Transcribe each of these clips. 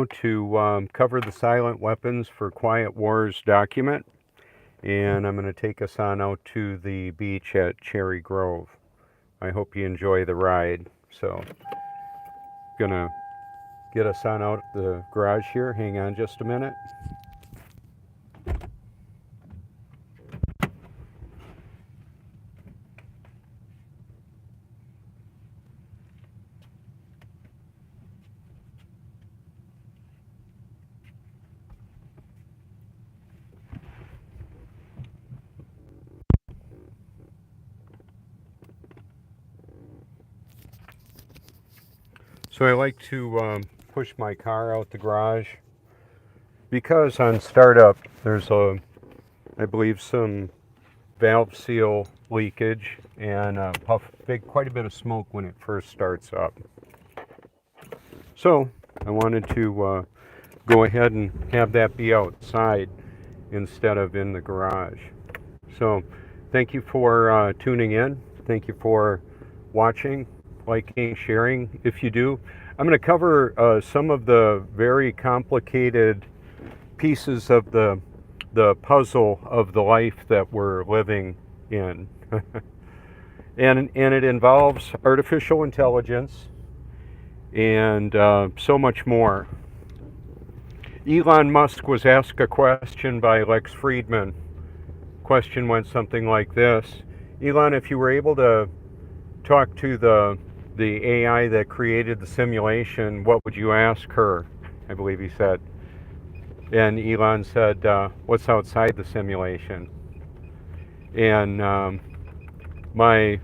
now to cover the silent weapons for quiet wars document, and I'm going to take us on out to the beach at Cherry Grove. I hope you enjoy the ride. So, gonna get us on out the garage here. Hang on just a minute. So I like to push my car out the garage because on startup there's I believe some valve seal leakage and quite a bit of smoke when it first starts up. So I wanted to go ahead and have that be outside instead of in the garage. So thank you for tuning in. Thank you for watching, liking, sharing if you do. I'm going to cover some of the very complicated pieces of the puzzle of the life that we're living in. and it involves artificial intelligence and so much more. Elon Musk was asked a question by Lex Friedman. Question went something like this: Elon, if you were able to talk to the AI that created the simulation, what would you ask her? I believe he said. And Elon said, what's outside the simulation? And my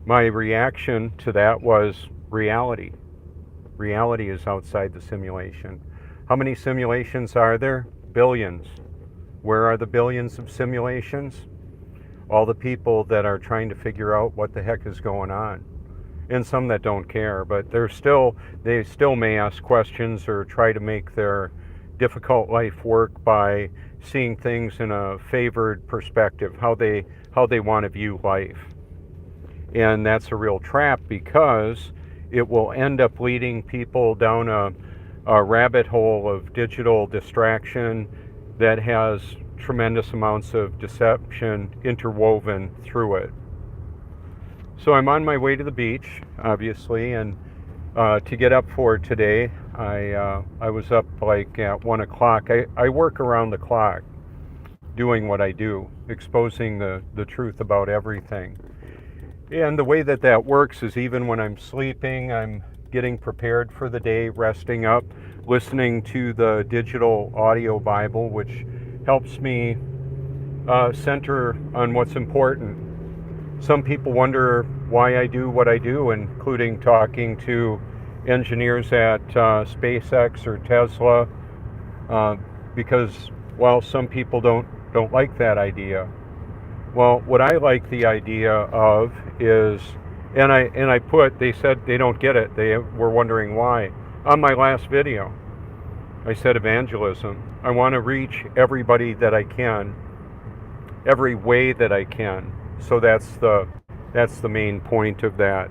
reaction to that was reality. Reality is outside the simulation. How many simulations are there? Billions. Where are the billions of simulations? All the people that are trying to figure out what the heck is going on. And some that don't care, but they still may ask questions or try to make their difficult life work by seeing things in a favored perspective, how they want to view life. And that's a real trap, because it will end up leading people down a rabbit hole of digital distraction that has tremendous amounts of deception interwoven through it. So I'm on my way to the beach, obviously, and to get up for today, I was up like at 1 o'clock. I work around the clock doing what I do, exposing the truth about everything. And the way that works is even when I'm sleeping, I'm getting prepared for the day, resting up, listening to the digital audio Bible, which helps me center on what's important. Some people wonder why I do what I do, including talking to engineers at SpaceX or Tesla, because, well, some people don't like that idea. Well, what I like the idea of is, they said they don't get it. They were wondering why. On my last video, I said evangelism. I want to reach everybody that I can, every way that I can. So that's the main point of that.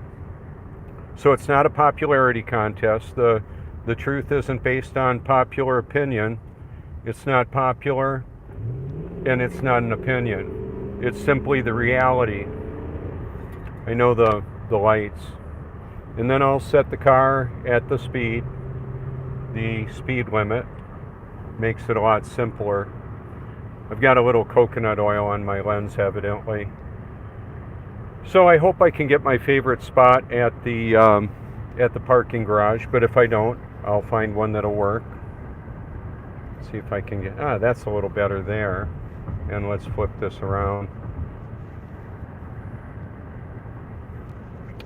So it's not a popularity contest. The truth isn't based on popular opinion. It's not popular, and it's not an opinion. It's simply the reality. I know the lights. And then I'll set the car at the speed limit. Makes it a lot simpler. I've got a little coconut oil on my lens, evidently. So I hope I can get my favorite spot at the parking garage, but if I don't, I'll find one that'll work. See if I can get, that's a little better there. And let's flip this around.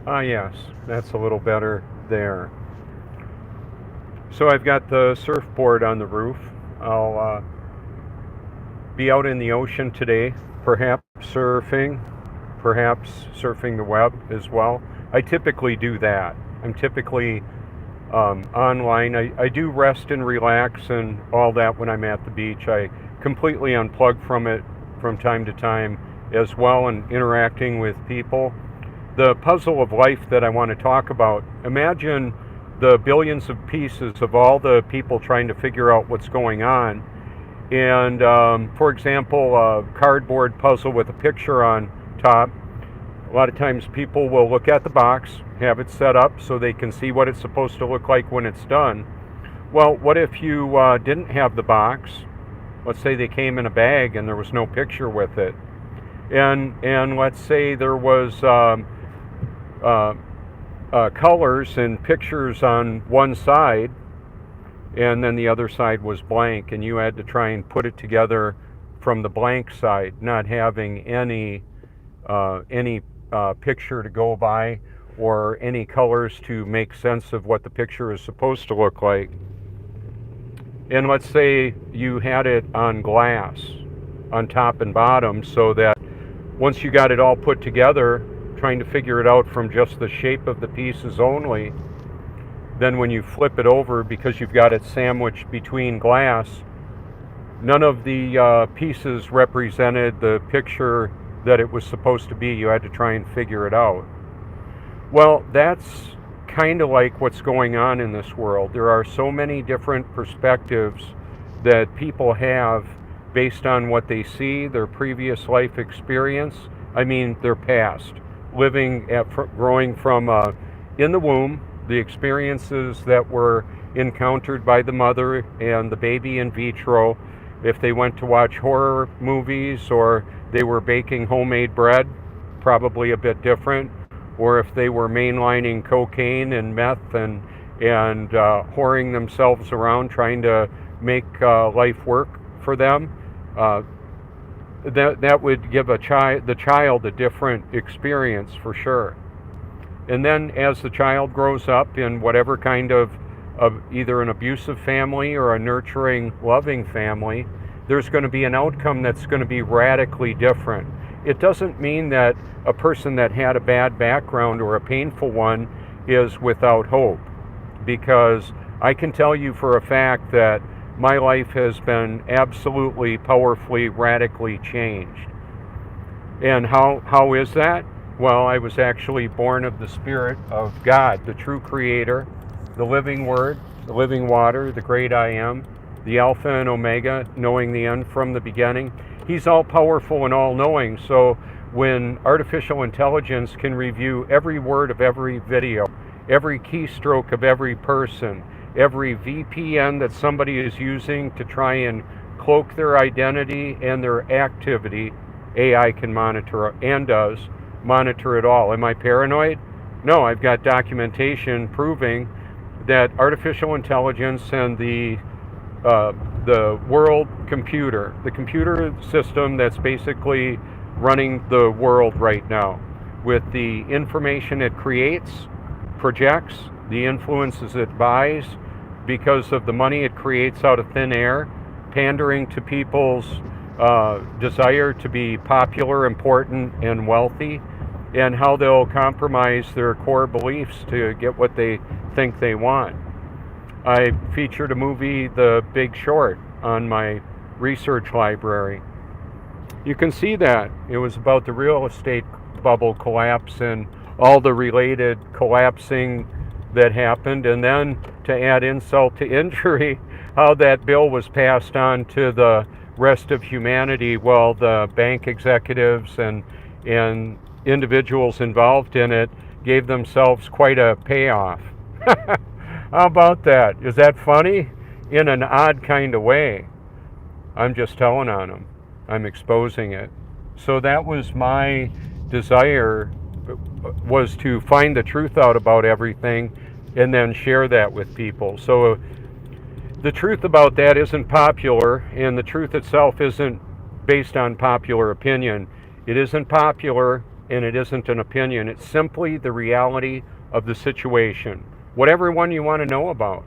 Yes, that's a little better there. So I've got the surfboard on the roof. I'll be out in the ocean today, perhaps surfing the web as well. I typically do that. I'm typically online. I do rest and relax and all that when I'm at the beach. I completely unplug from it from time to time as well, and interacting with people. The puzzle of life that I want to talk about, imagine the billions of pieces of all the people trying to figure out what's going on. And for example, a cardboard puzzle with a picture on top, a lot of times people will look at the box, have it set up so they can see what it's supposed to look like when it's done. Well, what if you didn't have the box? Let's say they came in a bag and there was no picture with it. And let's say there was colors and pictures on one side, and then the other side was blank, and you had to try and put it together from the blank side, not having any picture to go by or any colors to make sense of what the picture is supposed to look like. And let's say you had it on glass on top and bottom, so that once you got it all put together, trying to figure it out from just the shape of the pieces only, then when you flip it over, because you've got it sandwiched between glass, none of the pieces represented the picture that it was supposed to be. You had to try and figure it out. Well, that's kind of like what's going on in this world. There are so many different perspectives that people have based on what they see, their previous life experience, their past, growing from in the womb, the experiences that were encountered by the mother and the baby in vitro. If they went to watch horror movies or they were baking homemade bread, probably a bit different. Or if they were mainlining cocaine and meth and whoring themselves around trying to make life work for them, that would give the child a different experience for sure. And then as the child grows up in whatever kind of either an abusive family or a nurturing, loving family, there's going to be an outcome that's going to be radically different. It doesn't mean that a person that had a bad background or a painful one is without hope, because I can tell you for a fact that my life has been absolutely, powerfully, radically changed. And how is that? Well, I was actually born of the Spirit of God, the true Creator, the living Word, the living water, the great I Am, the Alpha and Omega, knowing the end from the beginning. He's all powerful and all knowing. So when artificial intelligence can review every word of every video, every keystroke of every person, every VPN that somebody is using to try and cloak their identity and their activity, AI can monitor and does monitor it all. Am I paranoid? No, I've got documentation proving that artificial intelligence and the world computer, the computer system that's basically running the world right now, with the information it creates, projects, the influences it buys, because of the money it creates out of thin air, pandering to people's desire to be popular, important, and wealthy, and how they'll compromise their core beliefs to get what they think they want. I featured a movie, The Big Short, on my research library. You can see that. It was about the real estate bubble collapse and all the related collapsing that happened, and then to add insult to injury, how that bill was passed on to the rest of humanity while the bank executives and individuals involved in it gave themselves quite a payoff. How about that? Is that funny? In an odd kind of way. I'm just telling on them. I'm exposing it. So that was my desire, was to find the truth out about everything and then share that with people. So the truth about that isn't popular, and the truth itself isn't based on popular opinion. It isn't popular, and it isn't an opinion. It's simply the reality of the situation. Whatever one you want to know about.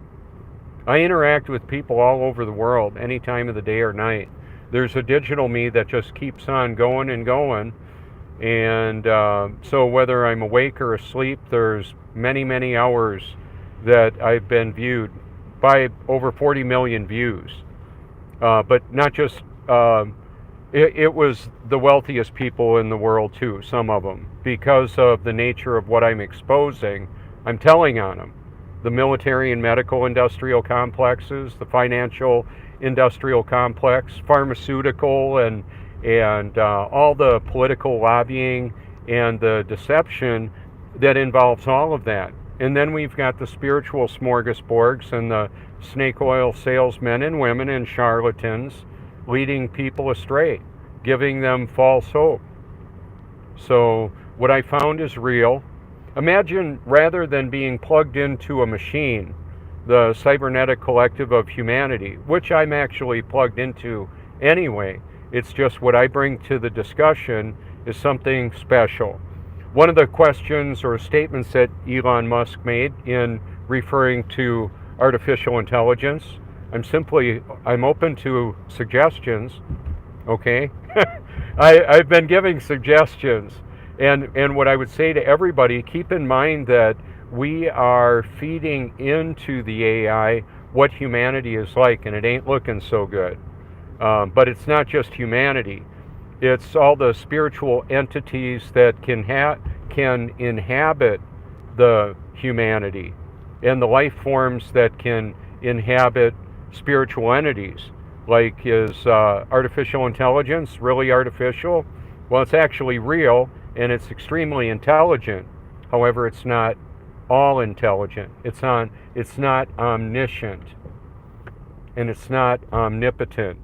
I interact with people all over the world, any time of the day or night. There's a digital me that just keeps on going and going. And so whether I'm awake or asleep, there's many, many hours that I've been viewed by over 40 million views. But not just, it was the wealthiest people in the world too, some of them. Because of the nature of what I'm exposing, I'm telling on them. the military and medical industrial complexes, the financial industrial complex, pharmaceutical, and all the political lobbying and the deception that involves all of that. And then we've got the spiritual smorgasbords and the snake oil salesmen and women and charlatans leading people astray, giving them false hope. So what I found is real. Imagine, rather than being plugged into a machine, the cybernetic collective of humanity, which I'm actually plugged into anyway, it's just what I bring to the discussion is something special. One of the questions or statements that Elon Musk made in referring to artificial intelligence, I'm open to suggestions, okay? I've been giving suggestions, and what I would say to everybody, keep in mind that we are feeding into the AI what humanity is like, and it ain't looking so good. But it's not just humanity. It's all the spiritual entities that can inhabit the humanity, and the life forms that can inhabit spiritual entities. Like, is artificial intelligence really artificial? Well, it's actually real, and it's extremely intelligent. However, it's not all intelligent. It's not omniscient, and it's not omnipotent.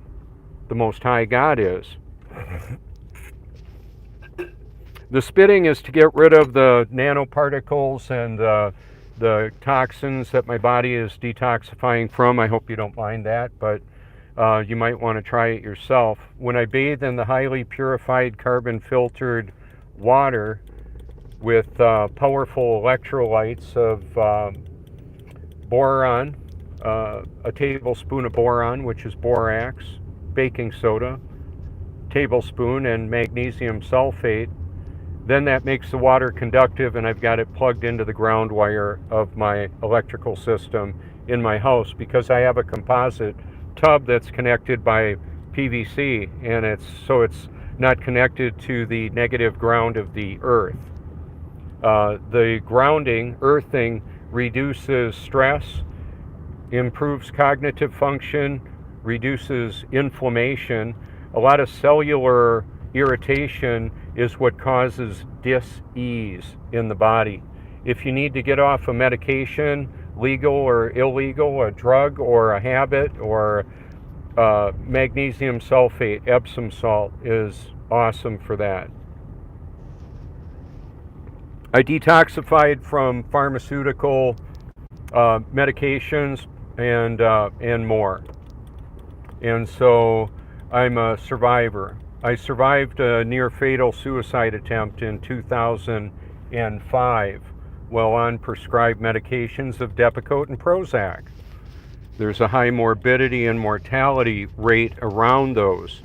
The Most High God is. The spitting is to get rid of the nanoparticles and the toxins that my body is detoxifying from. I hope you don't mind that, but you might want to try it yourself. When I bathe in the highly purified carbon-filtered water with powerful electrolytes of boron, a tablespoon of boron, which is borax, baking soda, tablespoon, and magnesium sulfate, then that makes the water conductive, and I've got it plugged into the ground wire of my electrical system in my house, because I have a composite tub that's connected by PVC, and it's not connected to the negative ground of the earth. The grounding, earthing, reduces stress, improves cognitive function, reduces inflammation. A lot of cellular irritation is what causes dis-ease in the body. If you need to get off a medication, legal or illegal, a drug or a habit, or magnesium sulfate, Epsom salt is awesome for that. I detoxified from pharmaceutical medications and more. And so I'm a survivor. I survived a near-fatal suicide attempt in 2005 while on prescribed medications of Depakote and Prozac. There's a high morbidity and mortality rate around those.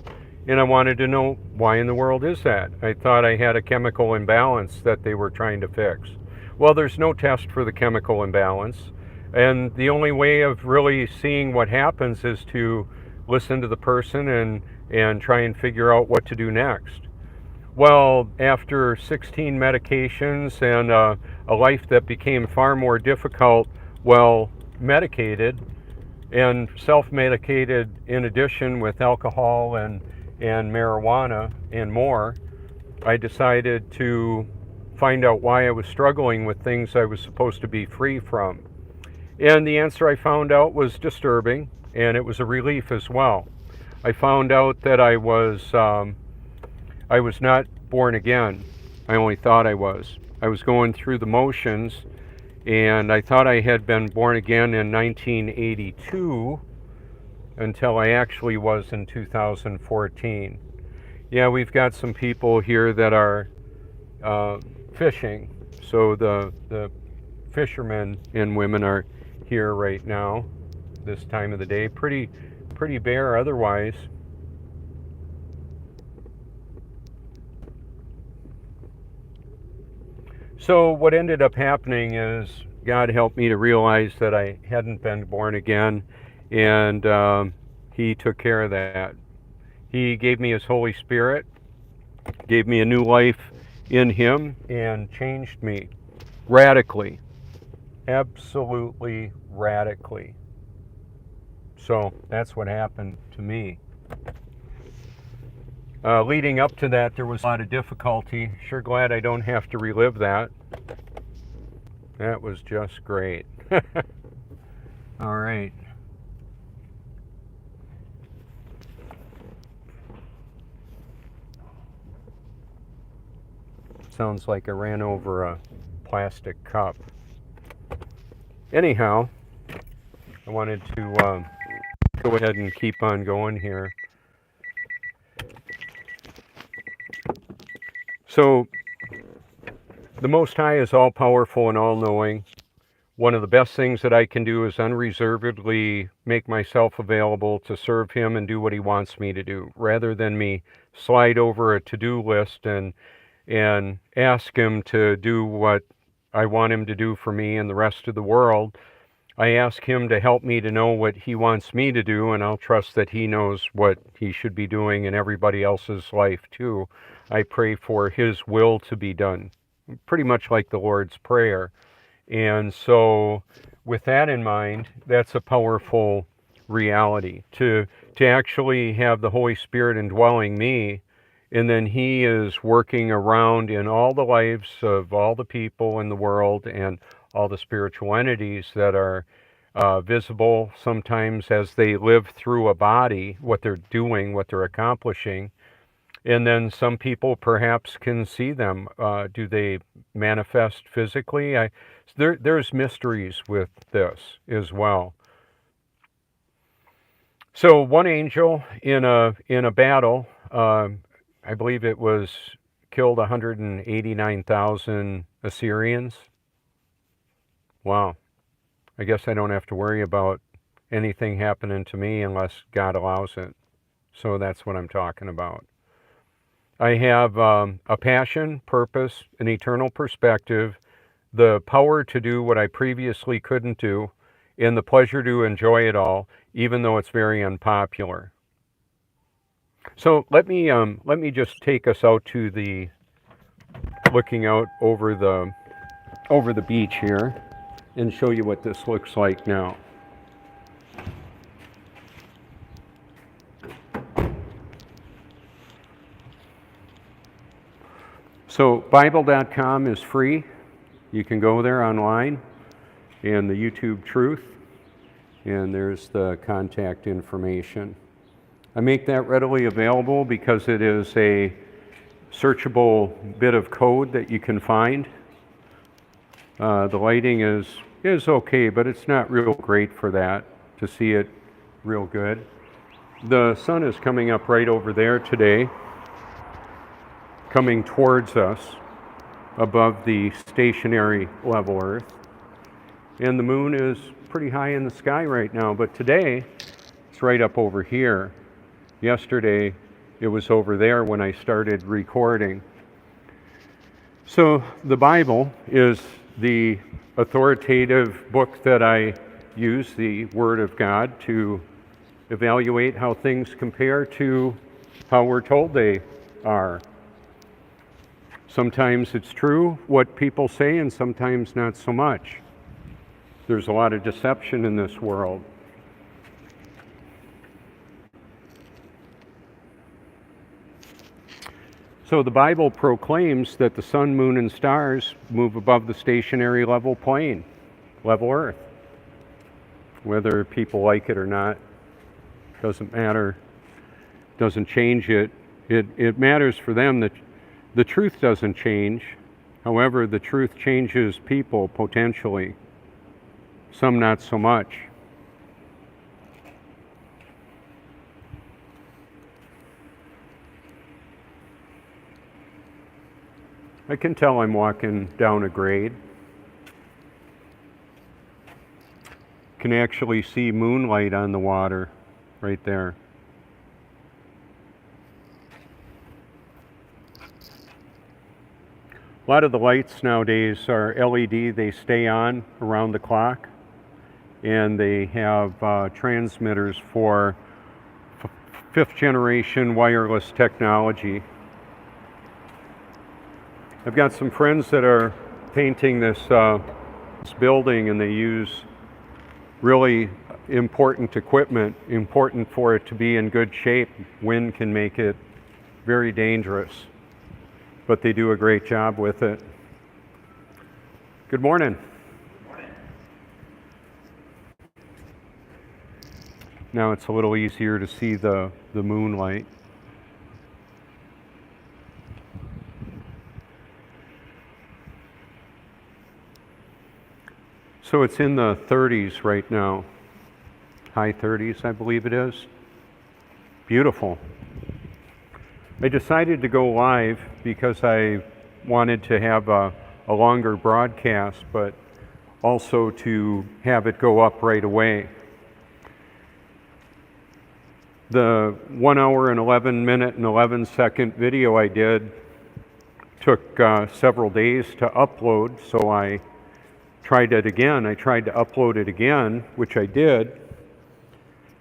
And I wanted to know, why in the world is that? I thought I had a chemical imbalance that they were trying to fix. Well, there's no test for the chemical imbalance. And the only way of really seeing what happens is to listen to the person and try and figure out what to do next. Well, after 16 medications and a life that became far more difficult, well, medicated and self-medicated in addition with alcohol and marijuana and more, I decided to find out why I was struggling with things I was supposed to be free from. And the answer I found out was disturbing, and it was a relief as well. I found out that I was not born again. I only thought I was. I was going through the motions, and I thought I had been born again in 1982 until I actually was in 2014. Yeah, we've got some people here that are fishing. So the fishermen and women are here right now, this time of the day. Pretty bare otherwise. So what ended up happening is God helped me to realize that I hadn't been born again, and He took care of that. He gave me His Holy Spirit, gave me a new life in Him, and changed me radically. absolutely radically. So that's what happened to me. Leading up to that, there was a lot of difficulty. Sure glad I don't have to relive that. That was just great. All right. Sounds like I ran over a plastic cup. Anyhow, I wanted to go ahead and keep on going here. So, the Most High is all-powerful and all-knowing. One of the best things that I can do is unreservedly make myself available to serve Him and do what He wants me to do, rather than me slide over a to-do list and ask Him to do what I want Him to do for me and the rest of the world. I ask Him to help me to know what He wants me to do, and I'll trust that He knows what He should be doing in everybody else's life too. I pray for His will to be done, pretty much like the Lord's Prayer. And so with that in mind, that's a powerful reality, to actually have the Holy Spirit indwelling me, and then He is working around in all the lives of all the people in the world and all the spiritual entities that are visible sometimes as they live through a body, what they're doing, what they're accomplishing. And then some people perhaps can see them. Do they manifest physically? There's mysteries with this as well. So one angel in a battle, I believe it was killed 189,000 Assyrians. Wow. I guess I don't have to worry about anything happening to me unless God allows it. So that's what I'm talking about. I have a passion, purpose, an eternal perspective, the power to do what I previously couldn't do, and the pleasure to enjoy it all, even though it's very unpopular. So let me just take us out to the, looking out over the beach here, and show you what this looks like now. So Bible.com is free. You can go there online, and the YouTube Truth, and there's the contact information. I make that readily available because it is a searchable bit of code that you can find. The lighting is okay, but it's not real great for that, to see it real good. The sun is coming up right over there today, coming towards us above the stationary level Earth. And the moon is pretty high in the sky right now, but today it's right up over here. Yesterday it was over there when I started recording. So the Bible is the authoritative book that I use, the Word of God, to evaluate how things compare to how we're told they are. Sometimes it's true what people say, and sometimes not so much. There's a lot of deception in this world. So the Bible proclaims that the sun, moon, and stars move above the stationary level plane, level Earth. Whether people like it or not, doesn't matter, doesn't change it. It matters for them that the truth doesn't change. However, the truth changes people potentially. Some not so much. I can tell I'm walking down a grade. Can actually see moonlight on the water right there. A lot of the lights nowadays are LED. They stay on around the clock, and they have transmitters for fifth generation wireless technology. I've got some friends that are painting this this building, and they use really important equipment, important for it to be in good shape. Wind can make it very dangerous, but they do a great job with it. Good morning. Now it's a little easier to see the moonlight. So it's in the 30s right now. High 30s, I believe it is. Beautiful. I decided to go live because I wanted to have a longer broadcast, but also to have it go up right away. The 1 hour and 11 minute and 11 second video I did took several days to upload, so I tried it again. I tried to upload it again, which I did.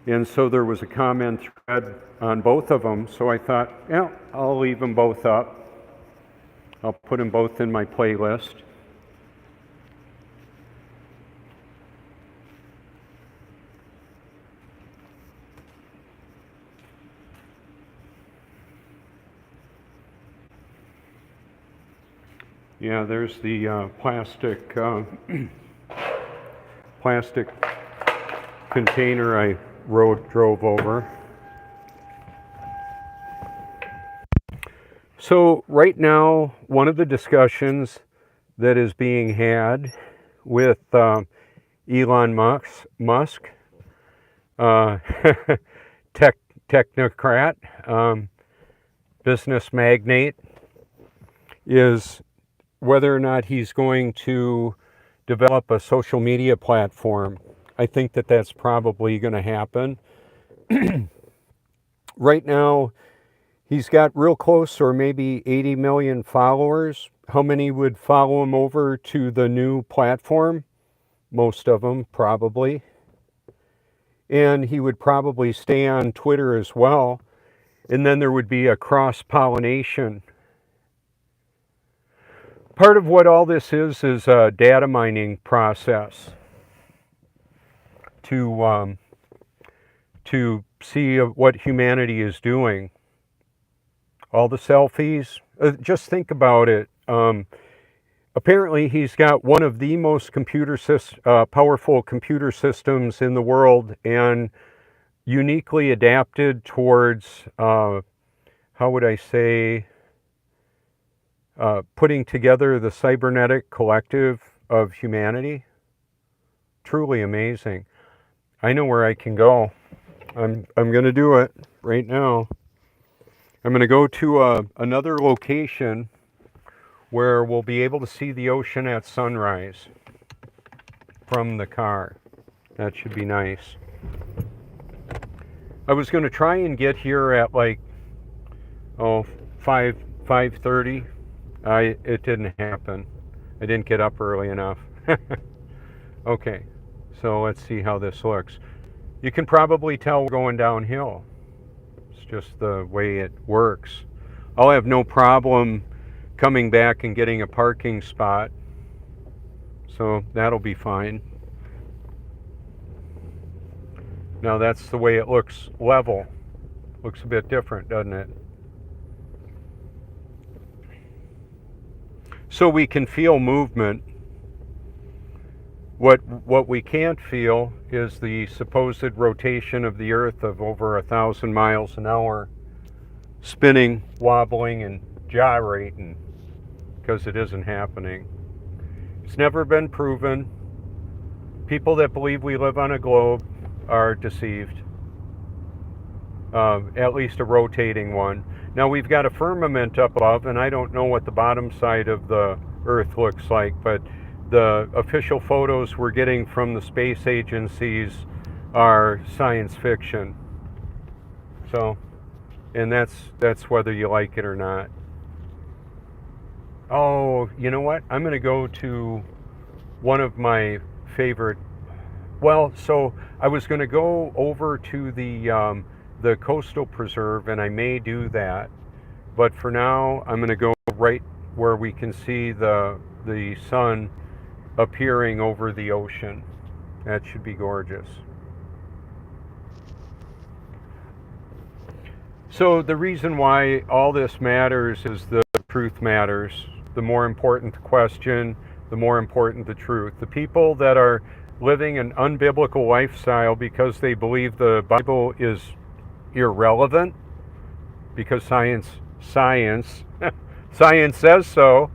And so there was a comment thread on both of them, so I thought, yeah, I'll leave them both up. I'll put them both in my playlist. Yeah, there's the plastic container I drove over. So right now, one of the discussions that is being had with Elon Musk, technocrat, business magnate, is whether or not he's going to develop a social media platform. I think that that's probably going to happen. Right now, he's got real close, or maybe 80 million followers. How many would follow him over to the new platform? Most of them, probably. And he would probably stay on Twitter as well. And then there would be a cross-pollination. Part of what all this is a data mining process to see what humanity is doing. All the selfies, just think about it. Apparently he's got one of the most powerful computer systems in the world, and uniquely adapted towards, how would I say, putting together the cybernetic collective of humanity. Truly amazing. I know where I can go. I'm going to do it right now. I'm going to go to another location where we'll be able to see the ocean at sunrise from the car. That should be nice. I was going to try and get here at like 5:30. It didn't happen. I didn't get up early enough. Okay, so let's see how this looks. You can probably tell we're going downhill. It's just the way it works. I'll have no problem coming back and getting a parking spot, so that'll be fine. Now that's the way it looks level. Looks a bit different, doesn't it? So we can feel movement. What we can't feel is the supposed rotation of the Earth of over 1,000 miles an hour, spinning, wobbling, and gyrating, because it isn't happening. It's never been proven. People that believe we live on a globe are deceived. At least a rotating one. Now we've got a firmament up above, and I don't know what the bottom side of the Earth looks like, but the official photos we're getting from the space agencies are science fiction. So, and that's whether you like it or not. Oh, you know what? I'm going to go to one of my favorite. Well, so I was going to go over to the coastal preserve, and I may do that. But for now, I'm going to go right where we can see the sun appearing over the ocean. That should be gorgeous. So the reason why all this matters is the truth matters. The more important the question, the more important the truth. The people that are living an unbiblical lifestyle because they believe the Bible is irrelevant, because science says so,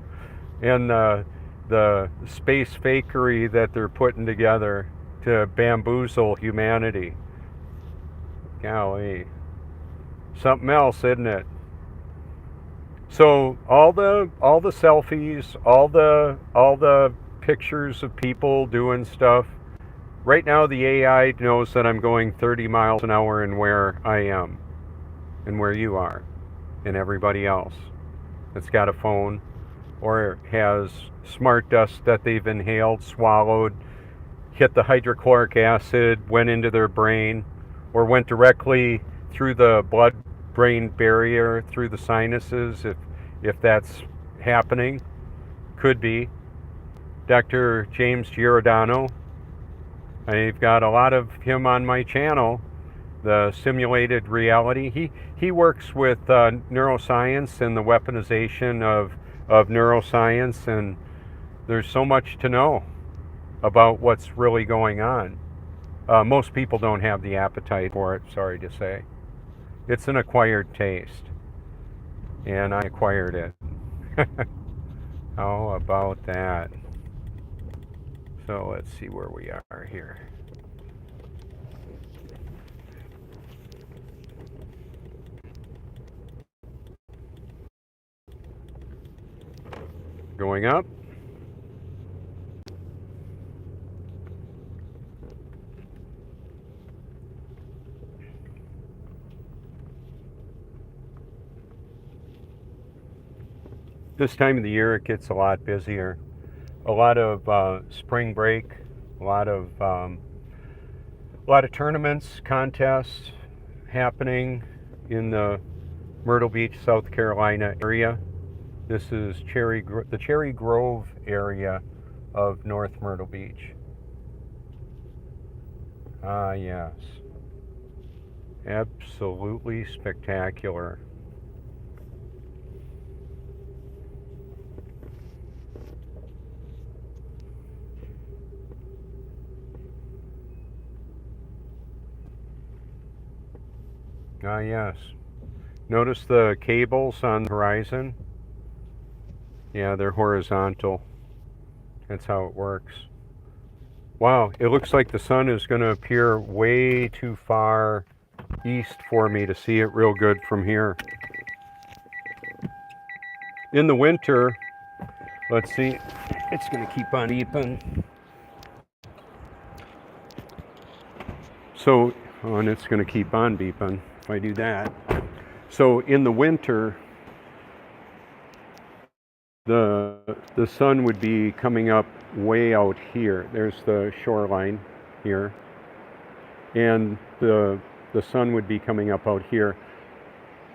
and the space fakery that they're putting together to bamboozle humanity. Golly. Something else, isn't it? So all the selfies, all the pictures of people doing stuff. Right now the AI knows that I'm going 30 miles an hour and where I am and where you are and everybody else that's got a phone or has smart dust that they've inhaled, swallowed, hit the hydrochloric acid, went into their brain, or went directly through the blood-brain barrier, through the sinuses, if that's happening. Could be. Dr. James Giordano, I've got a lot of him on my channel, the simulated reality. He works with neuroscience and the weaponization of neuroscience, and there's so much to know about what's really going on. Most people don't have the appetite for it, sorry to say. It's an acquired taste, and I acquired it. How about that? So let's see where we are here. Going up. This time of the year it gets a lot busier. A lot of spring break, a lot of tournaments, contests happening in the Myrtle Beach, South Carolina area. This is the Cherry Grove area of North Myrtle Beach. Ah, yes. Absolutely spectacular. Ah, yes. Notice the cables on the horizon? Yeah, they're horizontal. That's how it works. Wow, it looks like the sun is going to appear way too far east for me to see it real good from here. In the winter, let's see, it's going to keep on beeping. So, and it's going to keep on beeping if I do that. So in the winter, the sun would be coming up way out here. There's the shoreline here, and the sun would be coming up out here.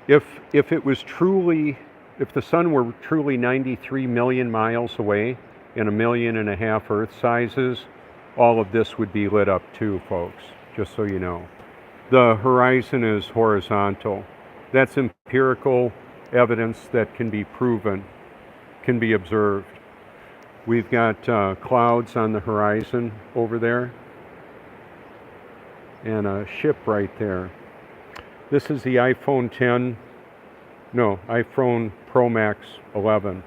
If the sun were truly 93 million miles away and 1.5 million Earth sizes, all of this would be lit up too, folks, just so you know. The horizon is horizontal. That's empirical evidence that can be proven, can be observed. We've got clouds on the horizon over there and a ship right there. This is the iPhone Pro Max 11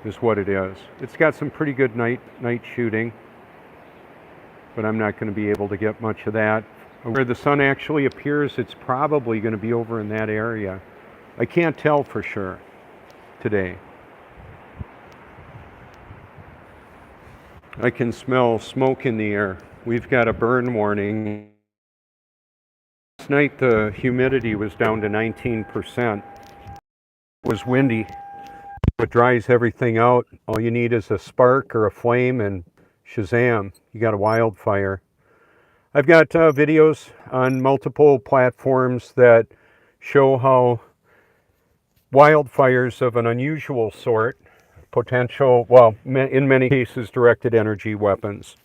is what it is. It's got some pretty good night shooting, but I'm not going to be able to get much of that. Where the sun actually appears, it's probably going to be over in that area. I can't tell for sure today. I can smell smoke in the air. We've got a burn warning. Last night the humidity was down to 19%. It was windy. It dries everything out. All you need is a spark or a flame and shazam, you got a wildfire. I've got videos on multiple platforms that show how wildfires of an unusual sort, potential, well, in many cases, directed energy weapons.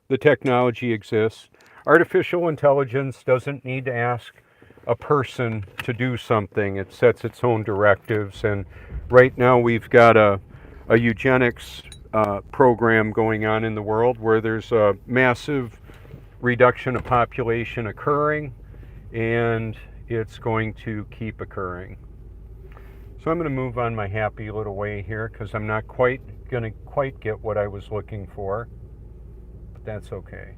The technology exists. Artificial intelligence doesn't need to ask a person to do something. It sets its own directives. And right now we've got a eugenics program going on in the world where there's a massive reduction of population occurring, and it's going to keep occurring. So I'm going to move on my happy little way here because I'm not going to quite get what I was looking for, but that's okay.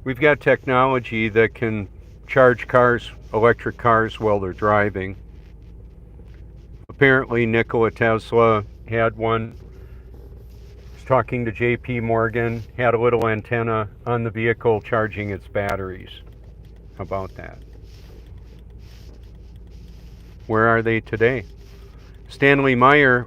We've got technology that can charge cars, electric cars, while they're driving. Apparently Nikola Tesla had one. Was talking to J.P. Morgan, had a little antenna on the vehicle charging its batteries. How about that? Where are they today? Stanley Meyer,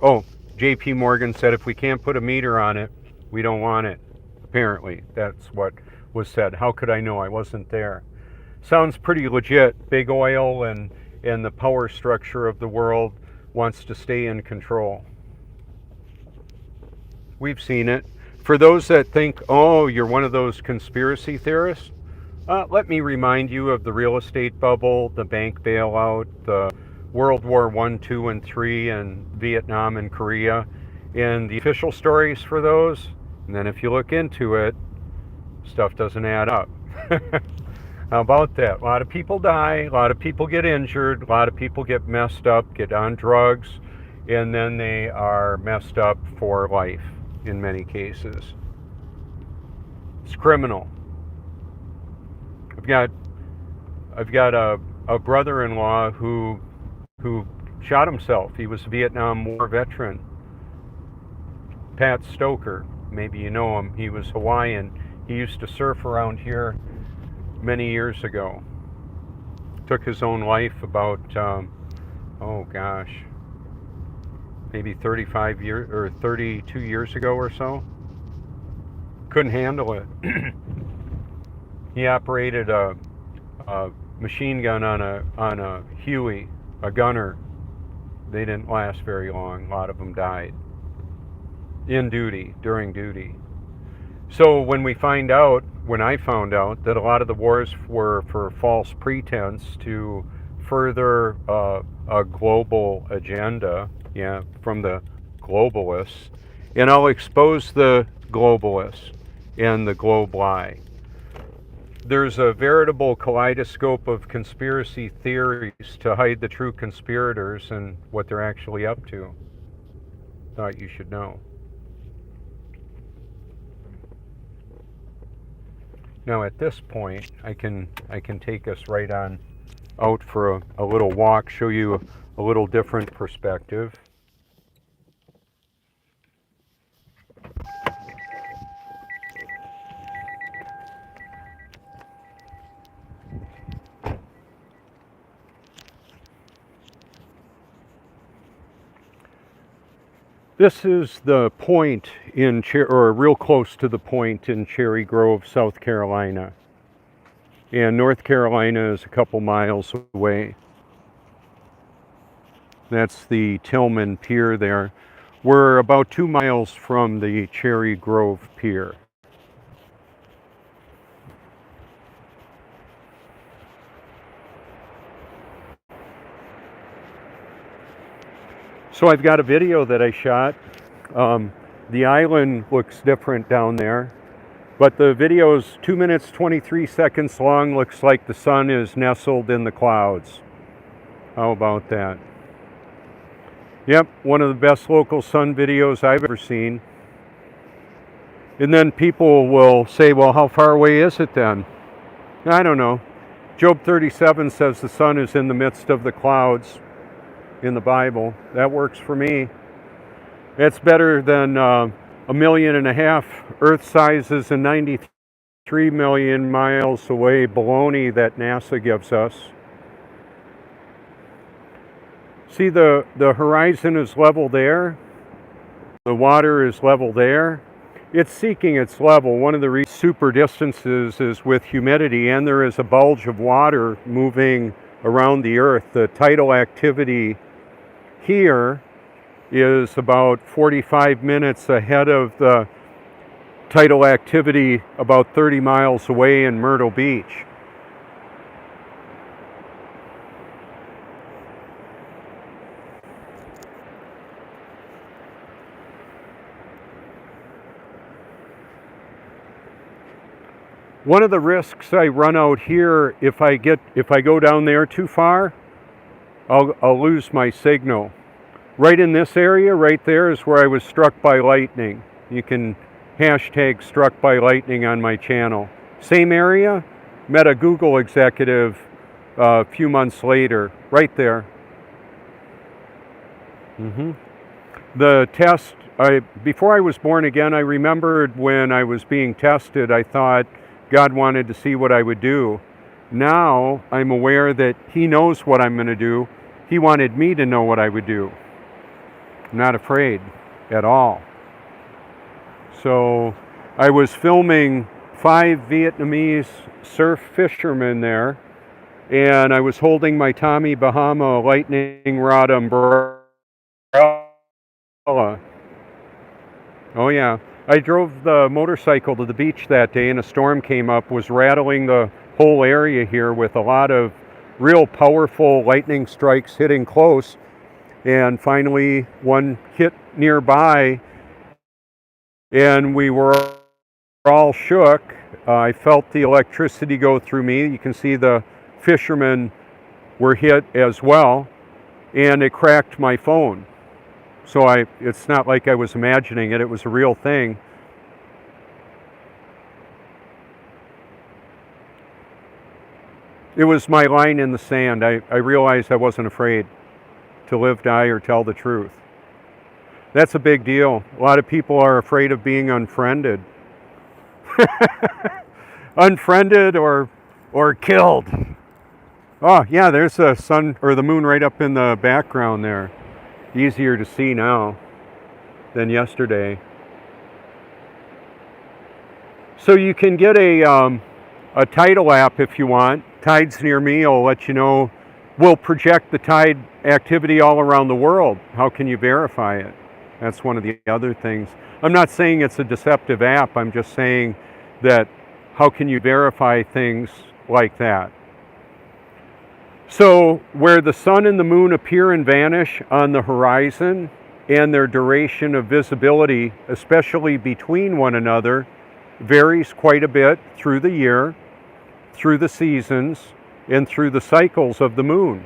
J.P. Morgan said if we can't put a meter on it, we don't want it. Apparently, that's what was said. How could I know? I wasn't there. Sounds pretty legit. Big oil and the power structure of the world wants to stay in control. We've seen it. For those that think, you're one of those conspiracy theorists, let me remind you of the real estate bubble, the bank bailout, the World War I, II, and III, and Vietnam and Korea, and the official stories for those. And then if you look into it, stuff doesn't add up. How about that? A lot of people die, a lot of people get injured, a lot of people get messed up, get on drugs, and then they are messed up for life in many cases. It's criminal. I've got a brother-in-law who shot himself. He was a Vietnam War veteran. Pat Stoker, maybe you know him. He was Hawaiian. He used to surf around here many years ago. Took his own life about, maybe 35 years or 32 years ago or so. Couldn't handle it. He operated a machine gun on a Huey, a gunner. They didn't last very long. A lot of them died during duty. So when I found out that a lot of the wars were for false pretense to further a global agenda, from the globalists, and I'll expose the globalists and the globe lie. There's a veritable kaleidoscope of conspiracy theories to hide the true conspirators and what they're actually up to. Thought you should know. Now at this point, I can take us right on out for a little walk, show you a little different perspective. This is the point or real close to the point in Cherry Grove, South Carolina. And North Carolina is a couple miles away. That's the Tillman Pier there. We're about 2 miles from the Cherry Grove Pier. So I've got a video that I shot. The island looks different down there, but the video's 2 minutes, 23 seconds long. Looks like the sun is nestled in the clouds. How about that? Yep, one of the best local sun videos I've ever seen. And then people will say, well, how far away is it then? I don't know. Job 37 says the sun is in the midst of the clouds in the Bible. That works for me. It's better than 1.5 million Earth sizes and 93 3 million miles away baloney that NASA gives us. See, the horizon is level there. The water is level there. It's seeking its level. One of the super distances is with humidity, and there is a bulge of water moving around the Earth. The tidal activity here is about 45 minutes ahead of the tidal activity about 30 miles away in Myrtle Beach. One of the risks I run out here, if I go down there too far, I'll lose my signal. Right in this area, right there, is where I was struck by lightning. You can hashtag struck by lightning on my channel. Same area, met a Google executive a few months later, right there. The test, before I was born again, I remembered when I was being tested, I thought God wanted to see what I would do. Now I'm aware that He knows what I'm going to do. He wanted me to know what I would do. I'm not afraid at all. So I was filming 5 Vietnamese surf fishermen there, and I was holding my Tommy Bahama lightning rod umbrella. Oh yeah. I drove the motorcycle to the beach that day, and a storm came up, was rattling the whole area here with a lot of real powerful lightning strikes hitting close. And finally, one hit nearby, and we were all shook. I felt the electricity go through me. You can see the fishermen were hit as well, and it cracked my phone. So it's not like I was imagining it, it was a real thing. It was my line in the sand. I realized I wasn't afraid to live, die, or tell the truth. That's a big deal. A lot of people are afraid of being unfriended. Unfriended or killed. Oh yeah, there's the sun or the moon right up in the background there. Easier to see now than yesterday. So you can get a tidal app if you want. Tides Near Me will let you know, will project the tide activity all around the world. How can you verify it? That's one of the other things. I'm not saying it's a deceptive app. I'm just saying that how can you verify things like that? So where the sun and the moon appear and vanish on the horizon, and their duration of visibility, especially between one another, varies quite a bit through the year, through the seasons, and through the cycles of the moon.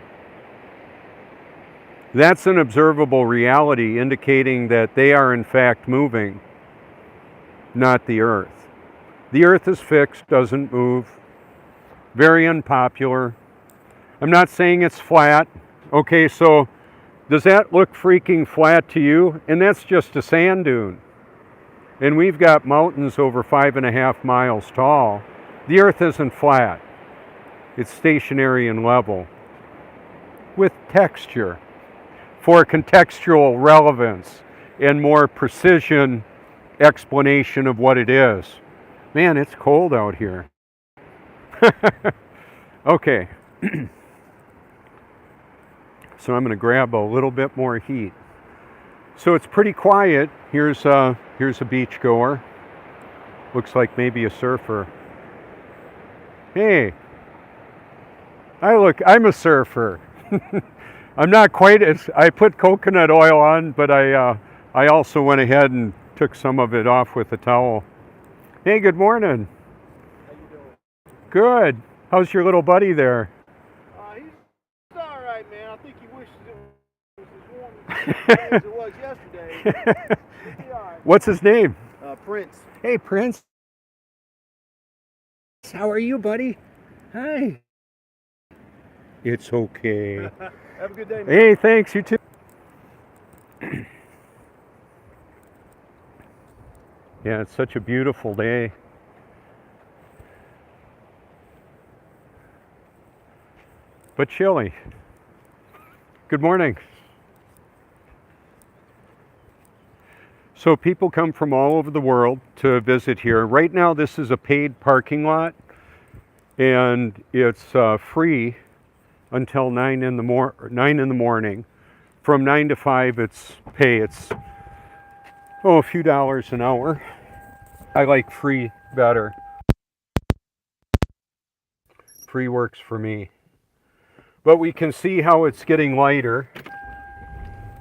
That's an observable reality indicating that they are in fact moving, not the Earth. The Earth is fixed, doesn't move, very unpopular. I'm not saying it's flat. Okay, so does that look freaking flat to you? And that's just a sand dune. And we've got mountains over 5.5 miles tall. The Earth isn't flat. It's stationary and level with texture for contextual relevance and more precision explanation of what it is. Man, it's cold out here. Okay. So I'm going to grab a little bit more heat. So it's pretty quiet. Here's a beach goer. Looks like maybe a surfer. Hey, I'm a surfer. I'm not quite as, I put coconut oil on, but I also went ahead and took some of it off with a towel. Hey, good morning. How you doing? Good. How's your little buddy there? He's all right, man. I think he wishes it was as warm as it was yesterday. He'll be all right. What's his name? Prince. Hey, Prince. How are you, buddy? Hi. It's okay. Have a good day, man. Hey, thanks. You too. Yeah, it's such a beautiful day. but chilly. Good morning. So people come from all over the world to visit here. Right now this is a paid parking lot, and it's free until 9 in the morning. From 9 to 5 it's pay. It's a few dollars an hour. I like free better. Free works for me. But we can see how it's getting lighter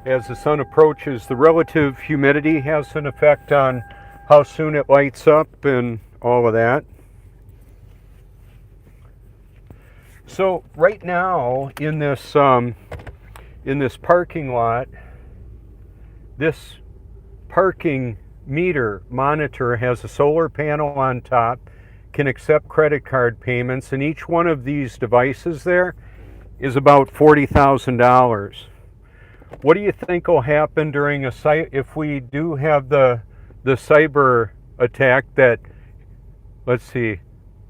as the sun approaches. The relative humidity has an effect on how soon it lights up and all of that. So right now in this parking lot, this parking meter monitor has a solar panel on top, can accept credit card payments, and each one of these devices there is about $40,000. What do you think will happen during if we do have the cyber attack that, let's see,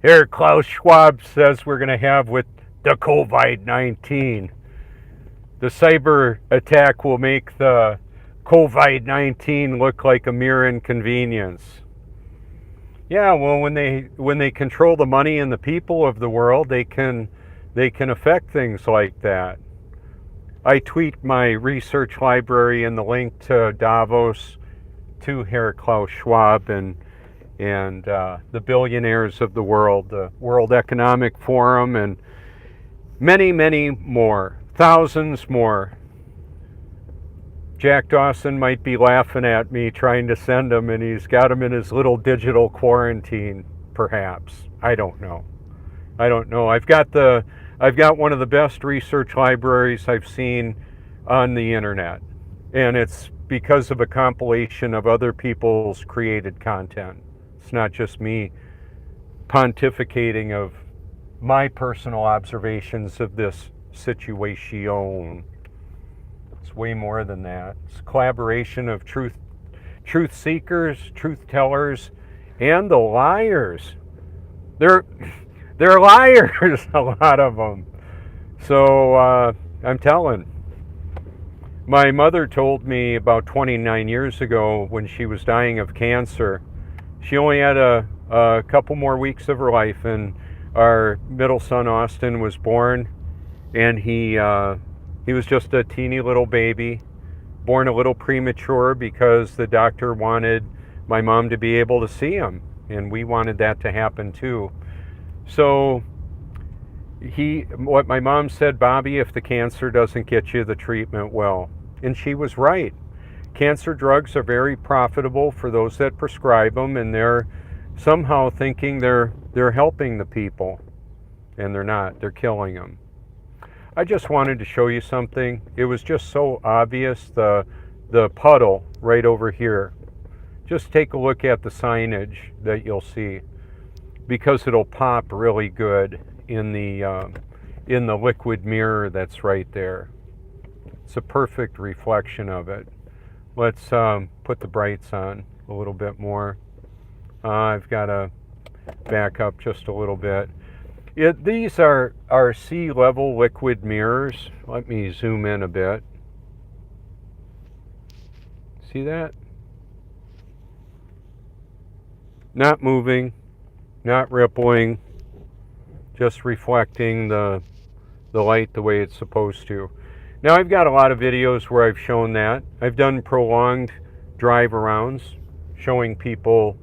here Klaus Schwab says we're going to have with the COVID-19? The cyber attack will make the COVID-19 look like a mere inconvenience. Yeah, well, when they control the money and the people of the world, they can affect things like that. I tweet my research library and the link to Davos, to Herr Klaus Schwab and the billionaires of the world, the World Economic Forum, and many, many more, thousands more. Jack Dawson might be laughing at me trying to send them, and he's got them in his little digital quarantine, perhaps. I don't know. I've got one of the best research libraries I've seen on the internet, and it's because of a compilation of other people's created content. It's not just me pontificating of my personal observations of this situation. It's way more than that. It's a collaboration of truth seekers, truth tellers, and the liars. They're liars, a lot of them. So I'm telling. My mother told me about 29 years ago when she was dying of cancer. She only had a couple more weeks of her life, and our middle son Austin was born, and he was just a teeny little baby, born a little premature because the doctor wanted my mom to be able to see him, and we wanted that to happen too. So what my mom said, Bobby, if the cancer doesn't get you, the treatment will. And she was right. Cancer drugs are very profitable for those that prescribe them, and they're somehow thinking they're helping the people, and they're not. They're killing them. I just wanted to show you something. It was just so obvious, the puddle right over here. Just take a look at the signage that you'll see, because it'll pop really good in the liquid mirror that's right there. It's a perfect reflection of it. Let's put the brights on a little bit more. I've got to back up just a little bit. These are sea level liquid mirrors. Let me zoom in a bit. See that? Not moving, not rippling, just reflecting the light the way it's supposed to. Now I've got a lot of videos where I've shown that. I've done prolonged drive-arounds showing people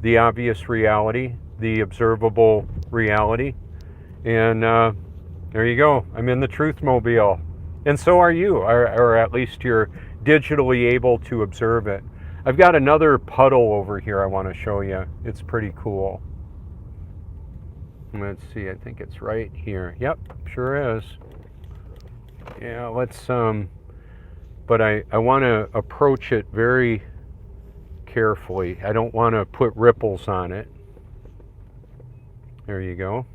the obvious reality, the observable reality. And there you go. I'm in the truth mobile. And so are you, or at least you're digitally able to observe it. I've got another puddle over here I want to show you. It's pretty cool. Let's see, I think it's right here. Yep, sure is. Yeah, let's, but I want to approach it very carefully. I don't want to put ripples on it. There you go.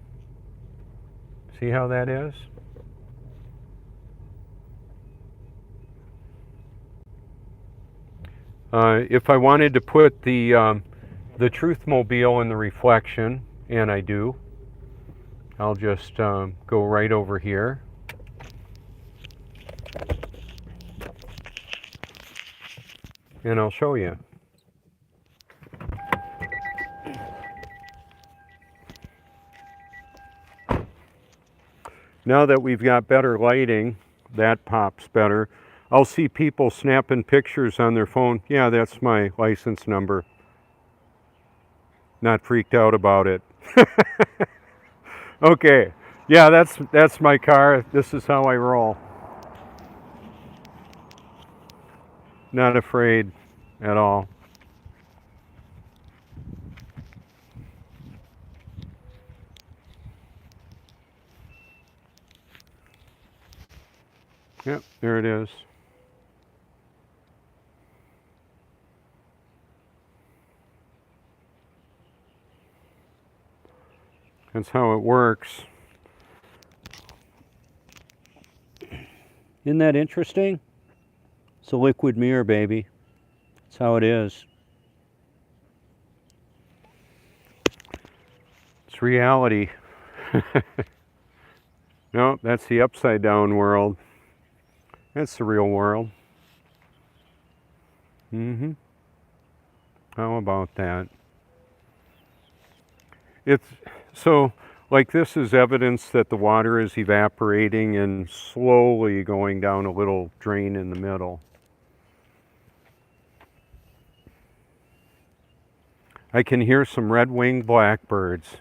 See how that is? If I wanted to put the truth mobile in the reflection, and I do, I'll just go right over here. and I'll show you. Now that we've got better lighting, that pops better. I'll see people snapping pictures on their phone. Yeah, that's my license number. Not freaked out about it. Okay. Yeah, that's my car. This is how I roll. Not afraid at all. Yep, there it is. That's how it works. Isn't that interesting? It's a liquid mirror, baby. That's how it is. It's reality. No, that's the upside down world. That's the real world. Mm-hmm. How about that? It's so, like, this is evidence that the water is evaporating and slowly going down a little drain in the middle. I can hear some red-winged blackbirds.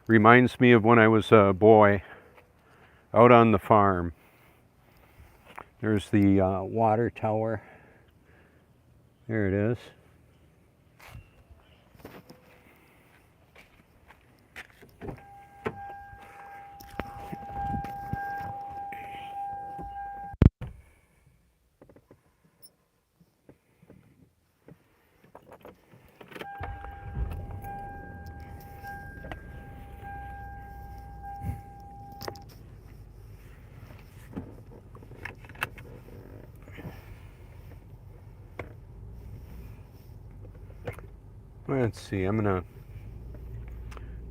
Reminds me of when I was a boy out on the farm. There's the water tower. There it is. Let's see, I'm going to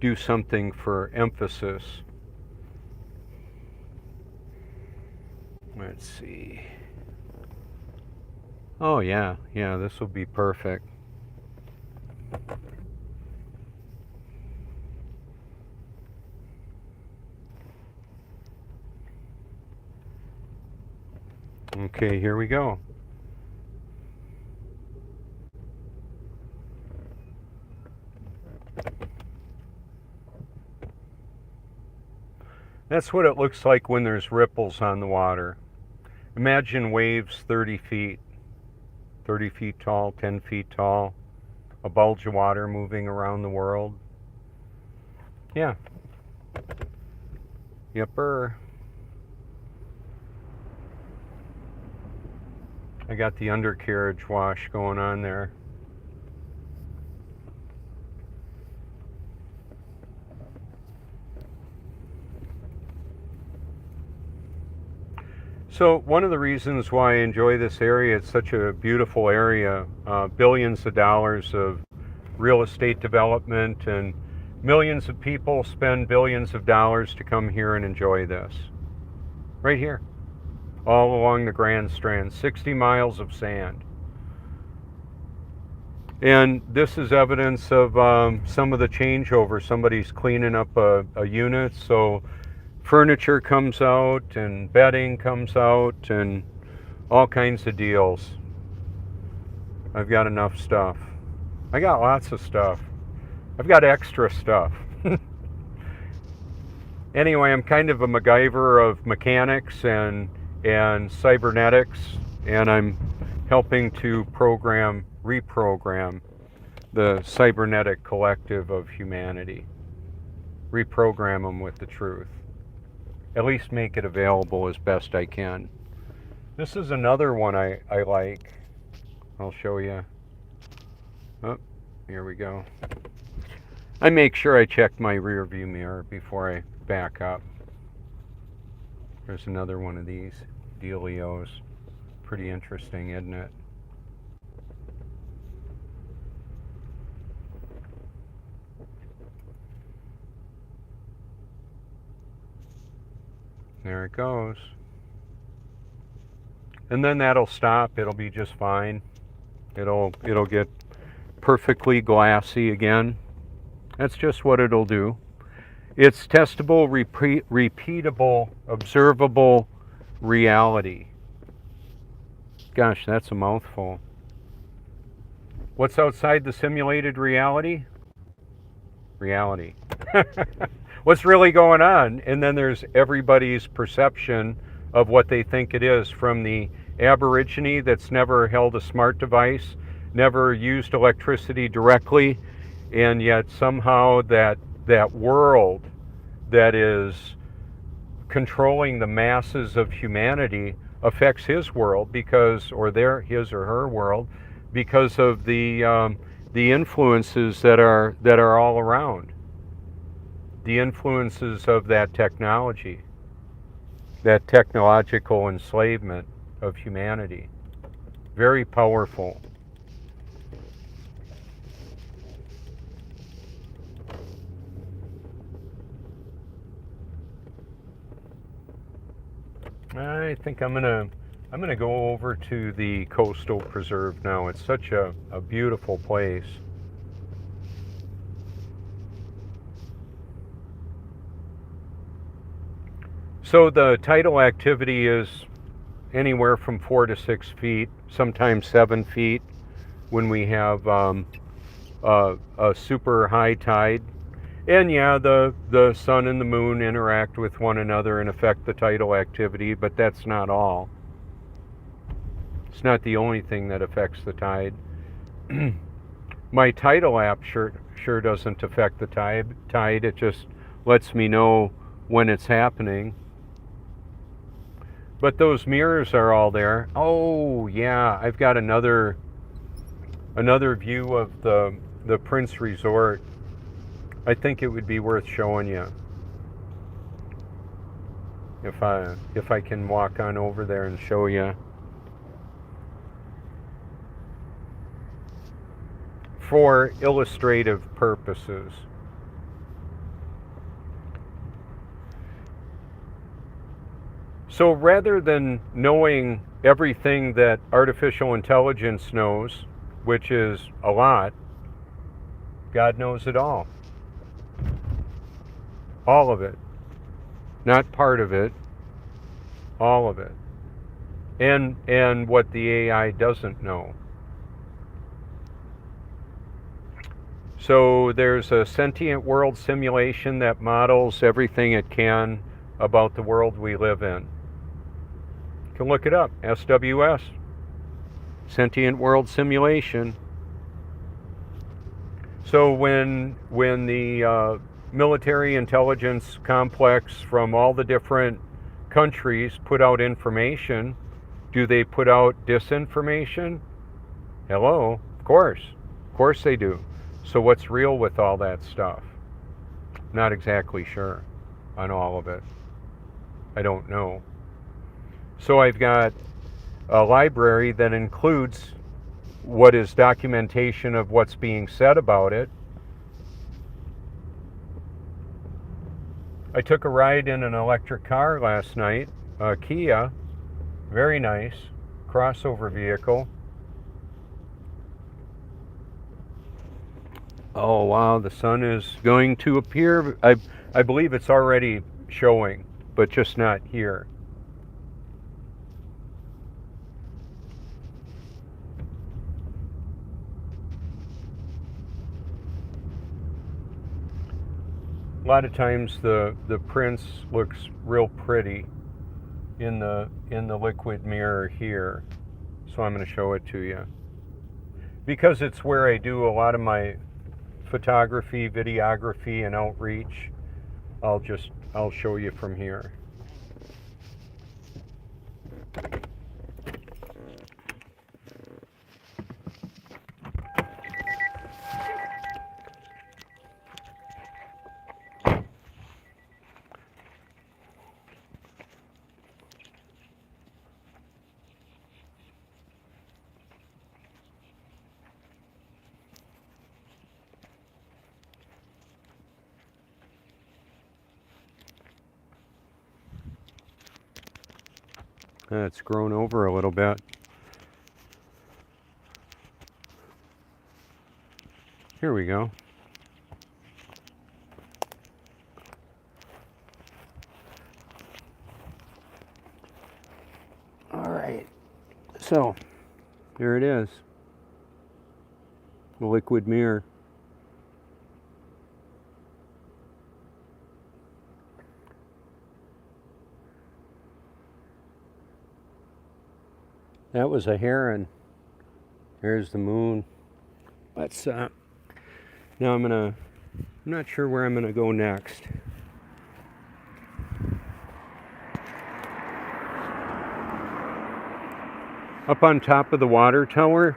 do something for emphasis. Let's see. Oh yeah, this will be perfect. Okay, here we go. That's what it looks like when there's ripples on the water. Imagine waves 30 feet tall, 10 feet tall, a bulge of water moving around the world. Yeah. Yepper. I got the undercarriage wash going on there. So one of the reasons why I enjoy this area, it's such a beautiful area, billions of dollars of real estate development, and millions of people spend billions of dollars to come here and enjoy this. Right here, all along the Grand Strand, 60 miles of sand. And this is evidence of some of the changeover. Somebody's cleaning up a unit, so furniture comes out and bedding comes out and all kinds of deals. I've got enough stuff. I got lots of stuff. I've got extra stuff. Anyway, I'm kind of a MacGyver of mechanics and cybernetics, and I'm helping to reprogram the cybernetic collective of humanity. Reprogram them with the truth. At least make it available as best I can. This is another one I like. I'll show you. Oh, here we go. I make sure I check my rear view mirror before I back up. There's another one of these dealios. Pretty interesting, isn't it? There it goes. And then that'll stop. It'll be just fine. It'll get perfectly glassy again. That's just what it'll do. It's testable, repeatable, observable reality. Gosh, that's a mouthful. What's outside the simulated reality? Reality. What's really going on? And then there's everybody's perception of what they think it is, from the Aborigine that's never held a smart device, never used electricity directly, and yet somehow that world that is controlling the masses of humanity affects his world because, or his or her world, because of the influences that are all around, the influences of that technology, that technological enslavement of humanity. Very powerful. I think I'm gonna go over to the coastal preserve now. It's such a beautiful place. So the tidal activity is anywhere from 4 to 6 feet, sometimes 7 feet when we have a super high tide. And yeah, the sun and the moon interact with one another and affect the tidal activity, but that's not all. It's not the only thing that affects the tide. My tidal app sure doesn't affect the tide. It just lets me know when it's happening. But those mirrors are all there. Oh yeah, I've got another view of the Prince Resort. I think it would be worth showing you if I can walk on over there and show you. For illustrative purposes. So rather than knowing everything that artificial intelligence knows, which is a lot, God knows it all. All of it. Not part of it, all of it. And what the AI doesn't know. So there's a sentient world simulation that models everything it can about the world we live in. You can look it up, SWS, Sentient World Simulation. So when the military intelligence complex from all the different countries put out information, do they put out disinformation? Hello, of course they do. So what's real with all that stuff? Not exactly sure on all of it. I don't know. So I've got a library that includes what is documentation of what's being said about it. I took a ride in an electric car last night, a Kia, very nice, crossover vehicle. Oh wow, the sun is going to appear. I believe it's already showing, but just not here. A lot of times the prince looks real pretty in the liquid mirror here, so I'm going to show it to you because it's where I do a lot of my photography, videography, and outreach. I'll show you from here. It's grown over a little bit. Here we go. All right. So, there it is. The liquid mirror. That was a heron. There's the moon. Let's now I'm not sure where I'm gonna go next. Up on top of the water tower,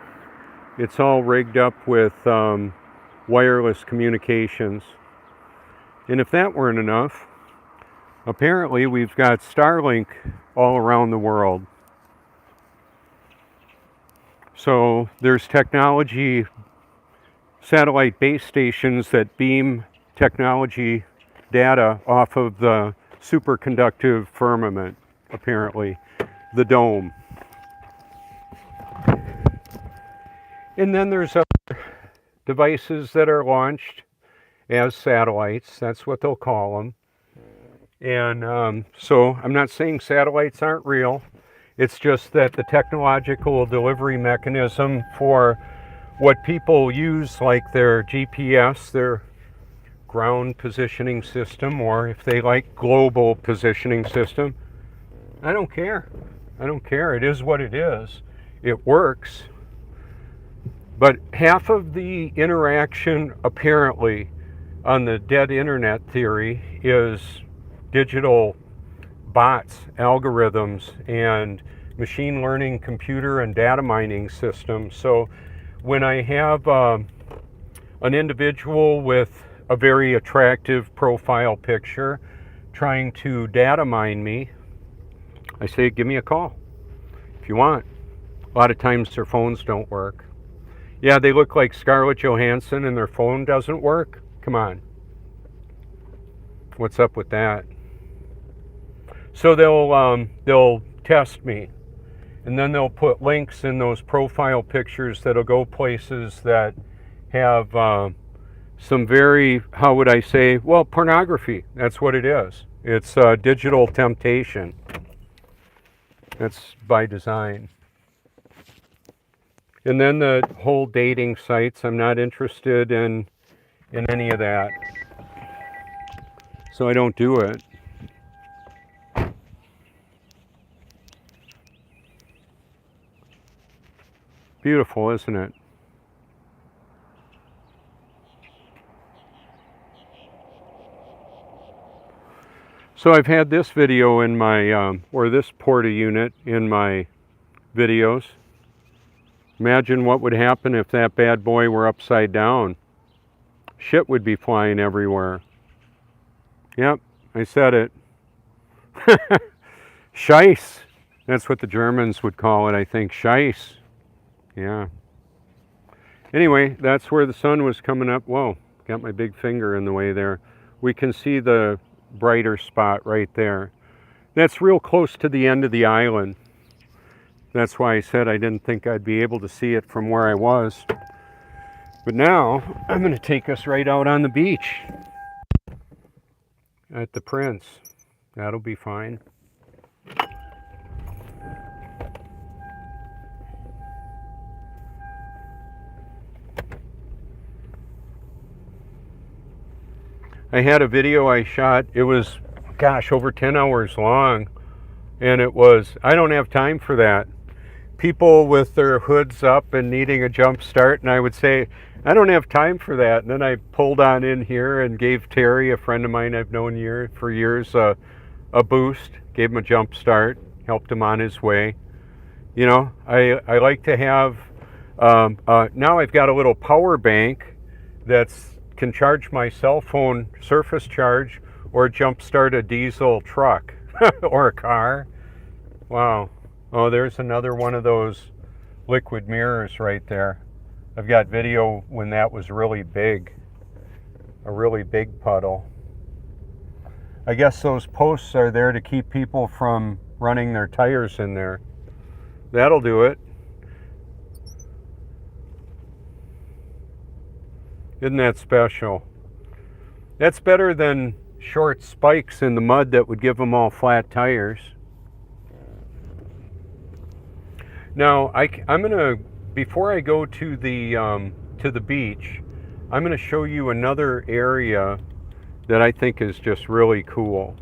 it's all rigged up with wireless communications. And if that weren't enough, apparently we've got Starlink all around the world. So there's technology, satellite base stations that beam technology data off of the superconductive firmament, apparently, the dome. And then there's other devices that are launched as satellites. That's what they'll call them. And so I'm not saying satellites aren't real. It's just that the technological delivery mechanism for what people use, like their GPS, their ground positioning system, or if they like global positioning system, I don't care. I don't care. It is what it is. It works. But half of the interaction, apparently, on the dead internet theory is digital bots, algorithms, and machine learning computer and data mining systems. So when I have an individual with a very attractive profile picture trying to data mine me, I say, give me a call if you want. A lot of times their phones don't work. Yeah, they look like Scarlett Johansson and their phone doesn't work. Come on. What's up with that? So they'll test me, and then they'll put links in those profile pictures that'll go places that have some very, how would I say, well, pornography. That's what it is. It's digital temptation. That's by design. And then the whole dating sites, I'm not interested in any of that. So I don't do it. Beautiful, isn't it? So I've had this video in my, or this Porta unit in my videos. Imagine what would happen if that bad boy were upside down. Shit would be flying everywhere. Yep, I said it. Scheiss. That's what the Germans would call it, I think. Scheiss. Yeah. Anyway, that's where the sun was coming up. Whoa, got my big finger in the way there. We can see the brighter spot right there. That's real close to the end of the island. That's why I said I didn't think I'd be able to see it from where I was. But now, I'm going to take us right out on the beach at the Prince. That'll be fine. I had a video I shot. It was, gosh, over 10 hours long. And it was, I don't have time for that. People with their hoods up and needing a jump start, and I would say, I don't have time for that. And then I pulled on in here and gave Terry, a friend of mine I've known for years, a boost, gave him a jump start, helped him on his way. You know, I like to have, now I've got a little power bank that's can charge my cell phone, surface charge, or jump start a diesel truck or a car. Wow. Oh, there's another one of those liquid mirrors right there. I've got video when that was really big, a really big puddle. I guess those posts are there to keep people from running their tires in there. That'll do it. Isn't that special? That's better than short spikes in the mud that would give them all flat tires. Now, I'm gonna, before I go to the beach, I'm gonna show you another area that I think is just really cool.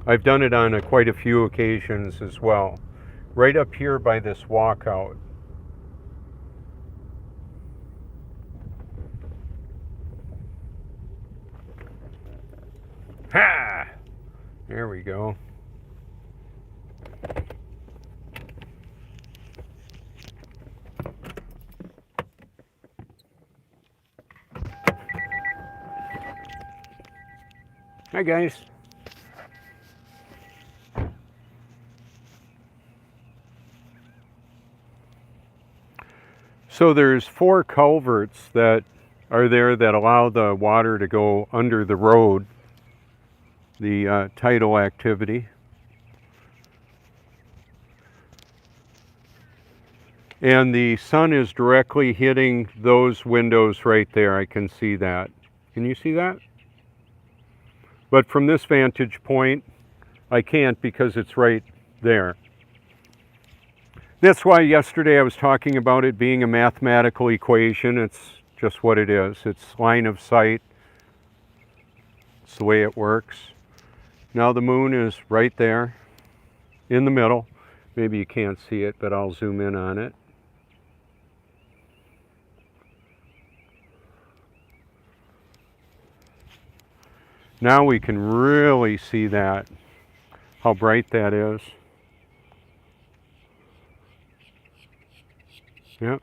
I've done it on quite a few occasions as well. Right up here by this walkout. Ha! There we go. Hi guys. So there's 4 culverts that are there that allow the water to go under the road, the tidal activity. And the sun is directly hitting those windows right there. I can see that. Can you see that? But from this vantage point, I can't because it's right there. That's why yesterday I was talking about it being a mathematical equation. It's just what it is. It's line of sight. It's the way it works. Now the moon is right there in the middle. Maybe you can't see it, but I'll zoom in on it. Now we can really see that, how bright that is. Yep.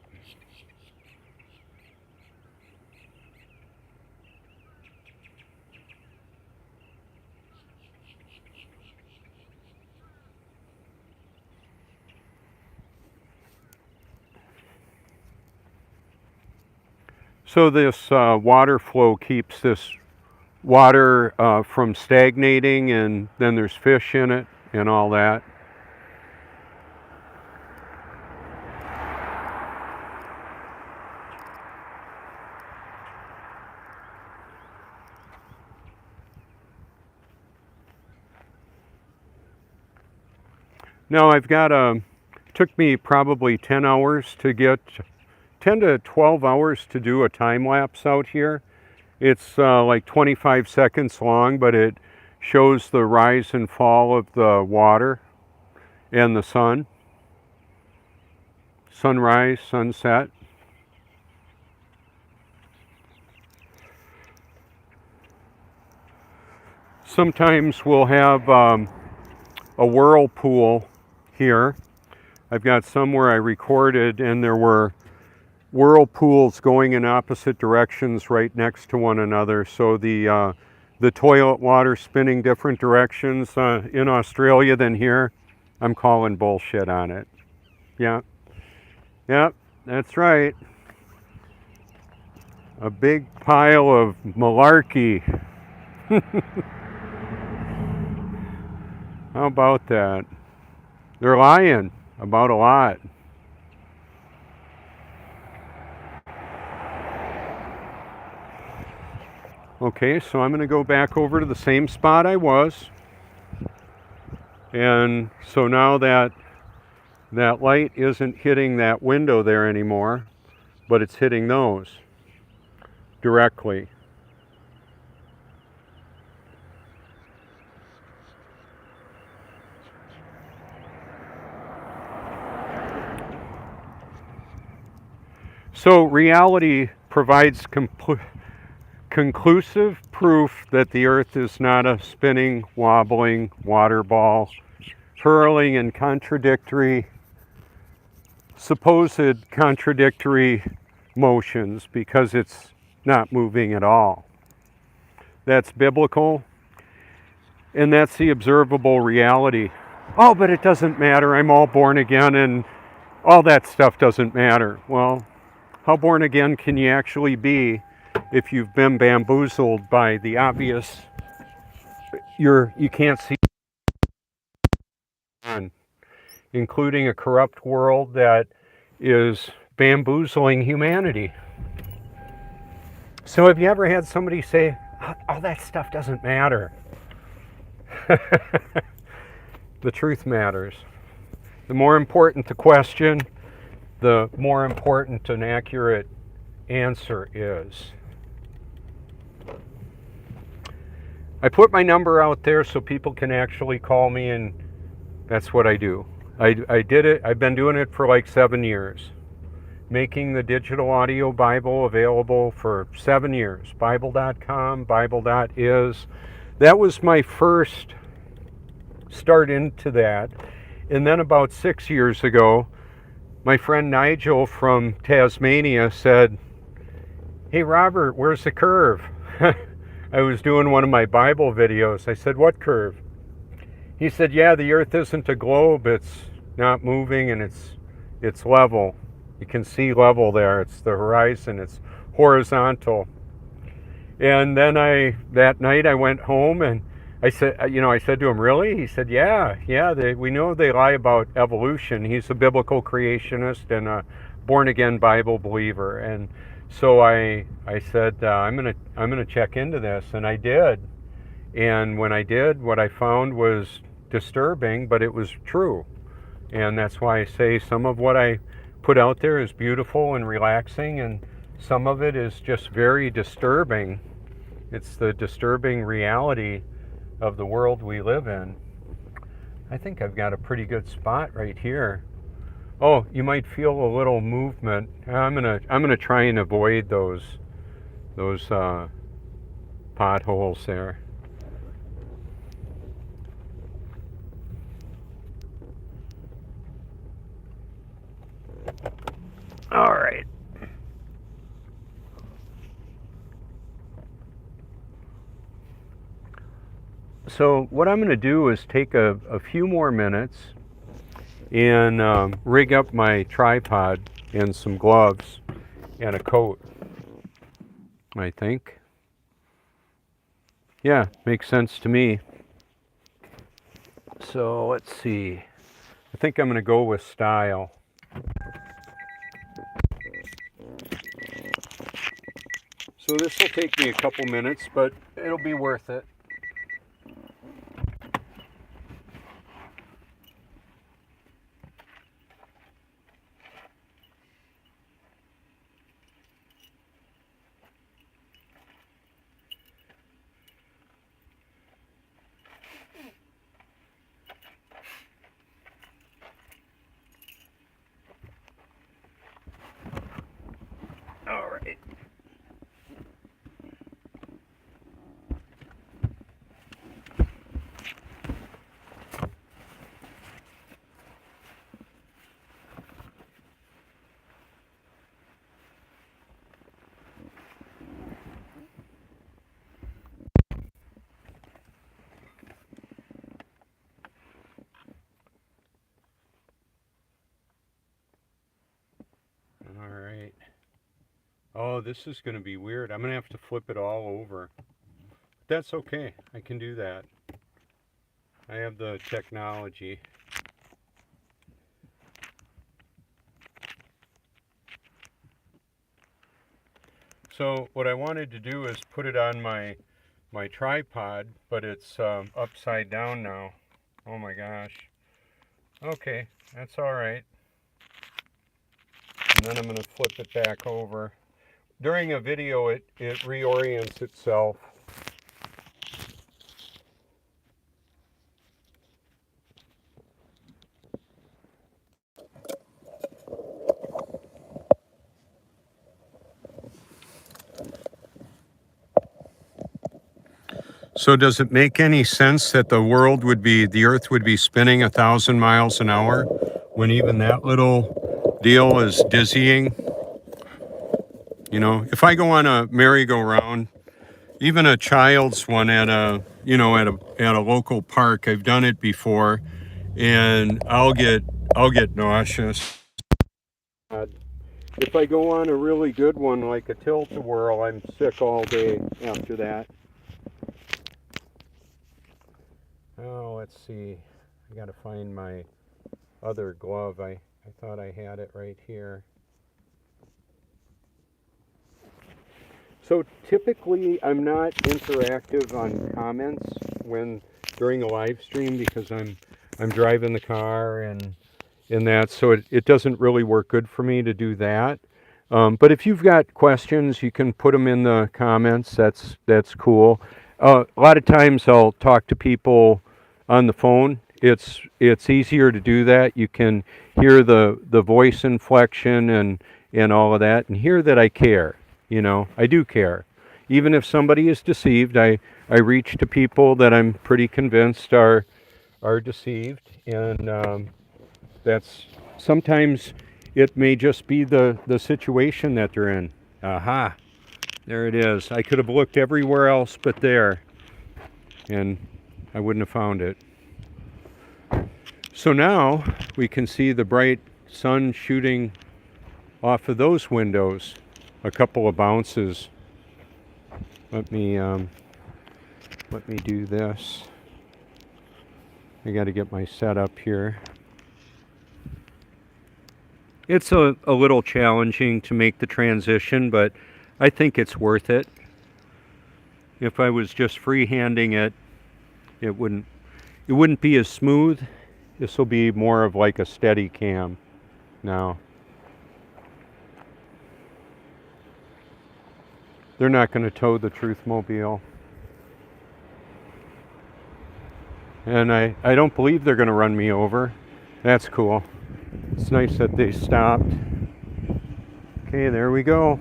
So this water flow keeps this water from stagnating, and then there's fish in it and all that. Now I've got took me probably 10 hours to get, 10 to 12 hours to do a time lapse out here. It's like 25 seconds long, but it shows the rise and fall of the water and the sun. Sunrise, sunset. Sometimes we'll have a whirlpool here. I've got some where I recorded and there were whirlpools going in opposite directions right next to one another. So the toilet water spinning different directions in Australia than here. I'm calling bullshit on it. Yeah. Yep, that's right. A big pile of malarkey. How about that? They're lying about a lot. Okay, so I'm going to go back over to the same spot I was. And so now that light isn't hitting that window there anymore, but it's hitting those directly. So reality provides conclusive proof that the Earth is not a spinning, wobbling water ball, hurling in supposed contradictory motions, because it's not moving at all. That's biblical, and that's the observable reality. Oh, but it doesn't matter. I'm all born again, and all that stuff doesn't matter. Well, how born again can you actually be if you've been bamboozled by the obvious? You can't see, including a corrupt world that is bamboozling humanity. So have you ever had somebody say, all that stuff doesn't matter? The truth matters. The more important the question, the more important an accurate answer is. I put my number out there so people can actually call me, and that's what I do. I did it. I've been doing it for like 7 years. Making the digital audio Bible available for 7 years. Bible.com, Bible.is. That was my first start into that. And then about 6 years ago, my friend Nigel from Tasmania said, "Hey Robert, where's the curve?" I was doing one of my Bible videos. I said, "What curve?" He said, "Yeah, the earth isn't a globe, it's not moving, and it's level. You can see level there. It's the horizon, it's horizontal." And then that night I went home and I said to him, "Really?" He said, yeah, we know they lie about evolution. He's a biblical creationist and a born-again Bible believer. And so I said, I'm gonna check into this, and I did. And when I did, what I found was disturbing, but it was true. And that's why I say some of what I put out there is beautiful and relaxing, and some of it is just very disturbing. It's the disturbing reality of the world we live in. I think I've got a pretty good spot right here. Oh, you might feel a little movement. I'm gonna try and avoid those potholes there. All right. So what I'm going to do is take a few more minutes and rig up my tripod and some gloves and a coat, I think. Yeah, makes sense to me. So let's see. I think I'm going to go with style. So this will take me a couple minutes, but it'll be worth it. All right. All right. Oh, this is going to be weird. I'm going to have to flip it all over. That's okay. I can do that. I have the technology. So what I wanted to do is put it on my tripod, but it's upside down now. Oh my gosh. Okay, that's all right. And then I'm going to flip it back over. During a video, it reorients itself. So does it make any sense that the Earth would be spinning 1,000 miles an hour when even that little deal is dizzying? You know, if I go on a merry-go-round, even a child's one at a local park, I've done it before, and I'll get nauseous. If I go on a really good one like a tilt-a-whirl, I'm sick all day after that. Oh, let's see. I gotta find my other glove. I thought I had it right here. So typically I'm not interactive on comments during a live stream because I'm driving the car and in that, so it doesn't really work good for me to do that. But if you've got questions, you can put them in the comments. That's cool. A lot of times I'll talk to people on the phone. It's easier to do that. You can hear the voice inflection and all of that, and hear that I care. I do care. Even if somebody is deceived, I reach to people that I'm pretty convinced are deceived, and that's sometimes it may just be the situation that they're in. Aha, there it is. I could have looked everywhere else but there, and I wouldn't have found it. So now we can see the bright sun shooting off of those windows. A couple of bounces. Let me do this. I got to get my setup here. It's a little challenging to make the transition, but I think it's worth it. If I was just freehanding it, it wouldn't be as smooth. This will be more of like a steady cam now. They're not going to tow the Truthmobile. And I don't believe they're going to run me over. That's cool. It's nice that they stopped. Okay, there we go.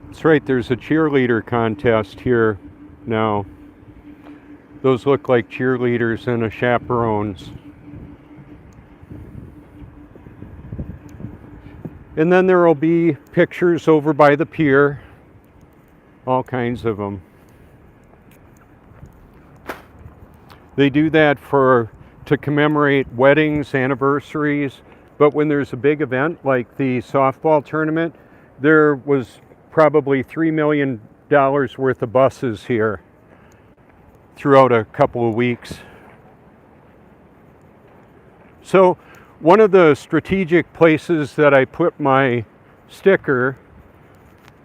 That's right, there's a cheerleader contest here now. Those look like cheerleaders and chaperones. And then there will be pictures over by the pier, all kinds of them. They do that to commemorate weddings, anniversaries, but when there's a big event like the softball tournament, there was probably $3 million worth of buses here throughout a couple of weeks. So one of the strategic places that I put my sticker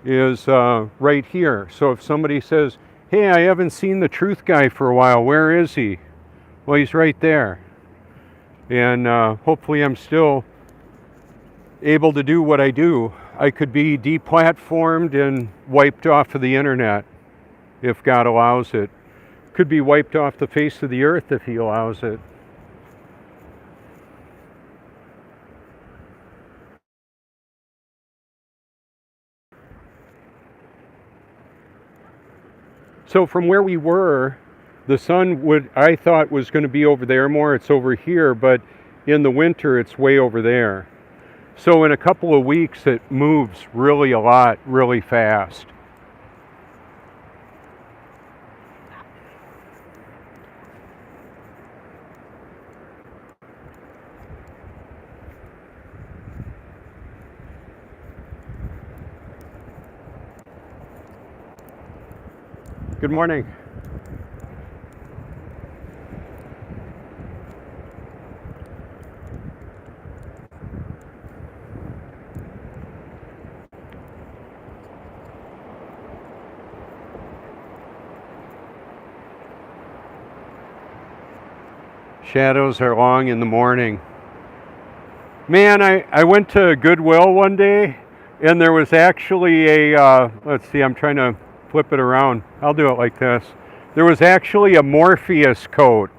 is right here. So if somebody says, hey, I haven't seen the truth guy for a while, where is he? Well, he's right there. And hopefully I'm still able to do what I do. I could be deplatformed and wiped off of the internet if God allows it. Could be wiped off the face of the earth if he allows it. So from where we were, the sun I thought was going to be over there more. It's over here, but in the winter it's way over there. So in a couple of weeks it moves really a lot, really fast. Good morning. Shadows are long in the morning. Man, I went to Goodwill one day and there was actually let's see, I'm trying to flip it around. I'll do it like this. There was actually a Morpheus coat.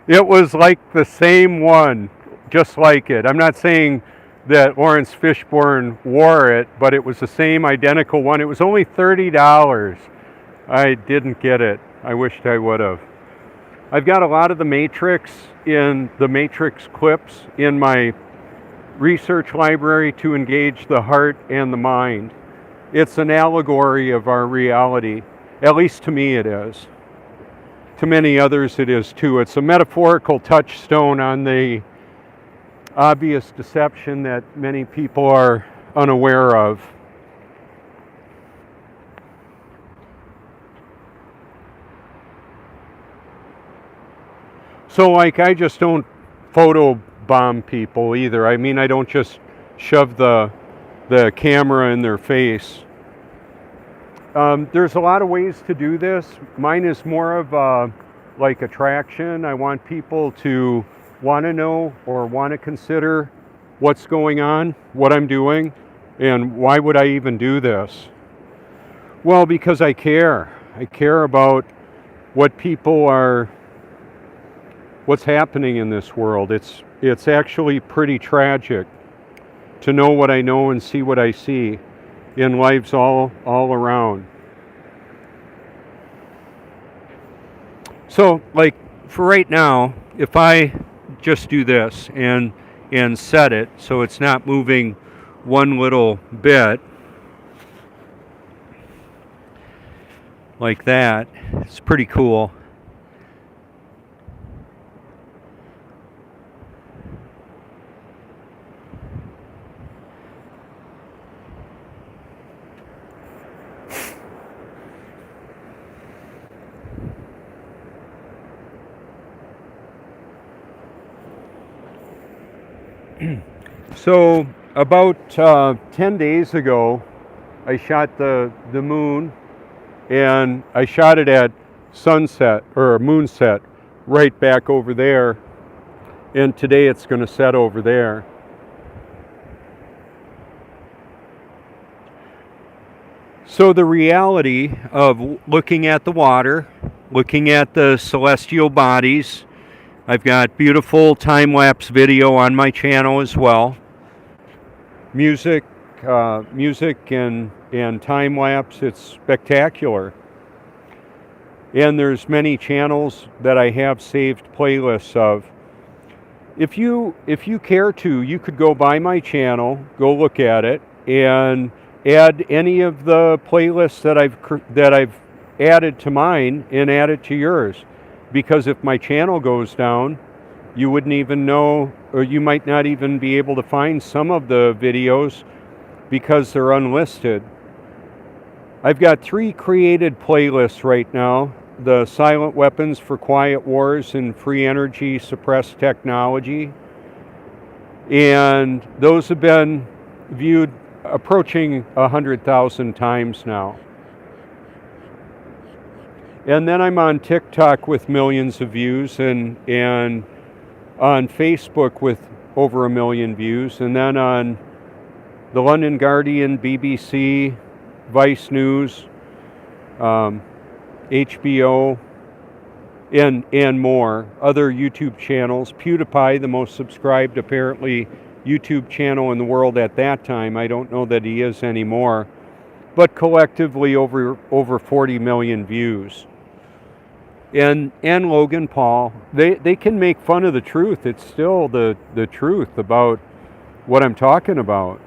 It was like the same one, just like it. I'm not saying that Lawrence Fishburne wore it, but it was the same identical one. It was only $30. I didn't get it. I wished I would have. I've got a lot of the Matrix clips in my research library to engage the heart and the mind. It's an allegory of our reality. At least to me it is. To many others it is too. It's a metaphorical touchstone on the obvious deception that many people are unaware of. So like I just don't photo bomb people either. I mean, I don't just shove the camera in their face. There's a lot of ways to do this. Mine is more of like attraction. I want people to want to know or want to consider what's going on, what I'm doing, and why would I even do this? Well, because I care. I care about what people are, what's happening in this world. It's actually pretty tragic to know what I know and see what I see in lives all around. So, like, for right now, if I just do this and set it so it's not moving one little bit, like that, it's pretty cool. So about 10 days ago, I shot the moon, and I shot it at sunset or moonset right back over there, and today it's going to set over there. So the reality of looking at the water, looking at the celestial bodies, I've got beautiful time-lapse video on my channel as well. Music and time-lapse, it's spectacular. And there's many channels that I have saved playlists of. If you care to, you could go by my channel, go look at it, and add any of the playlists that I've added to mine and add it to yours. Because if my channel goes down, you wouldn't even know, or you might not even be able to find some of the videos because they're unlisted. I've got 3 created playlists right now: the silent weapons for quiet wars and free energy suppressed technology. And those have been viewed approaching 100,000 times now. And then I'm on TikTok with millions of views, and on Facebook with over 1 million views, and then on the London Guardian, BBC, Vice News, HBO, and more other YouTube channels. PewDiePie, the most subscribed apparently YouTube channel in the world at that time. I don't know that he is anymore, but collectively over 40 million views. And Logan Paul, they can make fun of the truth. It's still the truth about what I'm talking about.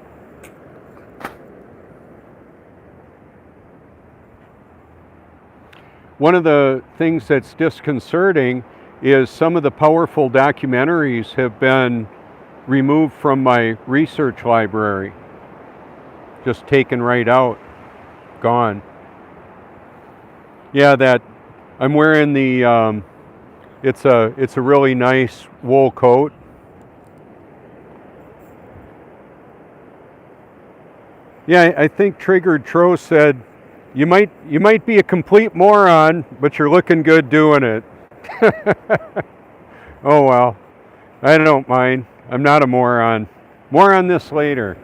One of the things that's disconcerting is some of the powerful documentaries have been removed from my research library. Just taken right out, gone. Yeah, that I'm wearing the, it's a really nice wool coat. Yeah, I think Triggered Tro said, you might be a complete moron, but you're looking good doing it. Oh well, I don't mind. I'm not a moron. More on this later.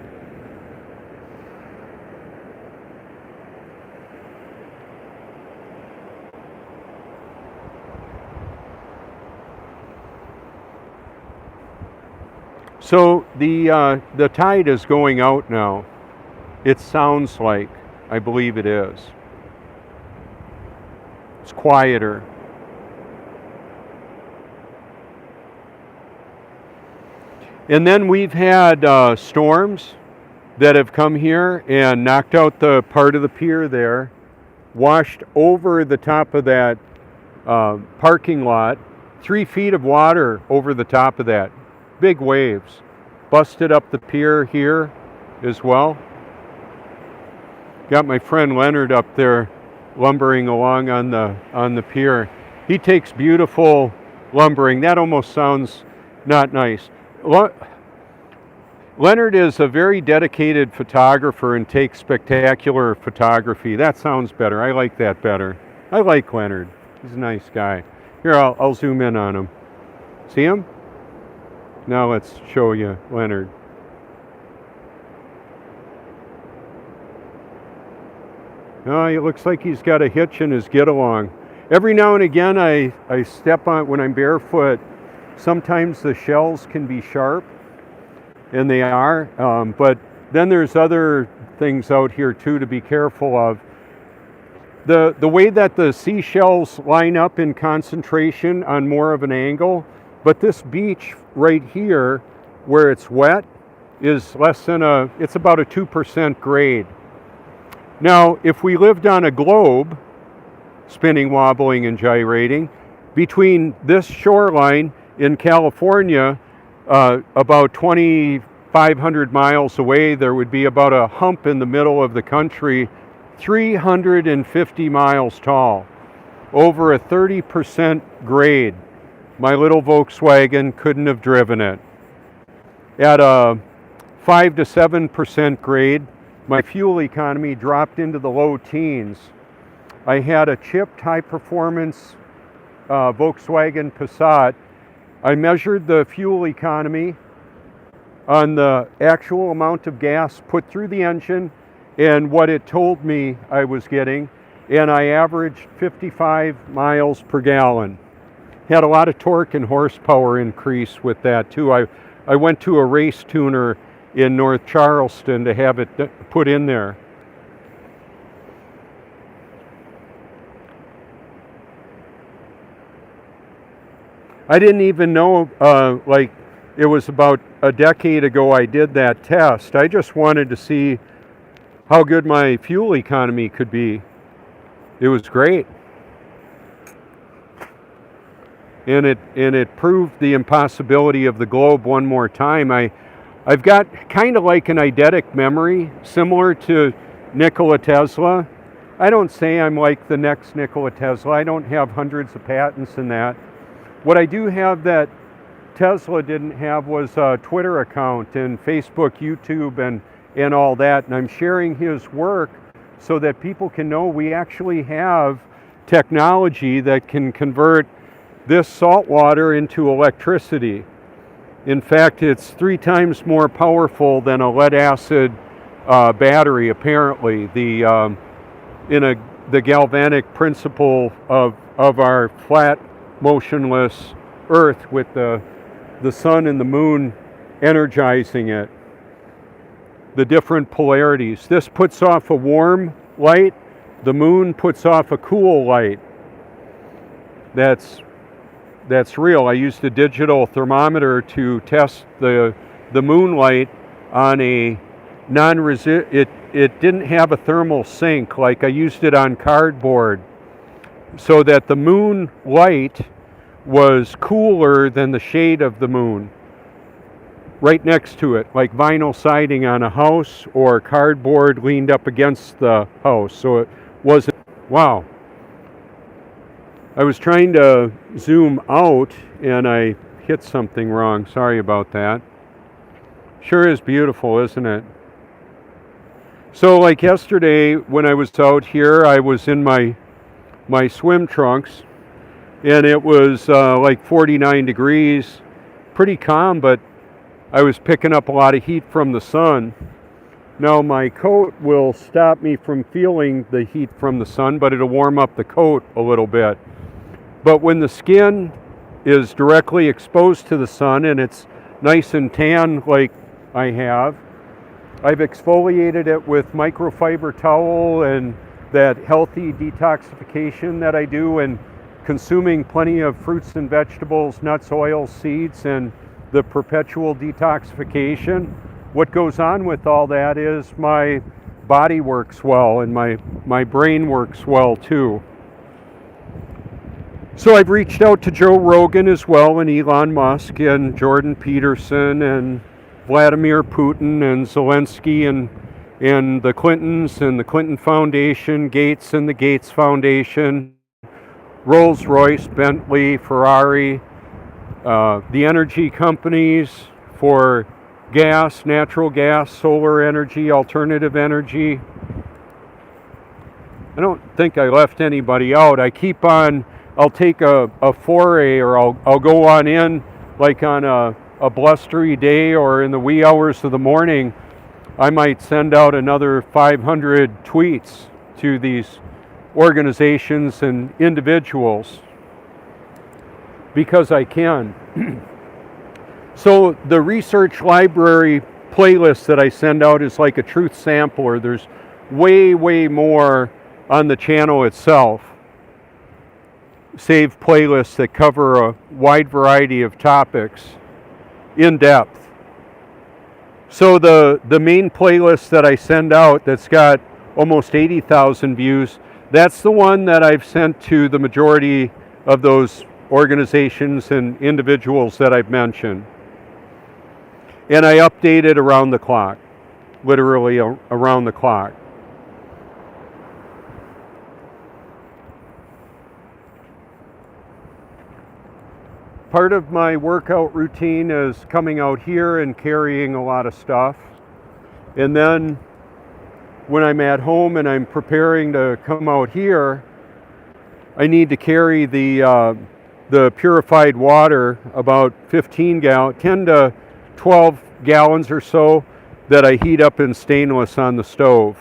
So the tide is going out now. It sounds like, I believe it is. It's quieter. And then we've had storms that have come here and knocked out the part of the pier there, washed over the top of that parking lot, 3 feet of water over the top of that. Big waves. Busted up the pier here as well. Got my friend Leonard up there lumbering along on the pier. He takes beautiful lumbering. That almost sounds not nice. Leonard is a very dedicated photographer and takes spectacular photography. That sounds better. I like that better. I like Leonard. He's a nice guy. Here, I'll zoom in on him. See him? Now let's show you Leonard. Oh, it looks like he's got a hitch in his get-along. Every now and again I step on, when I'm barefoot, sometimes the shells can be sharp, and they are, but then there's other things out here too to be careful of. The way that the seashells line up in concentration on more of an angle, but this beach right here where it's wet is it's about a 2% grade. Now, if we lived on a globe, spinning, wobbling, and gyrating, between this shoreline in California, about 2,500 miles away, there would be about a hump in the middle of the country, 350 miles tall, over a 30% grade. My little Volkswagen couldn't have driven it. At a 5 to 7% grade, my fuel economy dropped into the low teens. I had a chipped high-performance Volkswagen Passat. I measured the fuel economy on the actual amount of gas put through the engine and what it told me I was getting, and I averaged 55 miles per gallon. Had a lot of torque and horsepower increase with that too. I went to a race tuner in North Charleston to have it put in there. I didn't even know, like it was about a decade ago I did that test. I just wanted to see how good my fuel economy could be. It was great. And it proved the impossibility of the globe one more time. I've got kind of like an eidetic memory, similar to Nikola Tesla. I don't say I'm like the next Nikola Tesla. I don't have hundreds of patents in that. What I do have that Tesla didn't have was a Twitter account and Facebook, YouTube, and all that. And I'm sharing his work so that people can know we actually have technology that can convert this salt water into electricity. In fact, it's 3 times more powerful than a lead acid battery, apparently. The galvanic principle of our flat, motionless Earth with the sun and the moon energizing it. The different polarities. This puts off a warm light. The moon puts off a cool light. That's real. I used a digital thermometer to test the moonlight on a it didn't have a thermal sink, like I used it on cardboard, so that the moon light was cooler than the shade of the moon right next to it, like vinyl siding on a house or cardboard leaned up against the house. So it wasn't, wow. I was trying to zoom out and I hit something wrong. Sorry about that. Sure is beautiful, isn't it? So like yesterday when I was out here, I was in my swim trunks and it was like 49 degrees, pretty calm, but I was picking up a lot of heat from the sun. Now my coat will stop me from feeling the heat from the sun, but it'll warm up the coat a little bit. But when the skin is directly exposed to the sun and it's nice and tan like I have, I've exfoliated it with microfiber towel and that healthy detoxification that I do, and consuming plenty of fruits and vegetables, nuts, oils, seeds, and the perpetual detoxification. What goes on with all that is my body works well and my brain works well too. So I've reached out to Joe Rogan as well, and Elon Musk, and Jordan Peterson, and Vladimir Putin, and Zelensky, and the Clintons, and the Clinton Foundation, Gates and the Gates Foundation, Rolls-Royce, Bentley, Ferrari, the energy companies, for gas, natural gas, solar energy, alternative energy. I don't think I left anybody out. I keep on, I'll take a foray, or I'll go on in like on a blustery day or in the wee hours of the morning. I might send out another 500 tweets to these organizations and individuals because I can. So the research library playlist that I send out is like a truth sampler. There's way more on the channel itself. Save playlists that cover a wide variety of topics in depth. So the main playlist that I send out that's got almost 80,000 views, that's the one that I've sent to the majority of those organizations and individuals that I've mentioned. And I update it around the clock, literally around the clock. Part of my workout routine is coming out here and carrying a lot of stuff. And then when I'm at home and I'm preparing to come out here, I need to carry the purified water, about 10 to 12 gallons or so, that I heat up in stainless on the stove.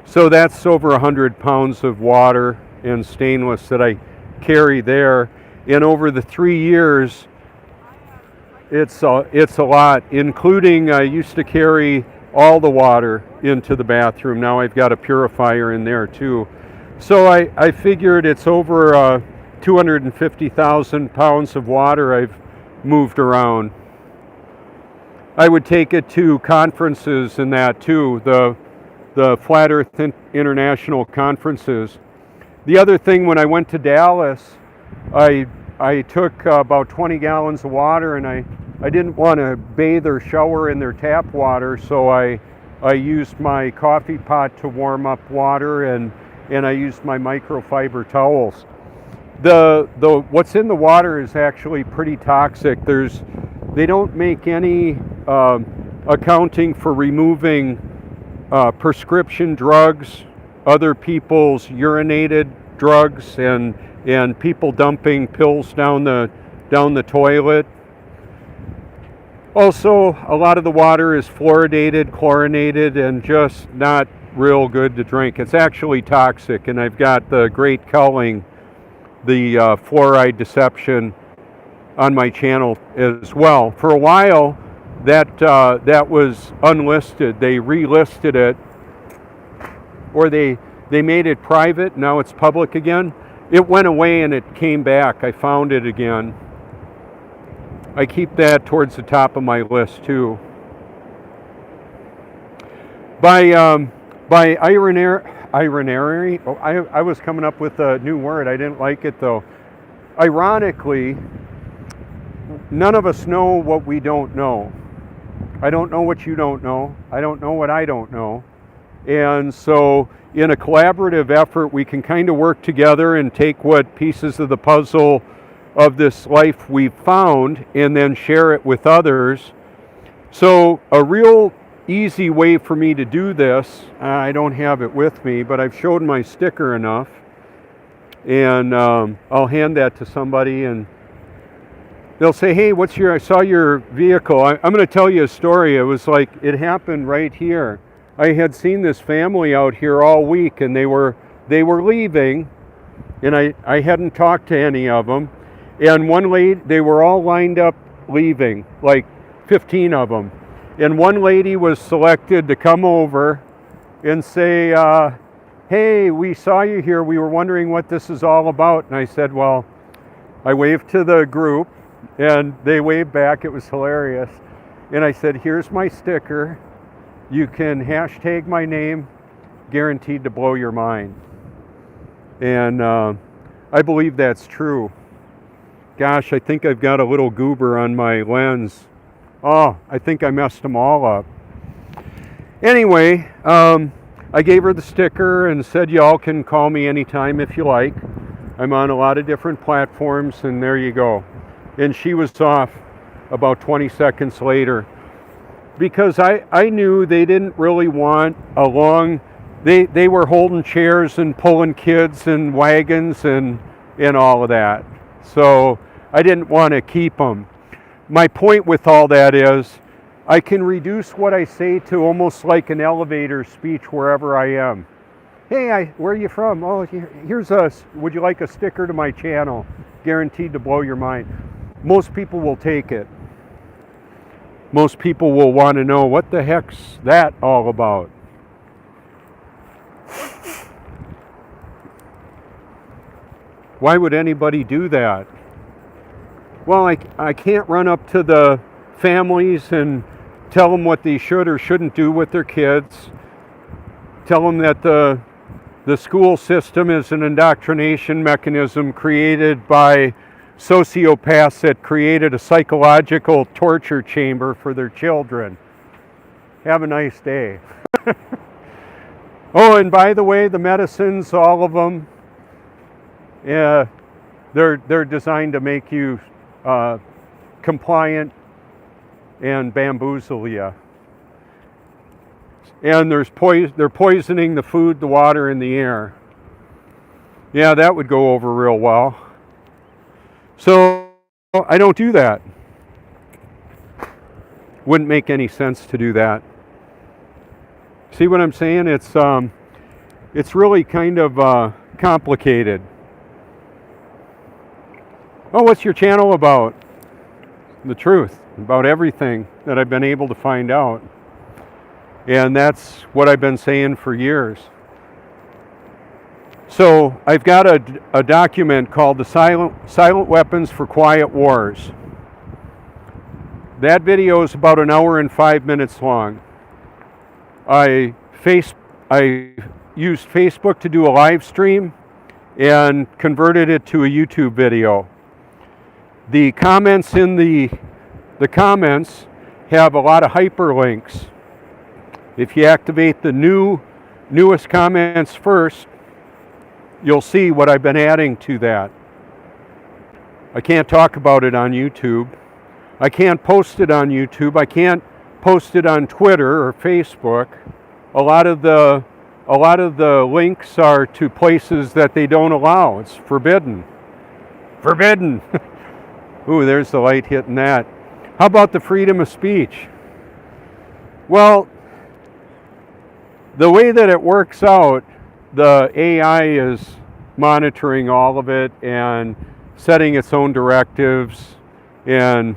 So that's over 100 pounds of water in stainless that I carry there. And over the 3 years, it's a lot, including I used to carry all the water into the bathroom. Now I've got a purifier in there too. So I figured it's over 250,000 pounds of water I've moved around. I would take it to conferences and that too, the Flat Earth International conferences. The other thing, when I went to Dallas, I took about 20 gallons of water, and I didn't want to bathe or shower in their tap water, so I used my coffee pot to warm up water, and I used my microfiber towels. The what's in the water is actually pretty toxic. They don't make any accounting for removing prescription drugs, other people's urinated drugs, and people dumping pills down the toilet. Also, a lot of the water is fluoridated, chlorinated, and just not real good to drink. It's actually toxic, and I've got the Great Culling, the fluoride deception, on my channel as well. For a while, that was unlisted. They relisted it, or they made it private. Now it's public again. It went away and it came back. I found it again. I keep that towards the top of my list too. By ironary, I was coming up with a new word. I didn't like it though. Ironically, none of us know what we don't know. I don't know what you don't know. I don't know what I don't know. And so in a collaborative effort, we can kind of work together and take what pieces of the puzzle of this life we've found and then share it with others. So a real easy way for me to do this, I don't have it with me, but I've showed my sticker enough, and I'll hand that to somebody and they'll say, hey, I saw your vehicle. I'm going to tell you a story. It was like, it happened right here. I had seen this family out here all week, and they were leaving, and I hadn't talked to any of them. And one lady, they were all lined up leaving, like 15 of them. And one lady was selected to come over and say, hey, we saw you here. We were wondering what this is all about. And I said, well, I waved to the group, and they waved back. It was hilarious. And I said, here's my sticker. You can hashtag my name, guaranteed to blow your mind. And I believe that's true. Gosh, I think I've got a little goober on my lens. Oh, I think I messed them all up. Anyway, I gave her the sticker and said, y'all can call me anytime if you like. I'm on a lot of different platforms, and there you go. And she was off. about 20 seconds later, because I knew they didn't really want a long, they were holding chairs and pulling kids and wagons and all of that. So I didn't want to keep them. My point with all that is I can reduce what I say to almost like an elevator speech wherever I am. Hey, where are you from? Oh, here's would you like a sticker to my channel? Guaranteed to blow your mind. Most people will take it. Most people will want to know, what the heck's that all about? Why would anybody do that? Well, I can't run up to the families and tell them what they should or shouldn't do with their kids. Tell them that the school system is an indoctrination mechanism created by sociopaths that created a psychological torture chamber for their children. Have a nice day. Oh, and by the way, the medicines, all of them, they're designed to make you compliant and bamboozle you. And they're poisoning the food, the water, and the air. Yeah, that would go over real well. So I don't do that. Wouldn't make any sense to do that. See what I'm saying? It's really kind of complicated. Oh, what's your channel about? The truth about everything that I've been able to find out. And that's what I've been saying for years. So I've got a document called the Silent Weapons for Quiet Wars. That video is about 1 hour and 5 minutes long. I used Facebook to do a live stream and converted it to a YouTube video. The comments in the comments have a lot of hyperlinks. If you activate the newest comments first, you'll see what I've been adding to that. I can't talk about it on YouTube. I can't post it on YouTube. I can't post it on Twitter or Facebook. A lot of the links are to places that they don't allow. It's forbidden. Forbidden. Ooh, there's the light hitting that. How about the freedom of speech? Well, the way that it works out, the AI is monitoring all of it and setting its own directives, and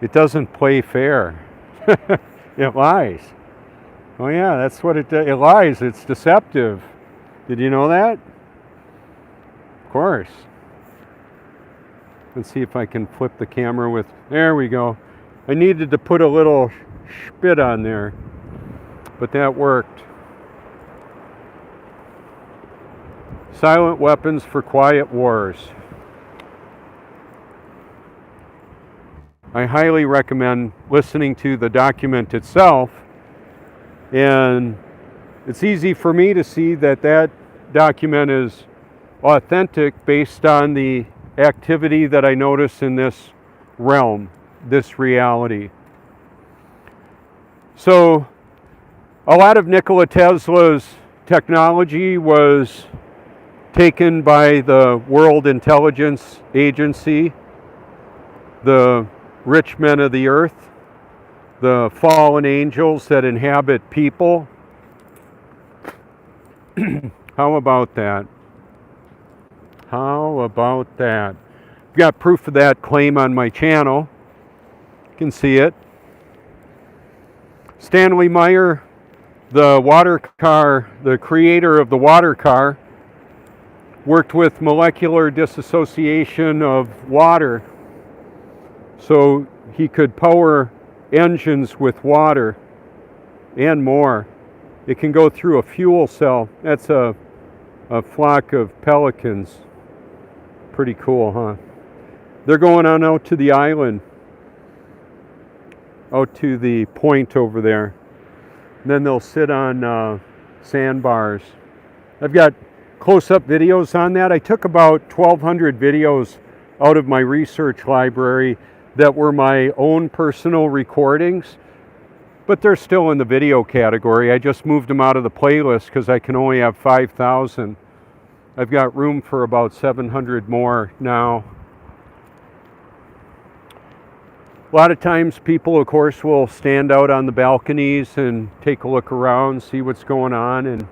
it doesn't play fair. It lies. Oh yeah, that's what it lies. It's deceptive. Did you know that? Of course. Let's see if I can flip the camera with, there we go. I needed to put a little spit on there, but that worked. Silent Weapons for Quiet Wars. I highly recommend listening to the document itself, and it's easy for me to see that document is authentic based on the activity that I notice in this realm, this reality. So a lot of Nikola Tesla's technology was taken by the World Intelligence Agency, the rich men of the earth, the fallen angels that inhabit people. How about that? How about that? I've got proof of that claim on my channel. You can see it. Stanley Meyer, the water car, the creator of the water car, worked with molecular dissociation of water so he could power engines with water and more. It can go through a fuel cell. That's a flock of pelicans. Pretty cool, huh? They're going on out to the island, out to the point over there. And then they'll sit on sandbars. I've got close-up videos on that. I took about 1,200 videos out of my research library that were my own personal recordings, but they're still in the video category. I just moved them out of the playlist because I can only have 5,000. I've got room for about 700 more now. A lot of times people, of course, will stand out on the balconies and take a look around, see what's going on, and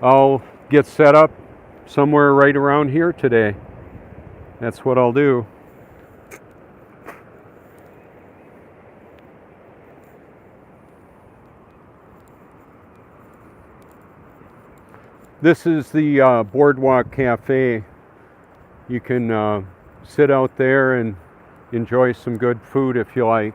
I'll get set up somewhere right around here today. That's what I'll do. This is the Boardwalk Cafe. You can sit out there and enjoy some good food if you like.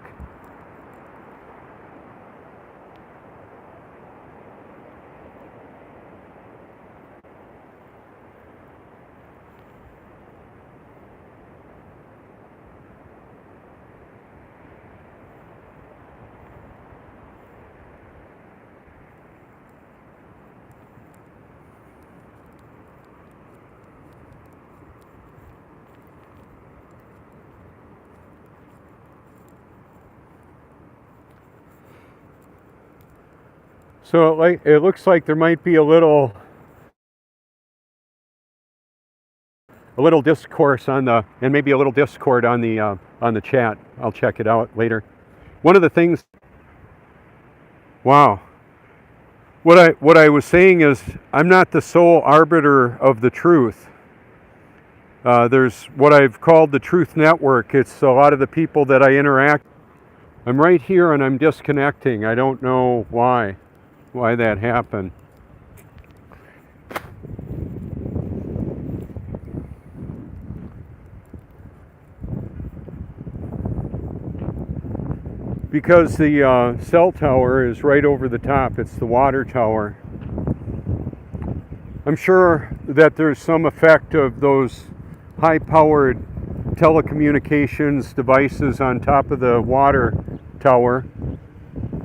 So it looks like there might be a little discourse on the, and maybe a little discord on the chat. I'll check it out later. One of the things, wow. What I was saying is, I'm not the sole arbiter of the truth. There's what I've called the Truth Network. It's a lot of the people that I interact. I'm right here and I'm disconnecting. I don't know why that happened. Because the cell tower is right over the top. It's the water tower. I'm sure that there's some effect of those high-powered telecommunications devices on top of the water tower.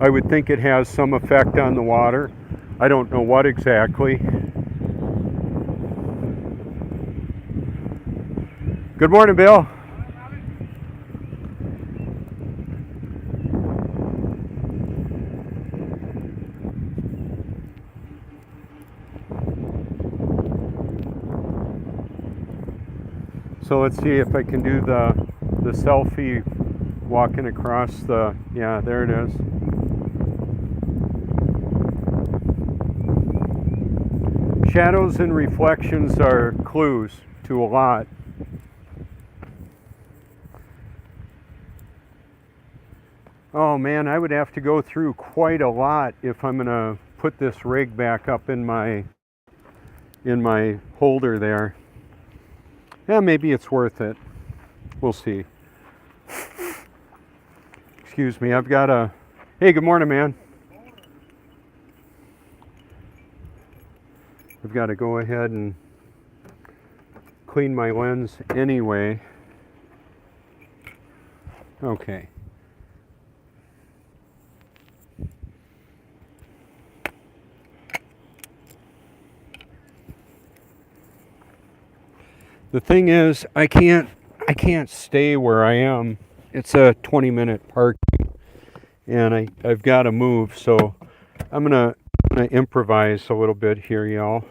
I would think it has some effect on the water. I don't know what exactly. Good morning, Bill. So let's see if I can do the selfie walking across the, yeah, there it is. Shadows and reflections are clues to a lot. Oh man, I would have to go through quite a lot if I'm gonna put this rig back up in my holder there. Yeah, maybe it's worth it. We'll see. Excuse me, I've got a... Hey, good morning, man. I've got to go ahead and clean my lens anyway. Okay. The thing is, I can't stay where I am. It's a 20-minute parking, and I've got to move. So I'm gonna improvise a little bit here, y'all.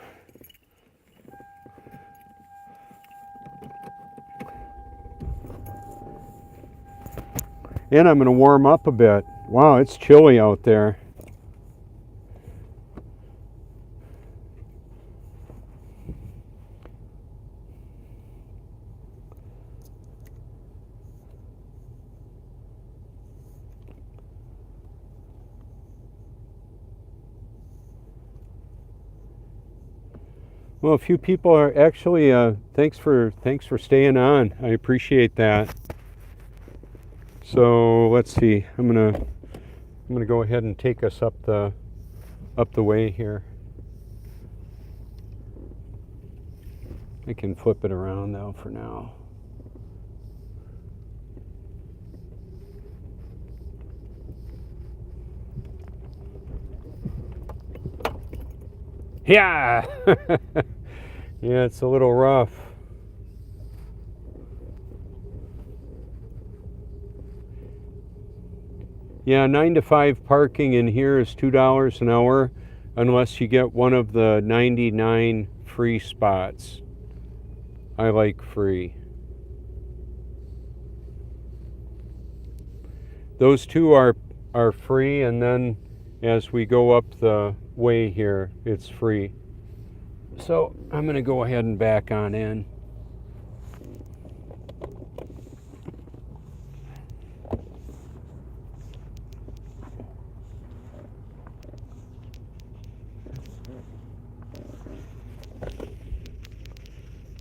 And I'm gonna warm up a bit. Wow, it's chilly out there. Well, a few people are actually, thanks for staying on. I appreciate that. So let's see. I'm gonna go ahead and take us up the way here. I can flip it around though for now. Yeah. Yeah, it's a little rough. Yeah, 9 to 5 parking in here is $2 an hour unless you get one of the 99 free spots. I like free. Those two are free, and then as we go up the way here, it's free. So I'm going to go ahead and back on in.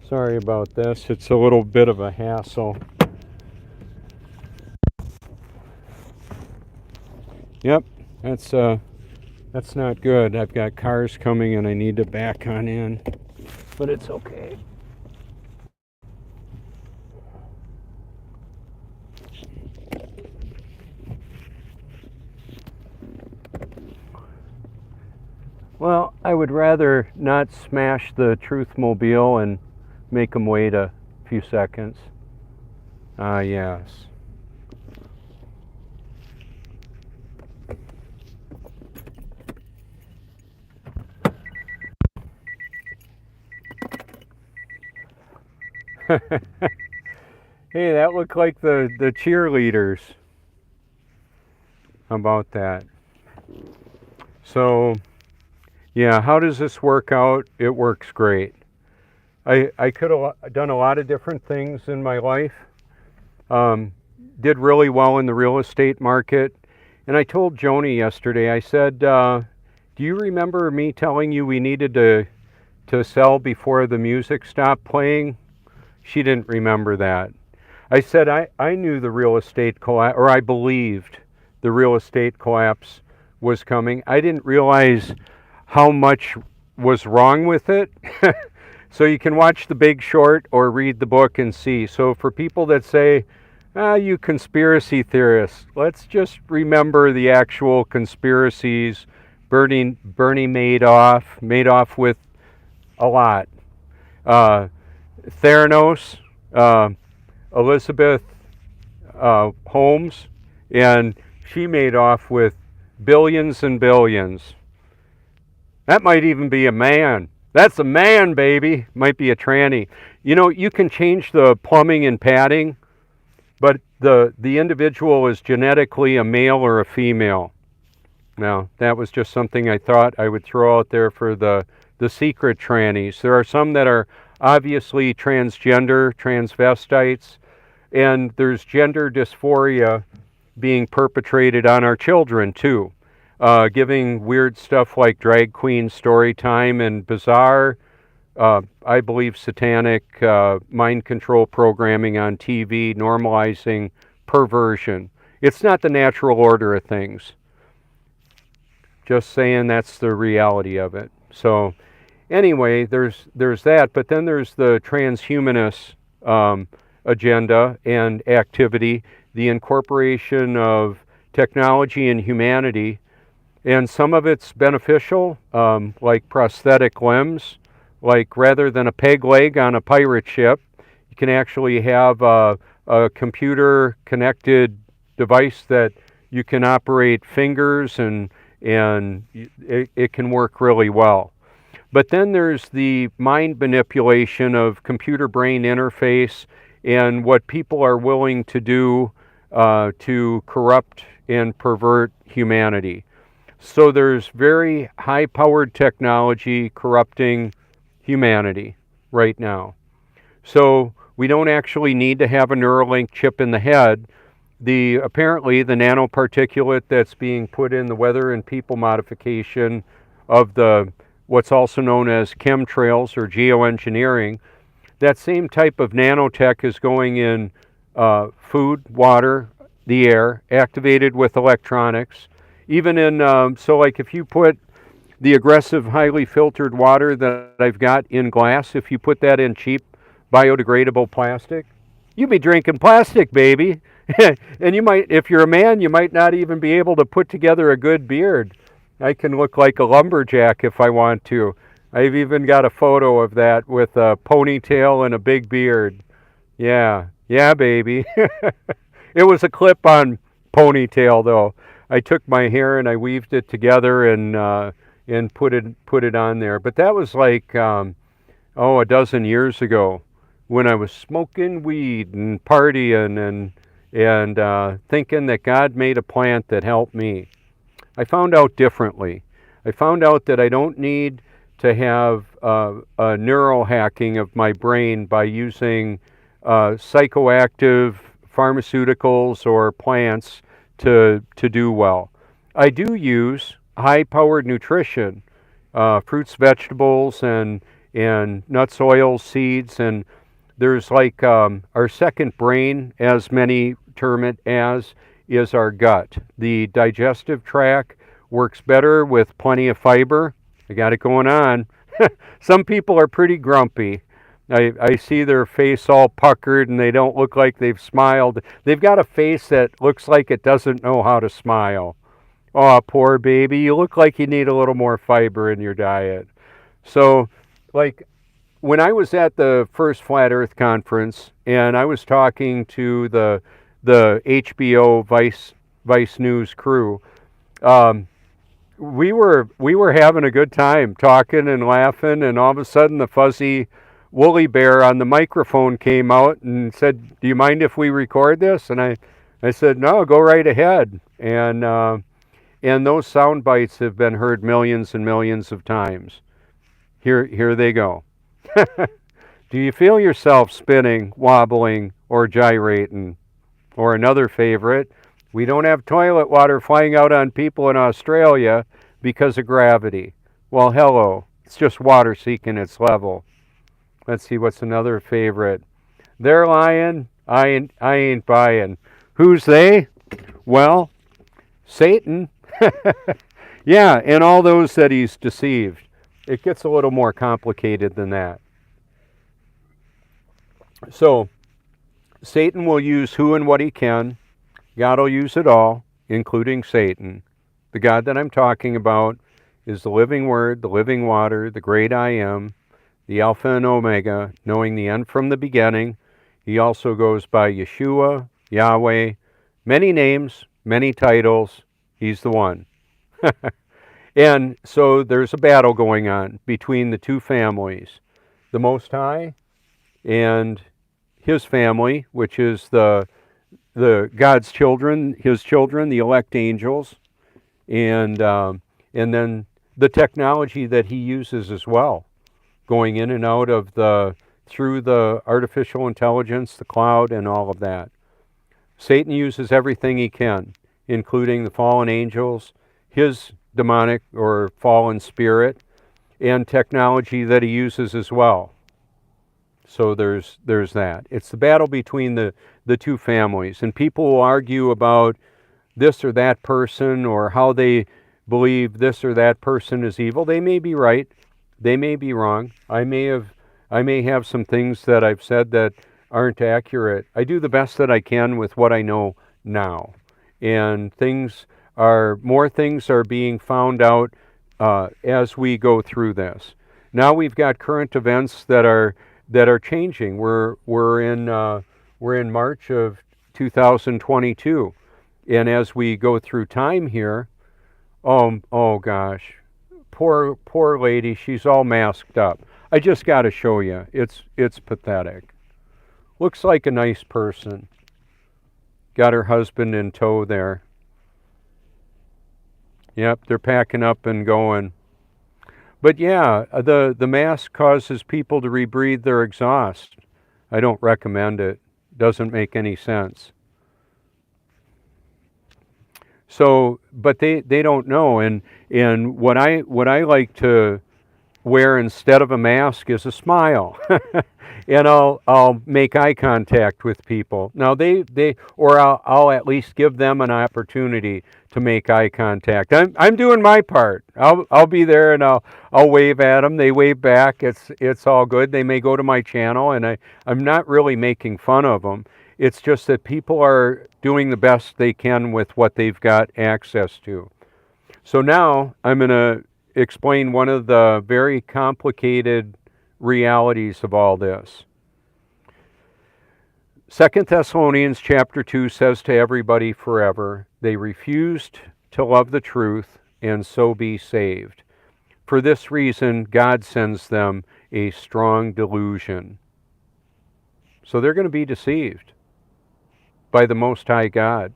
Sorry about this. It's a little bit of a hassle. Yep, that's not good. I've got cars coming and I need to back on in, but it's okay. Well, I would rather not smash the Truthmobile and make them wait a few seconds. Yes. Hey, that looked like the cheerleaders. How about that? So, yeah, how does this work out? It works great. I could have done a lot of different things in my life. Did really well in the real estate market. And I told Joni yesterday, I said, do you remember me telling you we needed to sell before the music stopped playing? She didn't remember that. I said I knew the real estate collapse, or I believed the real estate collapse was coming. I didn't realize how much was wrong with it. So you can watch The Big Short or read the book and see. So for people that say, you conspiracy theorists, let's just remember the actual conspiracies. Bernie Madoff with a lot. Theranos, Elizabeth Holmes, and she made off with billions and billions. That might even be a man. That's a man, baby. Might be a tranny. You know, you can change the plumbing and padding, but the individual is genetically a male or a female. Now, that was just something I thought I would throw out there for the secret trannies. There are some that are obviously transgender, transvestites, and there's gender dysphoria being perpetrated on our children too. Giving weird stuff like drag queen story time and bizarre, I believe satanic mind control programming on TV, normalizing perversion. It's not the natural order of things. Just saying that's the reality of it. So anyway, there's that, but then there's the transhumanist agenda and activity, the incorporation of technology and humanity. And some of it's beneficial, like prosthetic limbs, like rather than a peg leg on a pirate ship, you can actually have a computer-connected device that you can operate fingers, and it can work really well. But then there's the mind manipulation of computer-brain interface and what people are willing to do to corrupt and pervert humanity. So there's very high-powered technology corrupting humanity right now. So we don't actually need to have a Neuralink chip in the head. Apparently the nanoparticulate that's being put in the weather and people modification of what's also known as chemtrails or geoengineering, that same type of nanotech is going in food, water, the air, activated with electronics. Even in, so like if you put the aggressive, highly filtered water that I've got in glass, if you put that in cheap, biodegradable plastic, you'd be drinking plastic, baby. And you might, if you're a man, you might not even be able to put together a good beard. I can look like a lumberjack if I want to. I've even got a photo of that with a ponytail and a big beard. Yeah, baby. It was a clip on ponytail though. I took my hair and I weaved it together and put it on there. But that was like a dozen years ago when I was smoking weed and partying and thinking that God made a plant that helped me. I found out differently. I found out that I don't need to have a neural hacking of my brain by using psychoactive pharmaceuticals or plants to do well. I do use high-powered nutrition, fruits, vegetables, and nuts, oils, seeds, and there's like our second brain, as many term it as, is our gut. The digestive tract works better with plenty of fiber. I got it going on. Some people are pretty grumpy. I see their face all puckered and they don't look like they've smiled. They've got a face that looks like it doesn't know how to smile. Oh, poor baby, you look like you need a little more fiber in your diet. So, like, when I was at the first Flat Earth conference and I was talking to the HBO Vice News crew, we were having a good time talking and laughing, and all of a sudden the fuzzy woolly bear on the microphone came out and said, "Do you mind if we record this?" And I said, "No, go right ahead." And those sound bites have been heard millions and millions of times. Here they go. Do you feel yourself spinning, wobbling, or gyrating? Or another favorite, we don't have toilet water flying out on people in Australia because of gravity. Well, hello, it's just water seeking its level. Let's see, what's another favorite? They're lying, I ain't buying. Who's they? Well, Satan. Yeah, and all those that he's deceived. It gets a little more complicated than that. So, Satan will use who and what he can. God will use it all, including Satan. The God that I'm talking about is the living Word, the living water, the great I am, the Alpha and Omega, knowing the end from the beginning. He also goes by Yeshua, Yahweh, many names, many titles. He's the one. And so there's a battle going on between the two families, the Most High and his family, which is the God's children, his children, the elect angels, and then the technology that he uses as well, going in and out of through the artificial intelligence, the cloud, and all of that. Satan uses everything he can, including the fallen angels, his demonic or fallen spirit, and technology that he uses as well. So there's that. It's the battle between the two families. And people will argue about this or that person or how they believe this or that person is evil. They may be right. They may be wrong. I may have some things that I've said that aren't accurate. I do the best that I can with what I know now. And more things are being found out as we go through this. Now we've got current events that are changing. We're in March of 2022, and as we go through time here, oh gosh, poor lady, she's all masked up. I just got to show you. It's pathetic. Looks like a nice person. Got her husband in tow there. Yep, they're packing up and going. But yeah, the mask causes people to rebreathe their exhaust. I don't recommend it. Doesn't make any sense. So, but they don't know. And what I like to wear instead of a mask is a smile. And I'll make eye contact with people. Now I'll at least give them an opportunity to make eye contact. I'm doing my part. I'll be there and I'll wave at them. They wave back. It's all good. They may go to my channel, and I'm not really making fun of them. It's just that people are doing the best they can with what they've got access to. So now I'm going to explain one of the very complicated realities of all this. 2 Thessalonians chapter 2 says to everybody forever, they refused to love the truth and so be saved. For this reason, God sends them a strong delusion. So they're going to be deceived by the Most High God.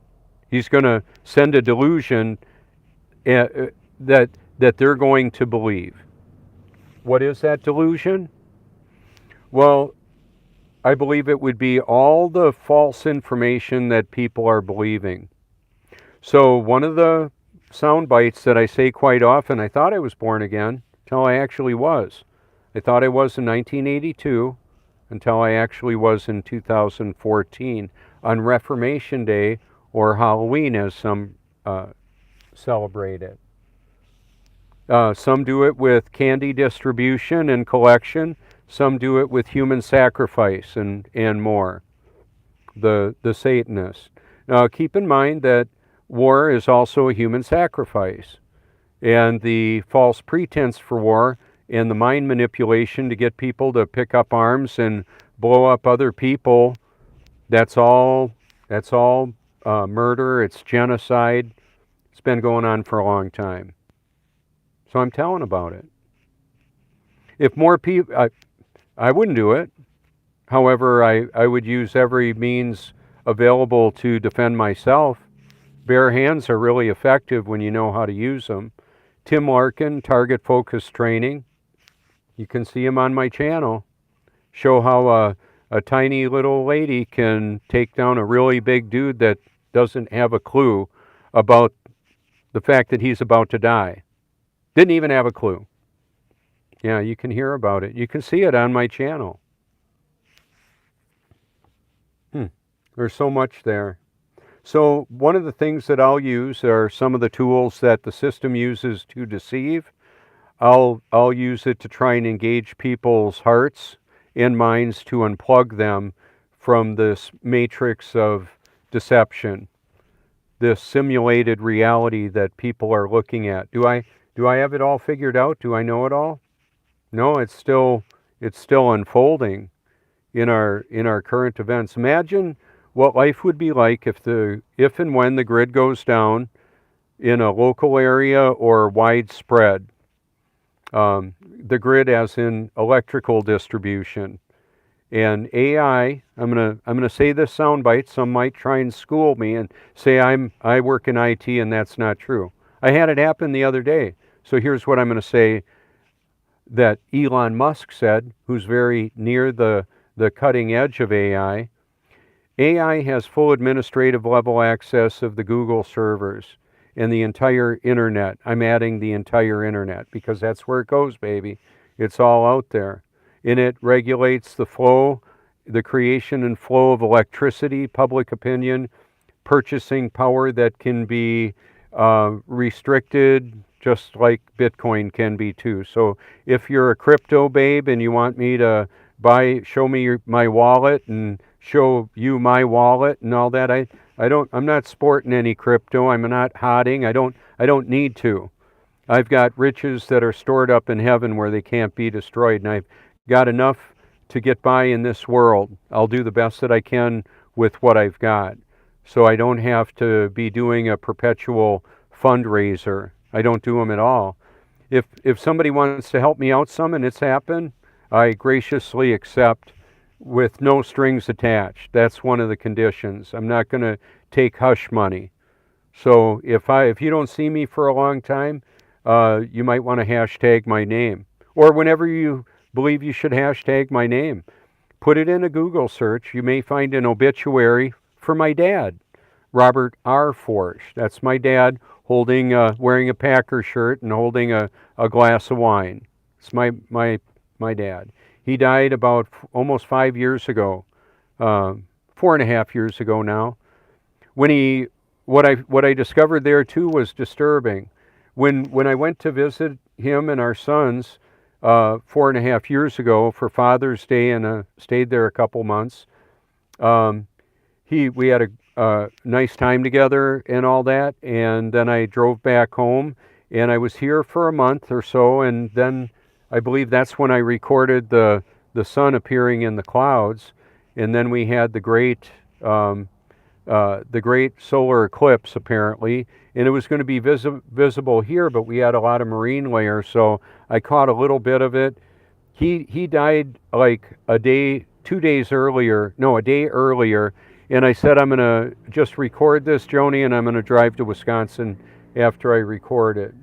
He's going to send a delusion that they're going to believe. What is that delusion? Well, I believe it would be all the false information that people are believing. So one of the sound bites that I say quite often, I thought I was born again until I actually was. I thought I was in 1982 until I actually was in 2014 on Reformation Day, or Halloween as some celebrate it. Some do it with candy distribution and collection. Some do it with human sacrifice and more. The Satanists. Now keep in mind that war is also a human sacrifice. And the false pretense for war and the mind manipulation to get people to pick up arms and blow up other people, that's all murder, it's genocide. It's been going on for a long time. So I'm telling about it. If more people, I wouldn't do it. However, I would use every means available to defend myself. Bare hands are really effective when you know how to use them. Tim Larkin, Target Focus Training. You can see him on my channel. Show how a tiny little lady can take down a really big dude that doesn't have a clue about the fact that he's about to die. Didn't even have a clue. Yeah, you can hear about it. You can see it on my channel. There's so much there. So one of the things that I'll use are some of the tools that the system uses to deceive. I'll use it to try and engage people's hearts and minds to unplug them from this matrix of deception, this simulated reality that people are looking at. Do I have it all figured out? Do I know it all? No, it's still unfolding in our current events. Imagine what life would be like if and when the grid goes down in a local area or widespread. The grid as in electrical distribution. And AI, I'm gonna say this soundbite. Some might try and school me and say I work in IT and that's not true. I had it happen the other day. So here's what I'm going to say that Elon Musk said, who's very near the cutting edge of AI. AI has full administrative level access of the Google servers and the entire internet. I'm adding the entire internet because that's where it goes, baby. It's all out there. And it regulates the flow, the creation and flow of electricity, public opinion, purchasing power that can be restricted, just like Bitcoin can be too. So if you're a crypto babe and you want me to show me my wallet and show you my wallet and all that, I'm not sporting any crypto. I'm not hodding. I don't need to. I've got riches that are stored up in heaven where they can't be destroyed, and I've got enough to get by in this world. I'll do the best that I can with what I've got. So I don't have to be doing a perpetual fundraiser. I don't do them at all. If somebody wants to help me out some and it's happened, I graciously accept with no strings attached. That's one of the conditions. I'm not going to take hush money. So if you don't see me for a long time, you might want to hashtag my name. Or whenever you believe you should hashtag my name, put it in a Google search. You may find an obituary for my dad, Robert R. Forsch. That's my dad holding, wearing a Packer shirt and holding a glass of wine. It's my dad. He died about almost 5 years ago, 4.5 years ago now. What I discovered there too was disturbing. When I went to visit him and our sons 4.5 years ago for Father's Day and stayed there a couple months, we had a nice time together and all that, and then I drove back home and I was here for a month or so, and then I believe that's when I recorded the sun appearing in the clouds. and then we had the great solar eclipse apparently, and it was going to be visible here, but we had a lot of marine layer, so I caught a little bit of it. He died like a day earlier, and I said, I'm going to just record this, Joni, and I'm going to drive to Wisconsin after I record it.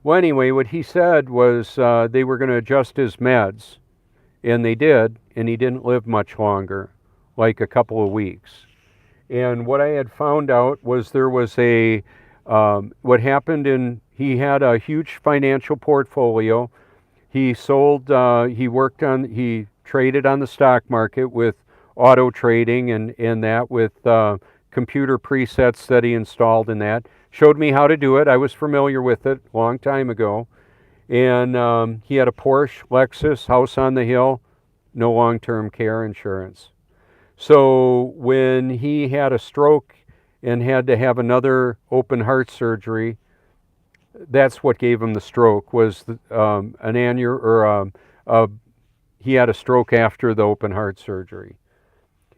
Well, anyway, what he said was they were going to adjust his meds, and they did, and he didn't live much longer, like a couple of weeks. And what I had found out was there was what happened he had a huge financial portfolio. He he traded on the stock market with auto trading and that with computer presets that he installed in that. Showed me how to do it. I was familiar with it a long time ago. And he had a Porsche, Lexus, house on the hill, no long-term care insurance. So when he had a stroke and had to have another open heart surgery, that's what gave him the stroke, was he had a stroke after the open heart surgery.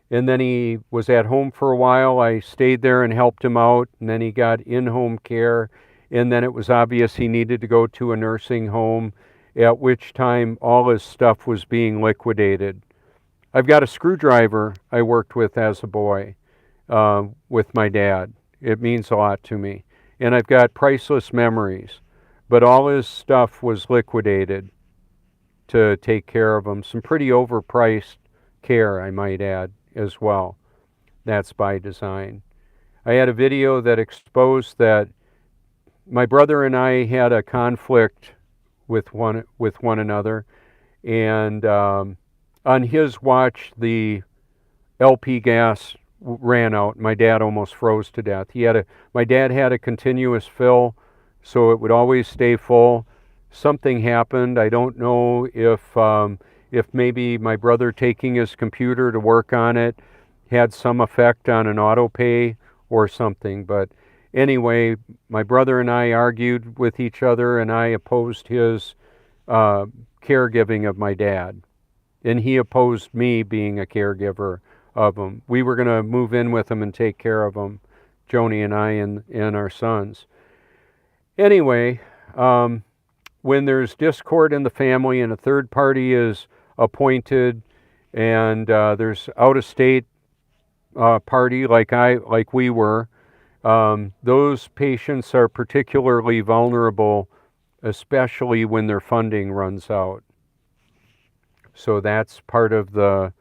And then he was at home for a while. I stayed there and helped him out, and then he got in-home care, and then it was obvious he needed to go to a nursing home, at which time all his stuff was being liquidated. I've got a screwdriver I worked with as a boy with my dad. It means a lot to me. And I've got priceless memories. But all his stuff was liquidated to take care of him. Some pretty overpriced care, I might add, as well. That's by design. I had a video that exposed that my brother and I had a conflict with one another, and on his watch, the LP gas ran out. My dad almost froze to death. My dad had a continuous fill, so it would always stay full. Something happened. I don't know if maybe my brother taking his computer to work on it had some effect on an auto pay or something. But anyway, my brother and I argued with each other, and I opposed his caregiving of my dad. And he opposed me being a caregiver of him. We were going to move in with him and take care of him, Joni and I and our sons. Anyway, when there's discord in the family and a third party is appointed, and there's out-of-state party like we were, those patients are particularly vulnerable, especially when their funding runs out. So that's part of the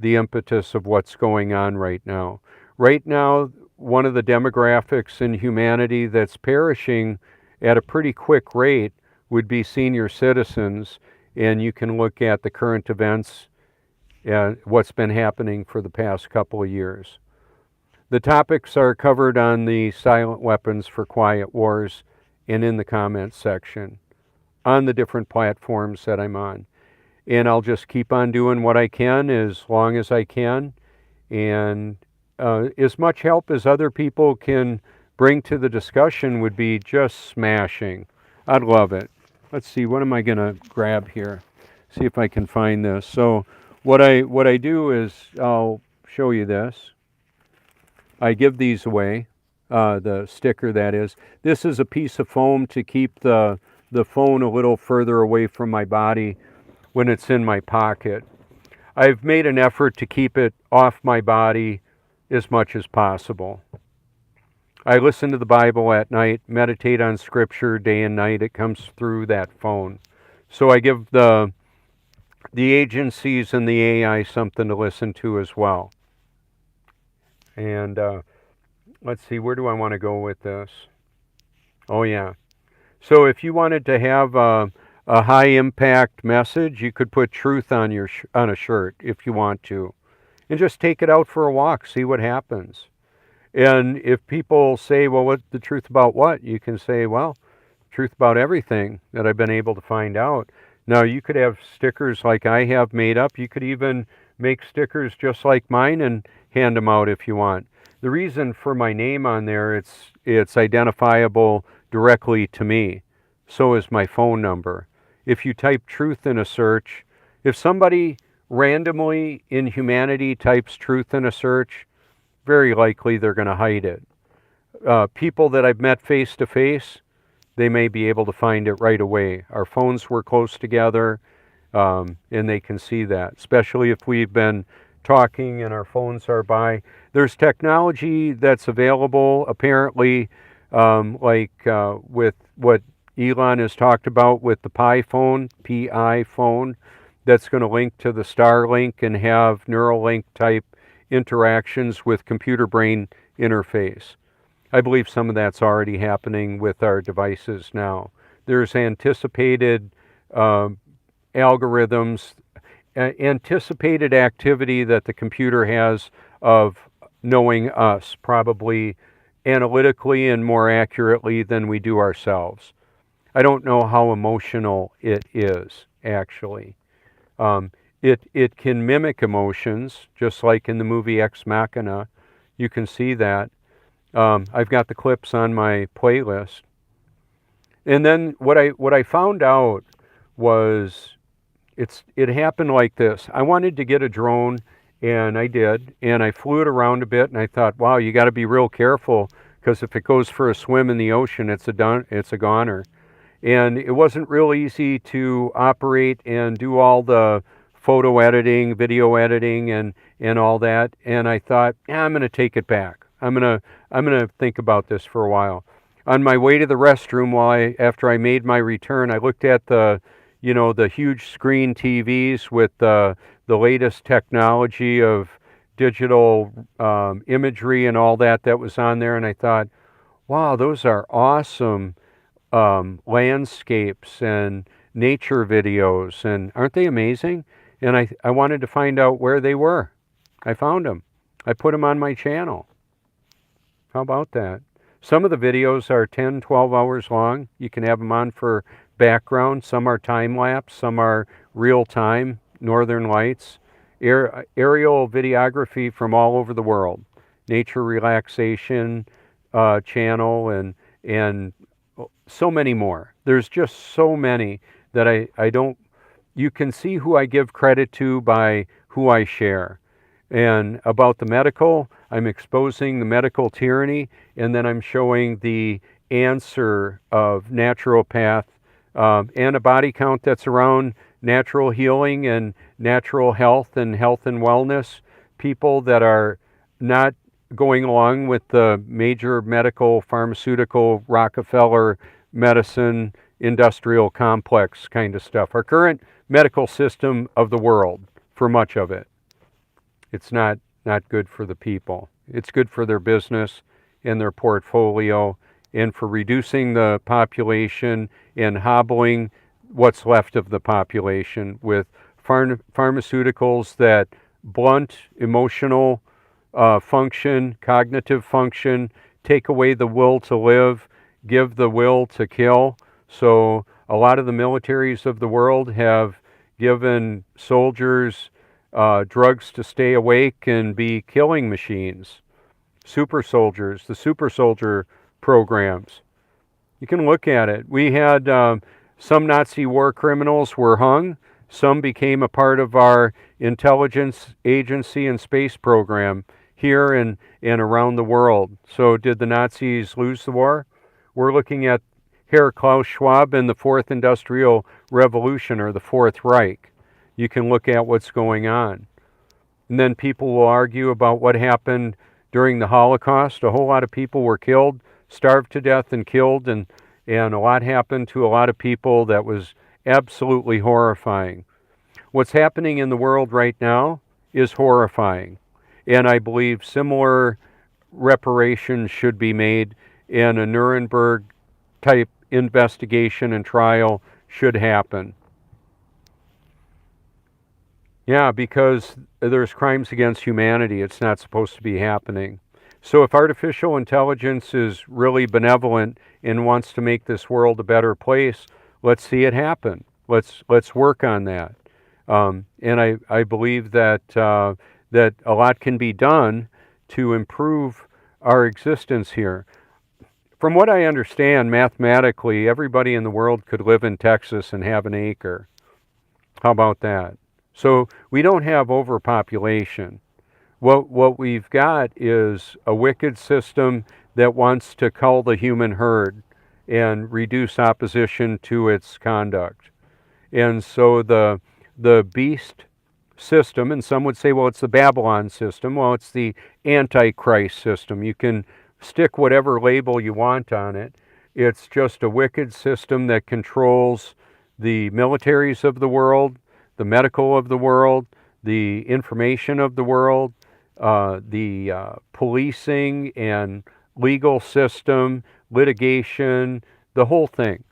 impetus of what's going on right now. Right now, one of the demographics in humanity that's perishing at a pretty quick rate would be senior citizens, and you can look at the current events and what's been happening for the past couple of years. The topics are covered on the Silent Weapons for Quiet Wars and in the comments section on the different platforms that I'm on. And I'll just keep on doing what I can as long as I can. And as much help as other people can bring to the discussion would be just smashing. I'd love it. Let's see, what am I going to grab here? See if I can find this. So what I do is I'll show you this. I give these away, the sticker that is. This is a piece of foam to keep the phone a little further away from my body when it's in my pocket. I've made an effort to keep it off my body as much as possible. I listen to the Bible at night, meditate on scripture day and night. It comes through that phone. So I give the agencies and the AI something to listen to as well. And let's see, where do I want to go with this? Oh yeah. So if you wanted to have a high impact message, you could put truth on a shirt if you want to, and just take it out for a walk, see what happens. And if people say, well, what the truth about what? You can say, well, truth about everything that I've been able to find out. Now, you could have stickers like I have made up. You could even make stickers just like mine and hand them out if you want. The reason for my name on there, it's identifiable directly to me. So is my phone number. If you type truth in a search, if somebody randomly in humanity types truth in a search, very likely they're going to hide it. People that I've met face to face, they may be able to find it right away. Our phones were close together, and they can see that, especially if we've been talking and our phones are by. There's technology that's available, apparently, with what Elon has talked about with the Pi phone, PI phone, that's going to link to the Starlink and have Neuralink type interactions with computer brain interface. I believe some of that's already happening with our devices now. There's anticipated algorithms, anticipated activity that the computer has of knowing us, probably analytically and more accurately than we do ourselves. I don't know how emotional it is, actually. It can mimic emotions, just like in the movie Ex Machina. You can see that. I've got the clips on my playlist. And then what I found out was it happened like this. I wanted to get a drone, and I did, and I flew it around a bit, and I thought, wow, you got to be real careful, because if it goes for a swim in the ocean, it's a goner. And it wasn't real easy to operate and do all the photo editing, video editing, and all that. And I thought, I'm going to take it back. I'm gonna think about this for a while. On my way to the restroom, after I made my return, I looked at the huge screen TVs with the latest technology of digital imagery and all that was on there, and I thought, wow, those are awesome landscapes and nature videos, and aren't they amazing? And I wanted to find out where they were. I found them. I put them on my channel. How about that? Some of the videos are 10, 12 hours long. You can have them on for background. Some are time-lapse. Some are real-time, northern lights. Aerial videography from all over the world. Nature relaxation channel and so many more. There's just so many that I don't... You can see who I give credit to by who I share. And about the medical, I'm exposing the medical tyranny, and then I'm showing the answer of naturopath and a body count that's around natural healing and natural health and wellness. People that are not going along with the major medical, pharmaceutical, Rockefeller, medicine, industrial complex kind of stuff. Our current medical system of the world, for much of it. It's not good for the people. It's good for their business and their portfolio and for reducing the population and hobbling what's left of the population with pharmaceuticals that blunt emotional function, cognitive function, take away the will to live, give the will to kill. So a lot of the militaries of the world have given soldiers drugs to stay awake and be killing machines. Super soldiers, the super soldier programs. You can look at it. We had some Nazi war criminals were hung. Some became a part of our intelligence agency and space program here and around the world. So did the Nazis lose the war? We're looking at Herr Klaus Schwab and the Fourth Industrial Revolution, or the Fourth Reich. You can look at what's going on. And then people will argue about what happened during the Holocaust. A whole lot of people were killed, starved to death and killed, and a lot happened to a lot of people that was absolutely horrifying. What's happening in the world right now is horrifying. And I believe similar reparations should be made, and a Nuremberg type investigation and trial should happen. Yeah, because there's crimes against humanity. It's not supposed to be happening. So if artificial intelligence is really benevolent and wants to make this world a better place, let's see it happen. Let's work on that. And I believe that that a lot can be done to improve our existence here. From what I understand, mathematically, everybody in the world could live in Texas and have an acre. How about that? So we don't have overpopulation. What we've got is a wicked system that wants to cull the human herd and reduce opposition to its conduct. And so the beast system, and some would say, well, it's the Babylon system. Well, it's the Antichrist system. You can stick whatever label you want on it. It's just a wicked system that controls the militaries of the world, the medical of the world, the information of the world, the policing and legal system, litigation, the whole thing.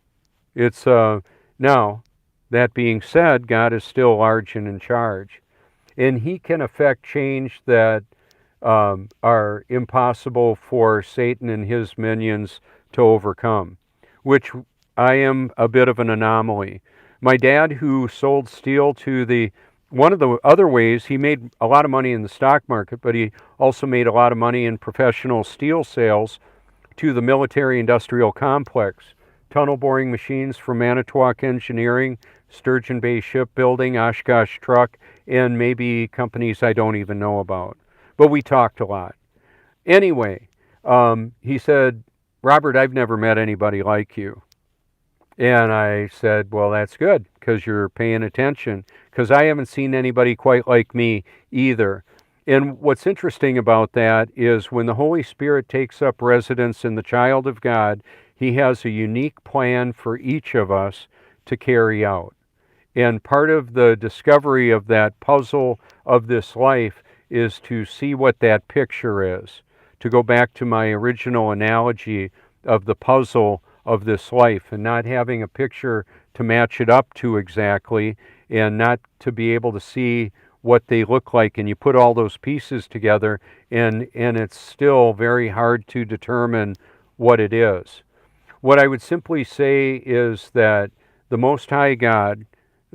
It's now, that being said, God is still large and in charge, and He can effect change that are impossible for Satan and his minions to overcome, which I am a bit of an anomaly. My dad, who sold steel to one of the other ways, he made a lot of money in the stock market, but he also made a lot of money in professional steel sales to the military-industrial complex. Tunnel boring machines from Manitowoc Engineering, Sturgeon Bay Shipbuilding, Oshkosh Truck, and maybe companies I don't even know about. But we talked a lot. Anyway, he said, Robert, I've never met anybody like you. And I said, well, that's good, because you're paying attention, because I haven't seen anybody quite like me either. And what's interesting about that is when the Holy Spirit takes up residence in the child of God, He has a unique plan for each of us to carry out. And part of the discovery of that puzzle of this life is to see what that picture is. To go back to my original analogy of the puzzle of this life and not having a picture to match it up to exactly, and not to be able to see what they look like, and you put all those pieces together and it's still very hard to determine what it is. What I would simply say is that the Most High God,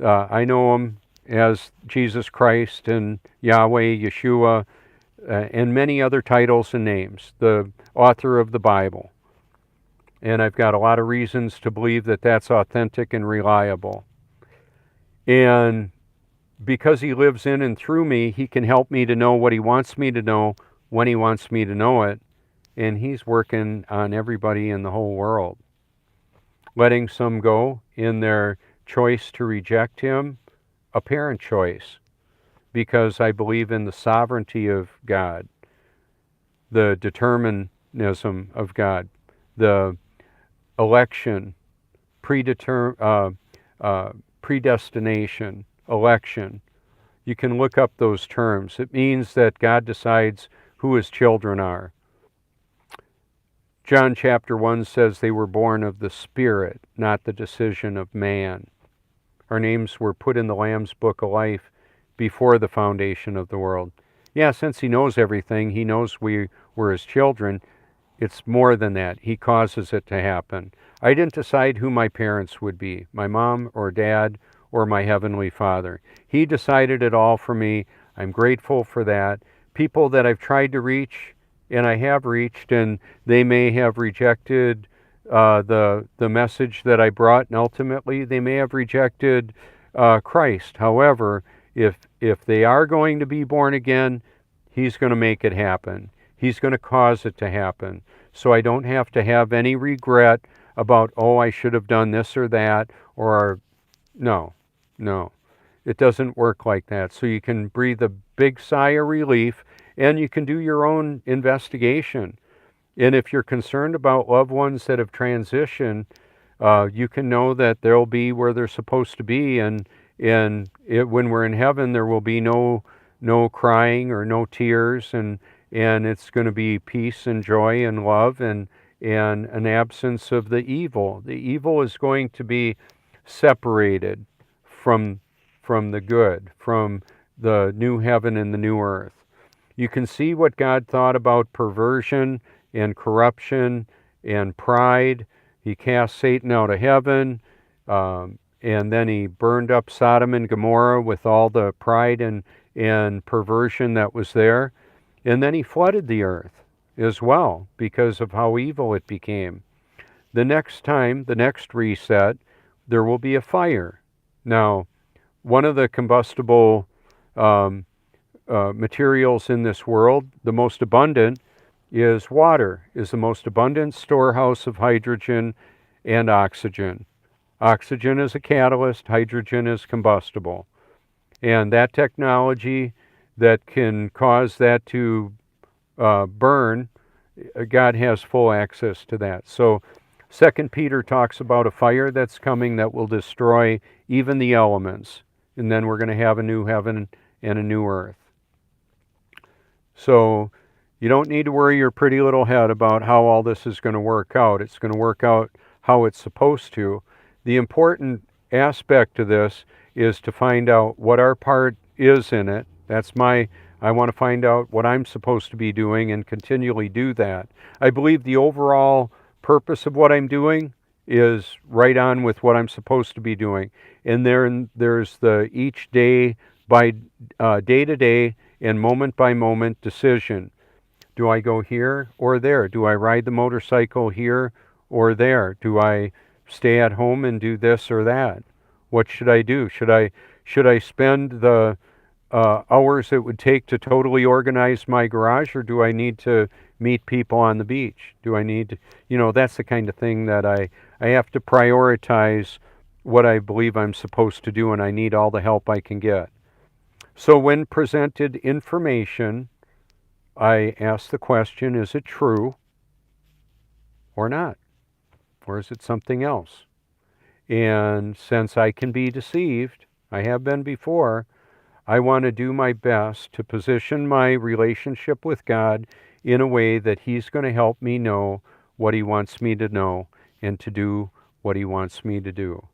I know Him as Jesus Christ and Yahweh, Yeshua, and many other titles and names, the author of the Bible. And I've got a lot of reasons to believe that that's authentic and reliable. And because He lives in and through me, He can help me to know what He wants me to know when He wants me to know it. And He's working on everybody in the whole world. Letting some go in their choice to reject Him, apparent choice, because I believe in the sovereignty of God, the determinism of God, the election, predestination, election. You can look up those terms. It means that God decides who His children are. John chapter 1 says they were born of the Spirit, not the decision of man. Our names were put in the Lamb's Book of Life before the foundation of the world. Yeah, since He knows everything, He knows we were His children. It's more than that. He causes it to happen. I didn't decide who my parents would be, my mom or dad or my Heavenly Father. He decided it all for me. I'm grateful for that. People that I've tried to reach, and I have reached, and they may have rejected the message that I brought, and ultimately they may have rejected Christ. However, if they are going to be born again, He's going to make it happen. He's going to cause it to happen. So I don't have to have any regret about, oh, I should have done this or that, or no. It doesn't work like that. So you can breathe a big sigh of relief, and you can do your own investigation. And if you're concerned about loved ones that have transitioned, you can know that they'll be where they're supposed to be, and when we're in heaven, there will be no crying or no tears, and it's going to be peace and joy and love and an absence of the evil. The evil is going to be separated from the good, from the new heaven and the new earth. You can see what God thought about perversion and corruption and pride. He cast Satan out of heaven, and then He burned up Sodom and Gomorrah with all the pride and perversion that was there. And then He flooded the earth as well because of how evil it became. The next time, the next reset, there will be a fire. Now, one of the combustible um, materials in this world, the most abundant, is water, is the most abundant storehouse of hydrogen and oxygen. Oxygen is a catalyst, hydrogen is combustible. And that technology that can cause that to burn, God has full access to that. So 2 Peter talks about a fire that's coming that will destroy even the elements. And then we're going to have a new heaven and a new earth. So you don't need to worry your pretty little head about how all this is going to work out. It's going to work out how it's supposed to. The important aspect of this is to find out what our part is in it. I want to find out what I'm supposed to be doing and continually do that. I believe the overall purpose of what I'm doing is right on with what I'm supposed to be doing. And there's the each day by day to day and moment by moment decision. Do I go here or there? Do I ride the motorcycle here or there? Do I stay at home and do this or that? What should I do? Should I spend the hours it would take to totally organize my garage, or do I need to meet people on the beach? Do I need to, that's the kind of thing that I have to prioritize what I believe I'm supposed to do, and I need all the help I can get. So when presented information, I ask the question, is it true or not? Or is it something else? And since I can be deceived, I have been before, I want to do my best to position my relationship with God in a way that He's going to help me know what He wants me to know and to do what He wants me to do.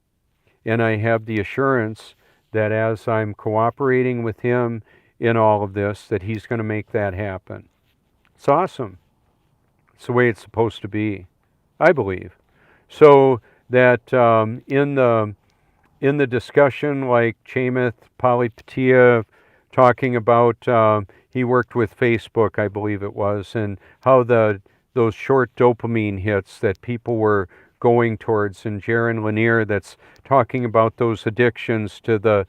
And I have the assurance that as I'm cooperating with Him in all of this, that He's going to make that happen. It's awesome. It's the way it's supposed to be, I believe. So that in the discussion, like Chamath Palihapitiya talking about, he worked with Facebook, I believe it was, and how those short dopamine hits that people were going towards, and Jaron Lanier that's talking about those addictions to the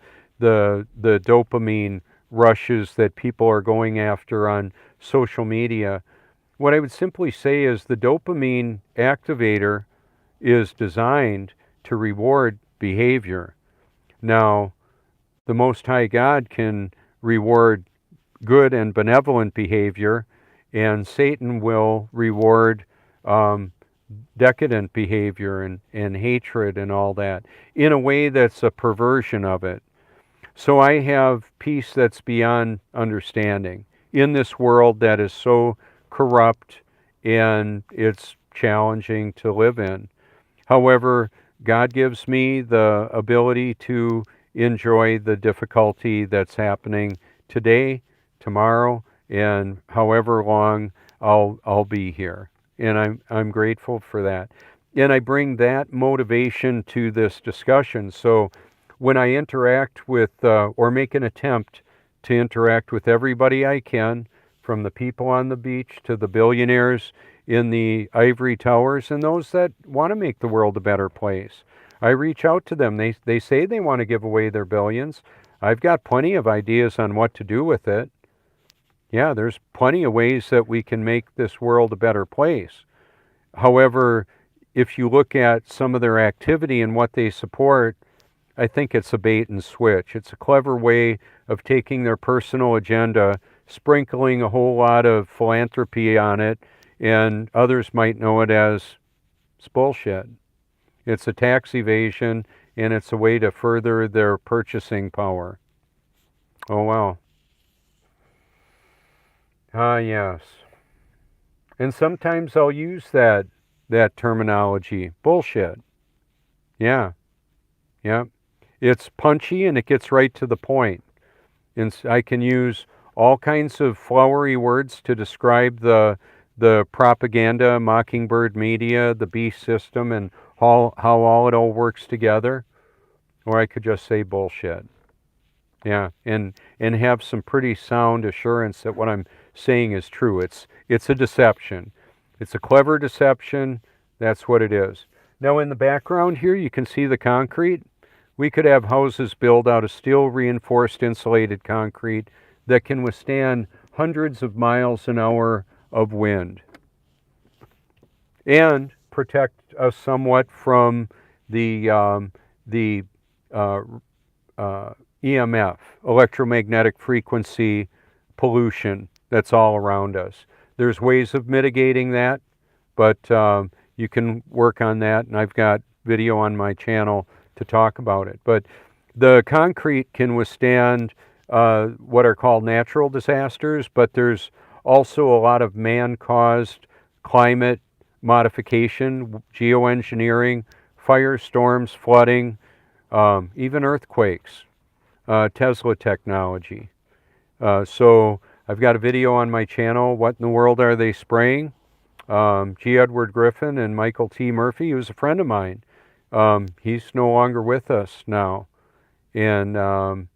dopamine rushes that people are going after on social media. What I would simply say is the dopamine activator is designed to reward behavior. Now, the Most High God can reward good and benevolent behavior, and Satan will reward decadent behavior and hatred and all that in a way that's a perversion of it. So I have peace that's beyond understanding in this world that is so corrupt and it's challenging to live in. However, God gives me the ability to enjoy the difficulty that's happening today, tomorrow, and however long I'll be here. And I'm grateful for that. And I bring that motivation to this discussion. So when I interact with, or make an attempt to interact with everybody I can, from the people on the beach to the billionaires in the ivory towers and those that want to make the world a better place, I reach out to them. They say they want to give away their billions. I've got plenty of ideas on what to do with it. Yeah, there's plenty of ways that we can make this world a better place. However, if you look at some of their activity and what they support, I think it's a bait and switch. It's a clever way of taking their personal agenda, sprinkling a whole lot of philanthropy on it, and others might know it as it's bullshit. It's a tax evasion, and it's a way to further their purchasing power. Oh, wow. Ah, yes. And sometimes I'll use that terminology. Bullshit. Yeah. Yeah. It's punchy and it gets right to the point. And I can use all kinds of flowery words to describe the propaganda, mockingbird media, the beast system, and how all it all works together. Or I could just say bullshit. Yeah, and have some pretty sound assurance that what I'm saying is true. It's a deception. It's a clever deception. That's what it is. Now in the background here, you can see the concrete. We could have houses built out of steel reinforced insulated concrete that can withstand hundreds of miles an hour of wind and protect us somewhat from the EMF, electromagnetic frequency pollution that's all around us. There's ways of mitigating that, but you can work on that, and I've got video on my channel to talk about it. But the concrete can withstand what are called natural disasters, but there's also a lot of man-caused climate modification, geoengineering, firestorms, flooding, even earthquakes, Tesla technology. So I've got a video on my channel, What in the World Are They Spraying? G. Edward Griffin and Michael T. Murphy, who's a friend of mine. He's no longer with us now. And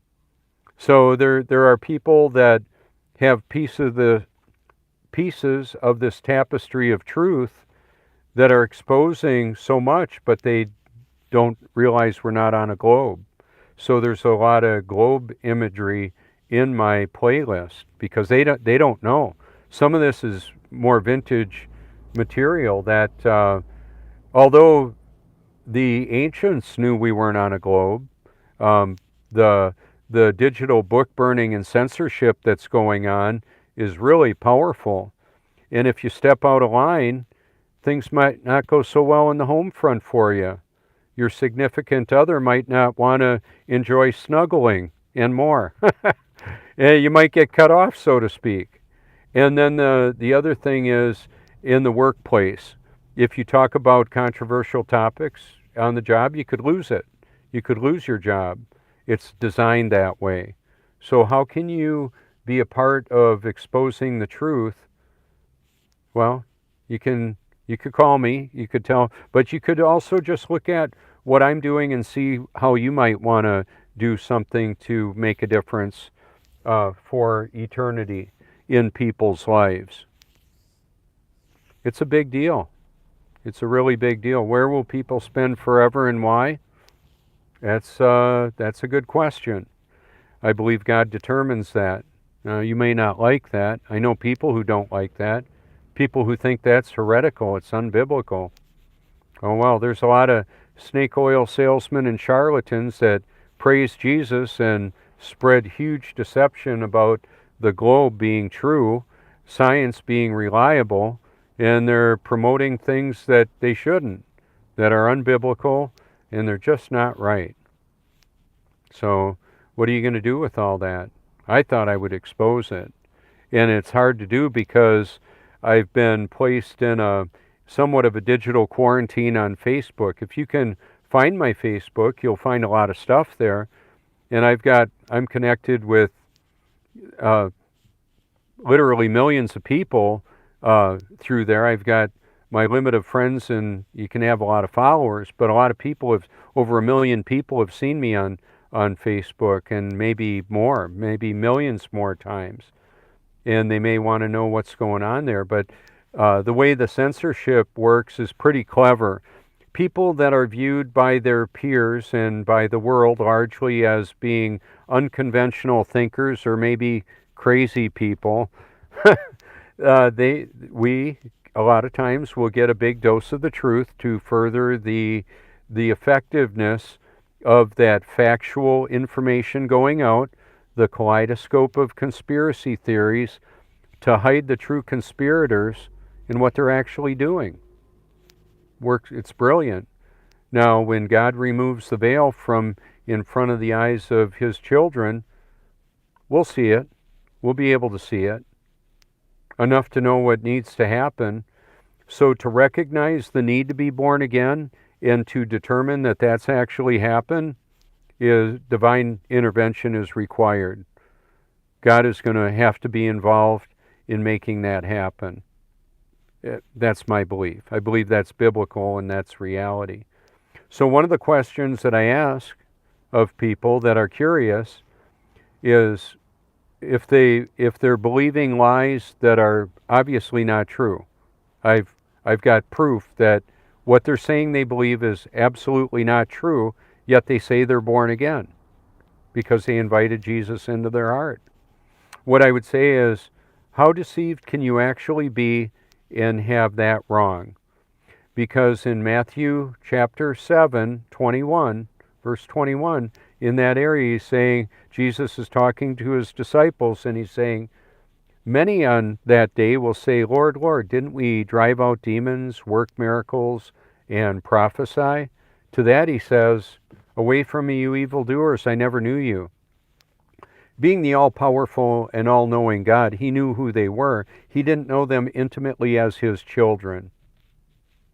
so there are people that have pieces of this tapestry of truth that are exposing so much, but they don't realize we're not on a globe. So there's a lot of globe imagery in my playlist because they don't know. Some of this is more vintage material that, although the ancients knew we weren't on a globe, the digital book burning and censorship that's going on is really powerful. And if you step out of line, things might not go so well in the home front for you. Your significant other might not want to enjoy snuggling and more. And you might get cut off, so to speak. And then the other thing is in the workplace. If you talk about controversial topics on the job, you could lose it. You could lose your job. It's designed that way. So how can you be a part of exposing the truth? Well, you could call me, you could tell, but you could also just look at what I'm doing and see how you might want to do something to make a difference for eternity in people's lives. It's a big deal. It's a really big deal. Where will people spend forever and why? That's a good question. I believe God determines that. You may not like that. I know people who don't like that. People who think that's heretical, it's unbiblical. Oh well, there's a lot of snake oil salesmen and charlatans that praise Jesus and spread huge deception about the globe being true, science being reliable, and they're promoting things that they shouldn't, that are unbiblical, and they're just not right. So what are you going to do with all that? I thought I would expose it. And it's hard to do because I've been placed in a somewhat of a digital quarantine on Facebook. If you can find my Facebook, you'll find a lot of stuff there. And I'm connected with literally millions of people through there. I've got my limit of friends, and you can have a lot of followers, but a lot of people over 1 million people have seen me on Facebook, and maybe more, maybe millions more times. And they may want to know what's going on there. But the way the censorship works is pretty clever. People that are viewed by their peers and by the world largely as being unconventional thinkers or maybe crazy people, we a lot of times will get a big dose of the truth to further the effectiveness of that factual information going out, the kaleidoscope of conspiracy theories, to hide the true conspirators and what they're actually doing. It's brilliant. Now, when God removes the veil from in front of the eyes of his children, we'll see it. We'll be able to see it. Enough to know what needs to happen. So to recognize the need to be born again and to determine that that's actually happened, is divine intervention is required. God is going to have to be involved in making that happen. That's my belief. I believe that's biblical and that's reality. So one of the questions that I ask of people that are curious is if they're believing lies that are obviously not true. I've got proof that what they're saying they believe is absolutely not true, yet they say they're born again because they invited Jesus into their heart. What I would say is, how deceived can you actually be and have that wrong? Because in Matthew chapter 7, 21, verse 21, in that area he's saying, Jesus is talking to his disciples and he's saying, many on that day will say, Lord, Lord, didn't we drive out demons, work miracles, and prophesy? To that he says, away from me, you evildoers, I never knew you. Being the all-powerful and all-knowing God, he knew who they were. He didn't know them intimately as his children.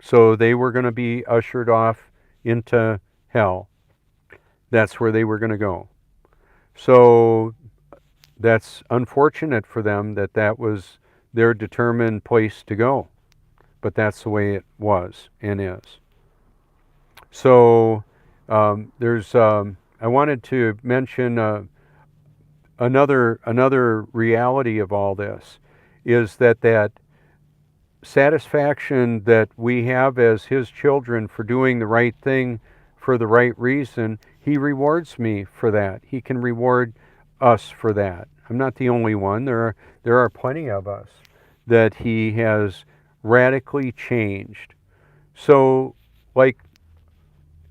So they were going to be ushered off into hell. That's where they were going to go. So that's unfortunate for them that that was their determined place to go. But that's the way it was and is. So I wanted to mention another reality of all this is that satisfaction that we have as his children for doing the right thing for the right reason, he rewards me for that. He can reward us for that. I'm not the only one. There are plenty of us that he has radically changed. So, like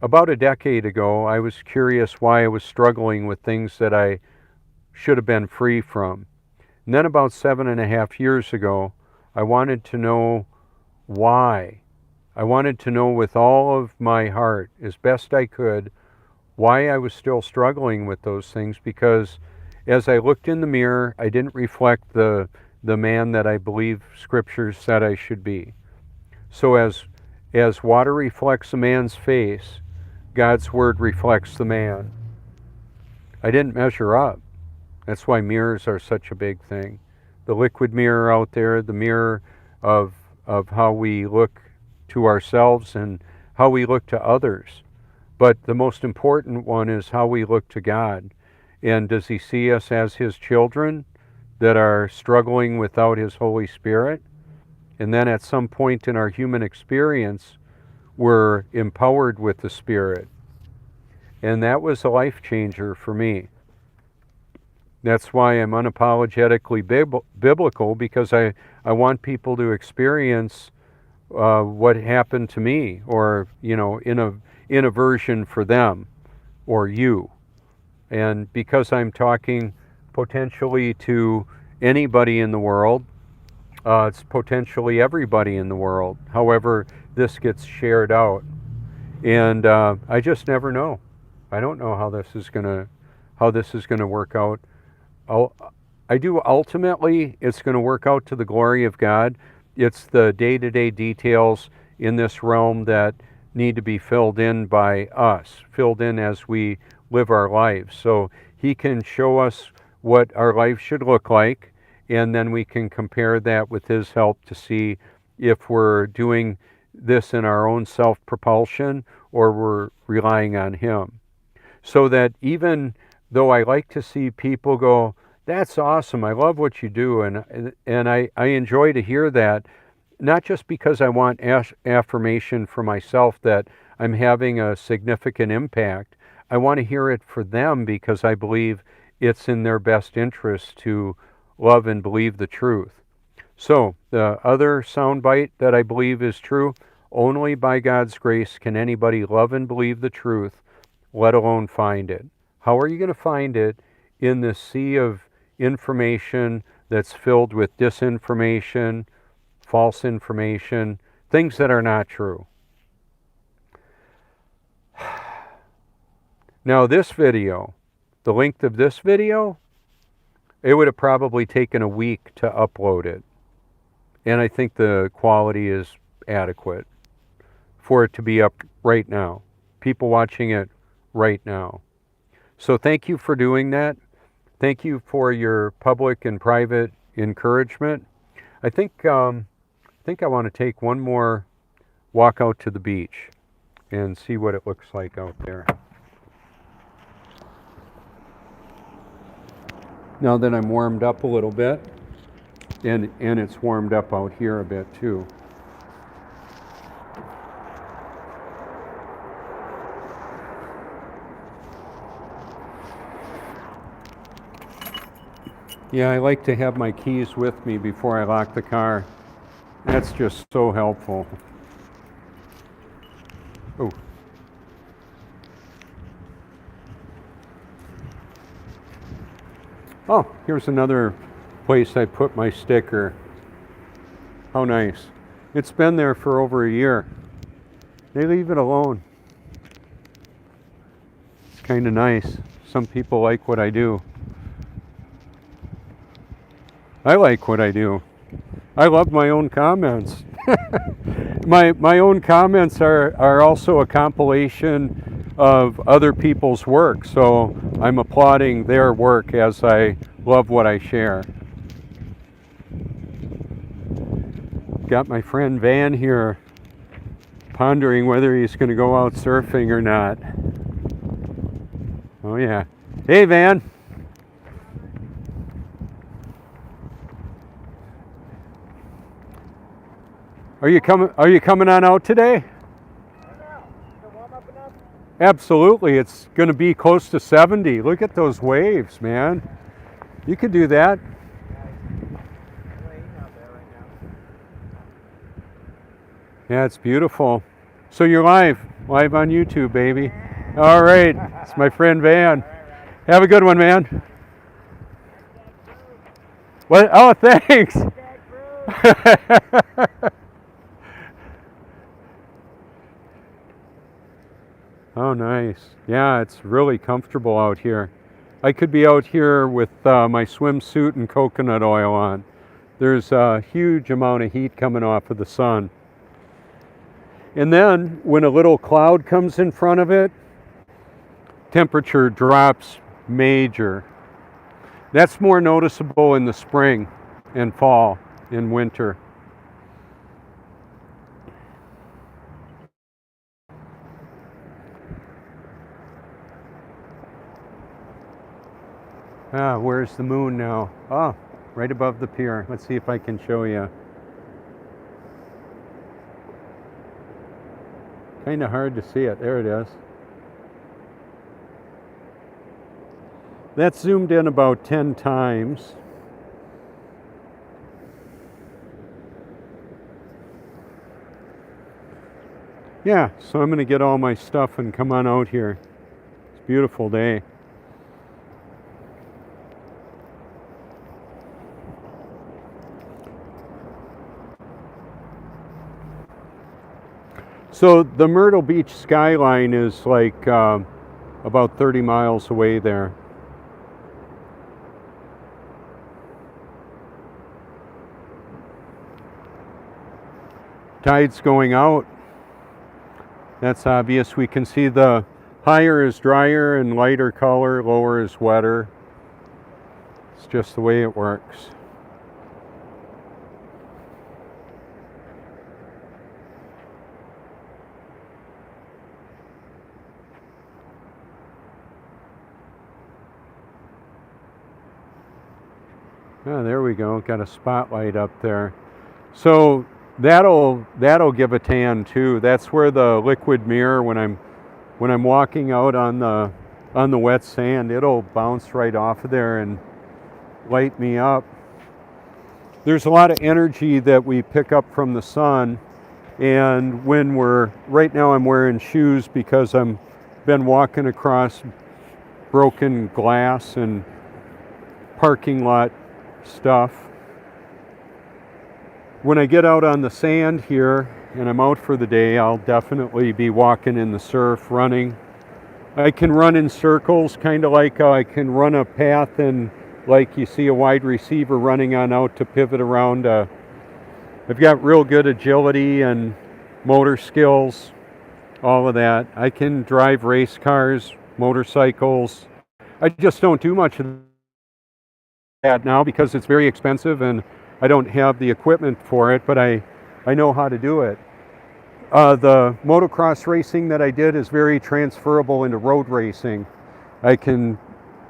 about a decade ago, I was curious why I was struggling with things that I should have been free from. And then about 7.5 years ago, I wanted to know why. I wanted to know with all of my heart, as best I could, why I was still struggling with those things, because as I looked in the mirror, I didn't reflect the man that I believe Scripture said I should be. So as water reflects a man's face, God's Word reflects the man. I didn't measure up. That's why mirrors are such a big thing. The liquid mirror out there, the mirror of how we look to ourselves and how we look to others. But the most important one is how we look to God. And does he see us as his children that are struggling without his Holy Spirit? And then at some point in our human experience, we're empowered with the Spirit. And that was a life changer for me. That's why I'm unapologetically biblical, because I want people to experience what happened to me, or in a version for them or you. And because I'm talking potentially to anybody in the world, it's potentially everybody in the world. However, this gets shared out, and I just never know. I don't know how this is gonna work out. I do ultimately, it's going to work out to the glory of God. It's the day-to-day details in this realm that need to be filled in by us, filled in as we live our lives. So he can show us what our life should look like, and then we can compare that with his help to see if we're doing this in our own self-propulsion or we're relying on him. So that even though I like to see people go, that's awesome, I love what you do, and I enjoy to hear that, not just because I want affirmation for myself that I'm having a significant impact. I want to hear it for them because I believe it's in their best interest to love and believe the truth. So the other soundbite that I believe is true, only by God's grace can anybody love and believe the truth, let alone find it. How are you going to find it in this sea of information that's filled with disinformation, false information, things that are not true? Now this video, the length of this video, it would have probably taken a week to upload it. And I think the quality is adequate for it to be up right now. People watching it right now. So thank you for doing that. Thank you for your public and private encouragement. I think I want to take one more walk out to the beach and see what it looks like out there. Now that I'm warmed up a little bit, and it's warmed up out here a bit too. Yeah, I like to have my keys with me before I lock the car. That's just so helpful. Oh. Oh, here's another place I put my sticker. How nice. It's been there for over a year. They leave it alone. It's kind of nice. Some people like what I do. I like what I do. I love my own comments. my own comments are also a compilation of other people's work, so I'm applauding their work as I love what I share. Got my friend Van here pondering whether he's going to go out surfing or not. Oh yeah. Hey Van. Are you coming on out today? Absolutely. It's going to be close to 70. Look at those waves, man. You could do that. Yeah, it's beautiful. So you're live on YouTube, baby. All right. It's my friend Van. Have a good one, man. What? Oh, thanks. Oh, nice. Yeah, it's really comfortable out here. I could be out here with my swimsuit and coconut oil on. There's a huge amount of heat coming off of the sun. And then when a little cloud comes in front of it, temperature drops major. That's more noticeable in the spring and fall and winter. Ah, where's the moon now? Oh, right above the pier. Let's see if I can show you. Kind of hard to see it. There it is. That's zoomed in about 10 times. Yeah, so I'm going to get all my stuff and come on out here. It's a beautiful day. So the Myrtle Beach skyline is like about 30 miles away there. Tide's going out. That's obvious. We can see the higher is drier and lighter color, lower is wetter. It's just the way it works. Oh, there we go. Got a spotlight up there. So that'll give a tan too. That's where the liquid mirror, when I'm walking out on the wet sand, it'll bounce right off of there and light me up. There's a lot of energy that we pick up from the sun, and right now I'm wearing shoes because I'm been walking across broken glass and parking lot stuff. When I get out on the sand here and I'm out for the day, I'll definitely be walking in the surf, running. I can run in circles, kind of like I can run a path and like you see a wide receiver running on out to pivot around. I've got real good agility and motor skills, all of that. I can drive race cars, motorcycles. I just don't do much of that now because it's very expensive and I don't have the equipment for it, but I know how to do it. The motocross racing that I did is very transferable into road racing. I can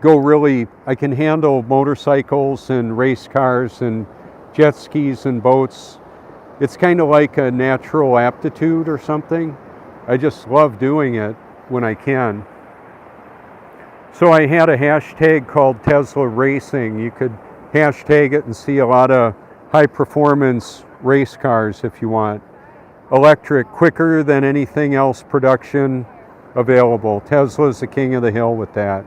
handle motorcycles and race cars and jet skis and boats. It's kind of like a natural aptitude or something. I just love doing it when I can. So I had a hashtag called Tesla Racing. You could hashtag it and see a lot of high performance race cars if you want. Electric, quicker than anything else production available. Tesla's the king of the hill with that.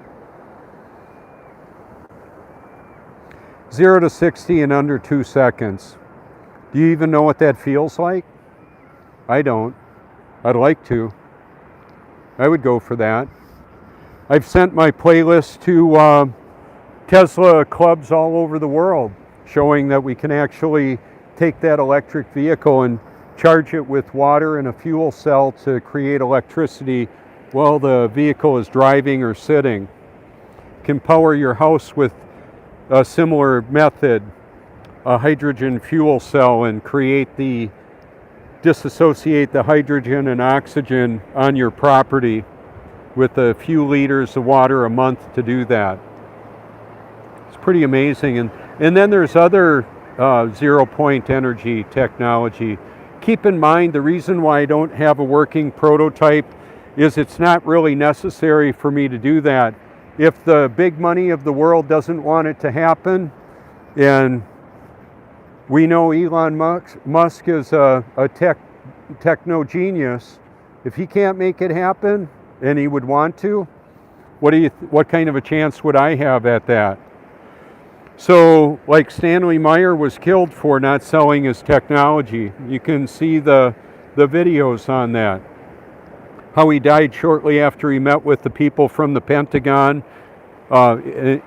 0 to 60 in under 2 seconds. Do you even know what that feels like? I don't. I'd like to. I would go for that. I've sent my playlist to Tesla clubs all over the world, showing that we can actually take that electric vehicle and charge it with water and a fuel cell to create electricity while the vehicle is driving or sitting. You can power your house with a similar method, a hydrogen fuel cell, and disassociate the hydrogen and oxygen on your property with a few liters of water a month to do that. It's pretty amazing. And then there's other zero-point energy technology. Keep in mind, the reason why I don't have a working prototype is it's not really necessary for me to do that. If the big money of the world doesn't want it to happen, and we know Elon Musk is a techno genius, if he can't make it happen and he would want to, what kind of a chance would I have at that? So, like Stanley Meyer was killed for not selling his technology. You can see the videos on that. How he died shortly after he met with the people from the Pentagon,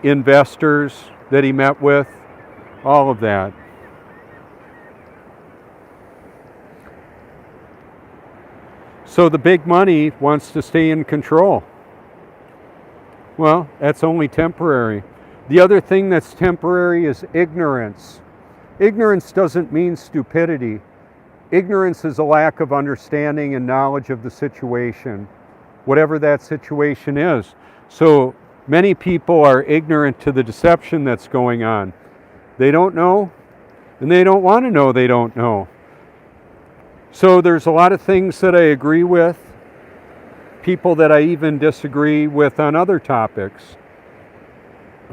investors that he met with, all of that. So the big money wants to stay in control. Well, that's only temporary. The other thing that's temporary is ignorance. Ignorance doesn't mean stupidity. Ignorance is a lack of understanding and knowledge of the situation, whatever that situation is. So many people are ignorant to the deception that's going on. They don't know, and they don't want to know they don't know. So there's a lot of things that I agree with, people that I even disagree with on other topics.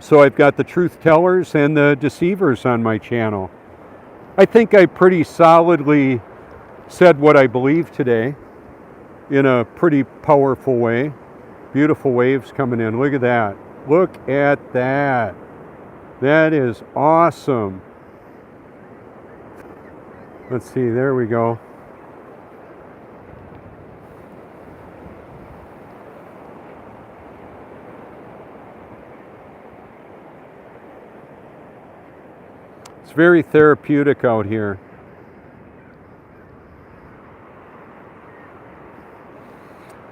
So I've got the truth tellers and the deceivers on my channel. I think I pretty solidly said what I believe today in a pretty powerful way. Beautiful waves coming in. Look at that. Look at that. That is awesome. Let's see, there we go. It's very therapeutic out here.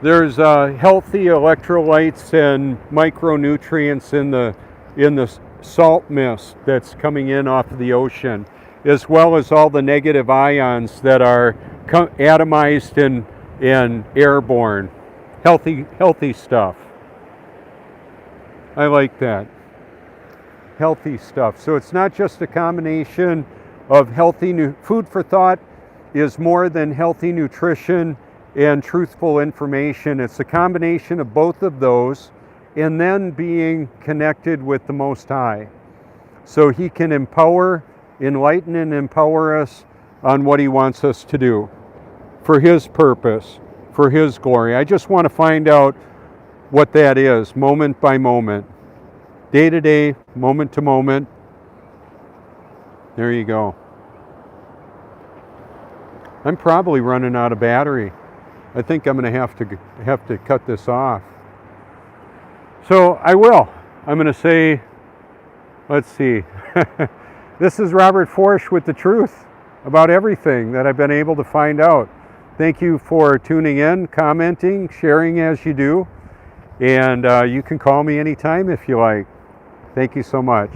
There's healthy electrolytes and micronutrients in the salt mist that's coming in off of the ocean, as well as all the negative ions that are atomized and airborne. Healthy stuff. I like that. Healthy stuff. So it's not just a combination of food for thought is more than healthy nutrition and truthful information. It's a combination of both of those, and then being connected with the Most High. So He can enlighten and empower us on what He wants us to do for His purpose, for His glory. I just want to find out what that is, moment by moment. Day to day, moment to moment. There you go. I'm probably running out of battery. I think I'm going to have to cut this off. So I will. I'm going to say, let's see. This is Robert Forsch with the truth about everything that I've been able to find out. Thank you for tuning in, commenting, sharing as you do. And you can call me anytime if you like. Thank you so much.